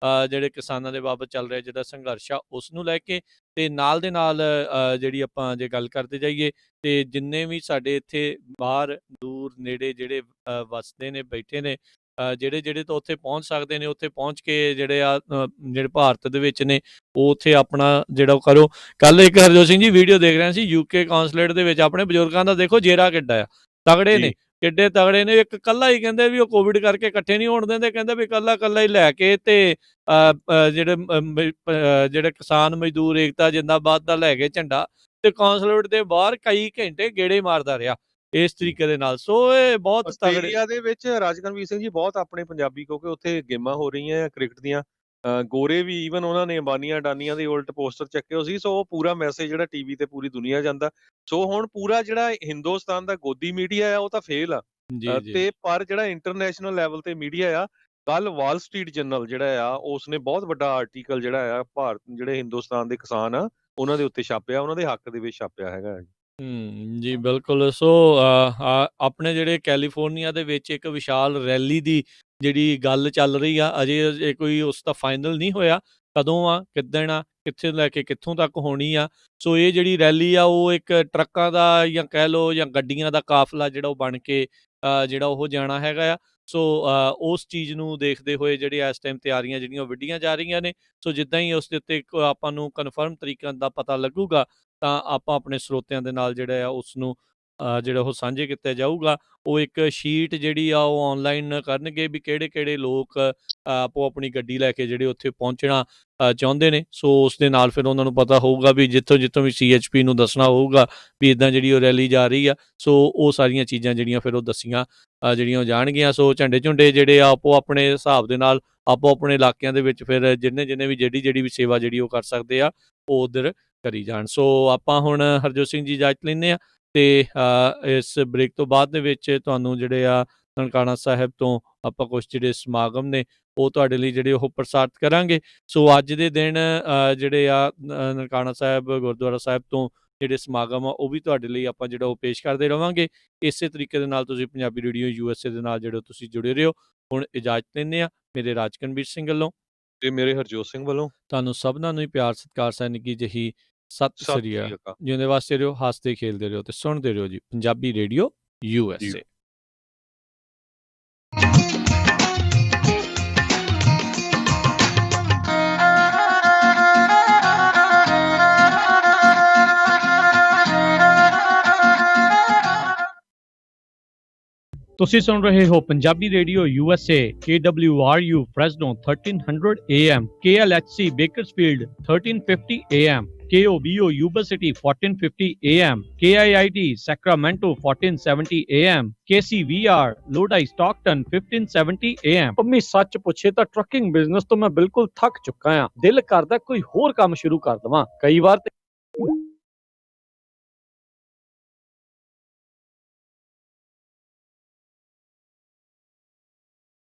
ਜਿਹੜੇ ਕਿਸਾਨਾਂ ਦੇ ਬਾਬਤ ਚੱਲ ਰਿਹਾ ਜਿਹੜਾ ਸੰਘਰਸ਼ ਆ ਉਸ ਨੂੰ ਲੈ ਕੇ, ਤੇ ਨਾਲ ਦੇ ਨਾਲ ਜਿਹੜੀ ਆਪਾਂ ਜੇ ਗੱਲ ਕਰਦੇ ਜਾਈਏ ਤੇ ਜਿੰਨੇ ਵੀ ਸਾਡੇ ਇੱਥੇ ਬਾਹਰ ਦੂਰ ਨੇੜੇ ਜਿਹੜੇ ਵਸਦੇ ਨੇ, ਬੈਠੇ ਨੇ, ਜਿਹੜੇ ਤੋਂ ਉੱਥੇ ਪਹੁੰਚ ਸਕਦੇ ਨੇ ਉੱਥੇ ਪਹੁੰਚ ਕੇ ਜਿਹੜੇ ਭਾਰਤ ਦੇ ਵਿੱਚ ਨੇ ਉਹ ਉੱਥੇ ਆਪਣਾ ਜਿਹੜਾ ਉਹ ਕਰੋ। ਕੱਲ ਇੱਕ ਹਰਜੋਤ ਸਿੰਘ ਜੀ ਵੀਡੀਓ ਦੇਖ ਰਿਹਾ ਸੀ, ਯੂਕੇ ਕੌਂਸਲੇਟ ਦੇ ਵਿੱਚ ਆਪਣੇ ਬਜ਼ੁਰਗਾਂ ਦਾ ਦੇਖੋ ਜੇਰਾ ਕਿੱਡਾ ਆ, ਤਗੜੇ ਨੇ, ਕਿੱਡੇ ਤਗੜੇ ਨੇ। ਇੱਕ ਕੱਲਾ ਹੀ ਕਹਿੰਦੇ ਵੀ ਉਹ ਕੋਵਿਡ ਕਰਕੇ ਇਕੱਠੇ ਨਹੀਂ ਹੋਣ ਦਿੰਦੇ, ਕਹਿੰਦੇ ਵੀ ਕੱਲਾ ਹੀ ਲੈ ਕੇ ਤੇ ਜਿਹੜੇ ਕਿਸਾਨ ਮਜ਼ਦੂਰ ਏਕਤਾ ਜਿੰਦਾਬਾਦ ਦਾ ਲੈ ਕੇ ਝੰਡਾ ਤੇ ਕੌਂਸਲੇਟ ਦੇ ਬਾਹਰ ਕਈ ਘੰਟੇ ਗੇੜੇ ਮਾਰਦਾ ਰਿਹਾ ਇਸ ਤਰੀਕੇ ਦੇ ਨਾਲ। ਸੋ ਇਹ ਬਹੁਤ ਤਗੜੇ ਆਸਟ੍ਰੇਲੀਆ ਦੇ ਵਿੱਚ ਰਾਜਕਨਵੀਰ ਸਿੰਘ ਜੀ, ਬਹੁਤ ਆਪਣੇ ਪੰਜਾਬੀ, ਕਿਉਂਕਿ ਉੱਥੇ ਗੇਮਾਂ ਹੋ ਰਹੀਆਂ ਕ੍ਰਿਕਟ ਦੀਆਂ, ਗੋਰੇ ਵੀ ਈਵਨ ਉਹਨਾਂ ਨੇ ਅੰਬਾਨੀਆਂ ਅਡਾਨੀਆਂ ਦੇ ਉਲਟ ਪੋਸਟਰ ਚੱਕੇ ਹੋ ਸੀ। ਸੋ ਉਹ ਪੂਰਾ ਮੈਸੇਜ ਜਿਹੜਾ ਟੀਵੀ ਤੇ ਪੂਰੀ ਦੁਨੀਆ ਜਾਂਦਾ। ਸੋ ਹੁਣ ਪੂਰਾ ਜਿਹੜਾ ਹਿੰਦੁਸਤਾਨ ਦਾ ਗੋਦੀ ਮੀਡੀਆ ਆ ਉਹ ਤਾਂ ਫੇਲ ਆ ਤੇ ਪਰ ਜਿਹੜਾ ਇੰਟਰਨੈਸ਼ਨਲ ਲੈਵਲ ਤੇ ਮੀਡੀਆ ਆ, ਕੱਲ ਵਾਲ ਸਟਰੀਟ ਜਰਨਲ ਜਿਹੜਾ ਆ ਉਸਨੇ ਬਹੁਤ ਵੱਡਾ ਆਰਟੀਕਲ ਜਿਹੜਾ ਆ ਭਾਰਤ ਜਿਹੜੇ ਹਿੰਦੁਸਤਾਨ ਦੇ ਕਿਸਾਨ ਆ ਉਹਨਾਂ ਦੇ ਉੱਤੇ ਛਾਪਿਆ, ਉਹਨਾਂ ਦੇ ਹੱਕ ਦੇ ਵਿੱਚ ਛਾਪਿਆ ਹੈਗਾ। ਜੀ ਬਿਲਕੁਲ। ਸੋ ਆਪਣੇ ਜਿਹੜੇ ਕੈਲੀਫੋਰਨੀਆ ਦੇ ਵਿੱਚ ਇੱਕ ਵਿਸ਼ਾਲ ਰੈਲੀ ਦੀ ਜਿਹੜੀ ਗੱਲ ਚੱਲ ਰਹੀ ਆ, ਅਜੇ ਕੋਈ ਉਸ ਦਾ ਫਾਈਨਲ ਨਹੀਂ ਹੋਇਆ, ਕਦੋਂ ਆ, ਕਿੱਦਣ ਆ, ਕਿੱਥੇ ਲੈ ਕੇ ਕਿੱਥੋਂ ਤੱਕ ਹੋਣੀ ਆ। ਸੋ ਇਹ ਜਿਹੜੀ ਰੈਲੀ ਆ ਉਹ ਇੱਕ ਟਰੱਕਾਂ ਦਾ ਜਾਂ ਕਹਿ ਲਓ ਜਾਂ ਗੱਡੀਆਂ ਦਾ ਕਾਫਲਾ ਜਿਹੜਾ ਉਹ ਬਣ ਕੇ ਜਿਹੜਾ ਉਹ ਜਾਣਾ ਹੈਗਾ ਆ। ਸੋ ਉਸ ਚੀਜ਼ ਨੂੰ ਦੇਖਦੇ ਹੋਏ ਜਿਹੜੀ ਇਸ ਟਾਈਮ ਤਿਆਰੀਆਂ ਜਿਹੜੀਆਂ ਉਹ ਵਿੱਢੀਆਂ ਜਾ ਰਹੀਆਂ ਨੇ। ਸੋ ਜਿੱਦਾਂ ਹੀ ਉਸ ਦੇ ਉੱਤੇ ਆਪਾਂ ਨੂੰ ਕਨਫਰਮ ਤਰੀਕੇ ਦਾ ਪਤਾ ਲੱਗੂਗਾ ਤਾਂ ਆਪਾਂ ਆਪਣੇ ਸਰੋਤਿਆਂ ਦੇ ਨਾਲ ਜਿਹੜਾ ਆ ਉਸ ਨੂੰ ਜਿਹੜਾ ਉਹ ਸਾਂਝੇ ਕੀਤਾ ਜਾਊਗਾ। ਉਹ ਇੱਕ ਸ਼ੀਟ ਜਿਹੜੀ ਆ ਉਹ ਆਨਲਾਈਨ ਕਰਨਗੇ ਵੀ ਕਿਹੜੇ ਲੋਕ ਆਪੋ ਆਪਣੀ ਗੱਡੀ ਲੈ ਕੇ ਜਿਹੜੇ ਉੱਥੇ ਪਹੁੰਚਣਾ ਚਾਹੁੰਦੇ ਨੇ। ਸੋ ਉਸ ਦੇ ਨਾਲ ਫਿਰ ਉਹਨਾਂ ਨੂੰ ਪਤਾ ਹੋਊਗਾ ਵੀ ਜਿੱਥੋਂ ਵੀ CHP ਨੂੰ ਦੱਸਣਾ ਹੋਊਗਾ ਵੀ ਇੱਦਾਂ ਜਿਹੜੀ ਉਹ ਰੈਲੀ ਜਾ ਰਹੀ ਆ। ਸੋ ਉਹ ਸਾਰੀਆਂ ਚੀਜ਼ਾਂ ਜਿਹੜੀਆਂ ਫਿਰ ਉਹ ਦੱਸੀਆਂ ਜਿਹੜੀਆਂ ਉਹ ਜਾਣਗੀਆਂ। ਸੋ ਝੰਡੇ ਜਿਹੜੇ ਆ ਆਪੋ ਆਪਣੇ ਹਿਸਾਬ ਦੇ ਨਾਲ ਆਪੋ ਆਪਣੇ ਇਲਾਕਿਆਂ ਦੇ ਵਿੱਚ ਫਿਰ ਜਿੰਨੇ ਵੀ ਜਿਹੜੀ ਵੀ ਸੇਵਾ ਜਿਹੜੀ ਉਹ ਕਰ ਸਕਦੇ ਆ ਉਹ ਉੱਧਰ ਕਰੀ ਜਾਣ। ਸੋ ਆਪਾਂ ਹੁਣ ਹਰਜੋਤ ਸਿੰਘ ਜੀ ਇਜਾਜ਼ਤ ਲੈਂਦੇ ਆ ਤੇ ਇਸ ਬ੍ਰੇਕ ਤੋਂ ਬਾਅਦ ਦੇ ਵਿੱਚ ਤੁਹਾਨੂੰ ਜਿਹੜੇ ਆ ਨਨਕਾਣਾ ਸਾਹਿਬ ਤੋਂ ਆਪਾਂ ਕੁਝ ਜਿਹੜੇ ਸਮਾਗਮ ਨੇ ਉਹ ਤੁਹਾਡੇ ਲਈ ਜਿਹੜੇ ਉਹ ਪ੍ਰਸਾਰਿਤ ਕਰਾਂਗੇ। ਸੋ ਅੱਜ ਦੇ ਦਿਨ ਜਿਹੜੇ ਆ ਨਨਕਾਣਾ ਸਾਹਿਬ ਗੁਰਦੁਆਰਾ ਸਾਹਿਬ ਤੋਂ ਜਿਹੜੇ ਸਮਾਗਮ ਆ ਉਹ ਵੀ ਤੁਹਾਡੇ ਲਈ ਆਪਾਂ ਜਿਹੜਾ ਉਹ ਪੇਸ਼ ਕਰਦੇ ਰਵਾਂਗੇ। ਇਸੇ ਤਰੀਕੇ ਦੇ ਨਾਲ ਤੁਸੀਂ ਪੰਜਾਬੀ ਰੇਡੀਓ USA ਦੇ ਨਾਲ ਜਿਹੜੇ ਤੁਸੀਂ ਜੁੜੇ ਰਹੋ। ਹੁਣ ਇਜਾਜ਼ਤ ਲੈਂਦੇ ਆ ਮੇਰੇ ਰਾਜਕਨਵੀਰ ਸਿੰਘ ਵੱਲੋਂ ਤੇ ਮੇਰੇ ਹਰਜੋਤ ਸਿੰਘ ਵੱਲੋਂ। ਤੁਹਾਨੂੰ ਸਭਨਾਂ ਨੂੰ ਹੀ ਪਿਆਰ ਸਤਿਕਾਰ ਸੈਨਿਕੀ ਜਿਹੀ ਸਤਿ ਸ੍ਰੀ ਅਕਾਲ। ਜਿਉਂਦੇ ਵਾਸਤੇ ਰਹੋ, ਹੱਸਦੇ ਖੇਲਦੇ ਰਹੋ ਤੇ ਸੁਣਦੇ ਰਹੋ ਜੀ ਪੰਜਾਬੀ ਰੇਡੀਓ USA। ਤੁਸੀਂ ਸੁਣ ਰਹੇ ਹੋ Punjabi radio USA, KWRU Fresno 1300 AM, KLHC Bakersfield 1350 AM, KOBO Yuba City 1450 AM, KIIT Sacramento 1470 AM, KCVR Lodi Stockton 1570 AM। Pammi ਸੱਚ ਪੁੱਛੇ ਤਾਂ ਟਰੱਕਿੰਗ ਬਿਜ਼ਨਸ ਤੋਂ ਮੈਂ ਬਿਲਕੁਲ ਥੱਕ ਚੁੱਕਾ ਹਾਂ। ਦਿਲ ਕਰਦਾ ਕੋਈ ਹੋਰ ਕੰਮ ਸ਼ੁਰੂ ਕਰ ਦਵਾਂ। ਕਈ ਵਾਰ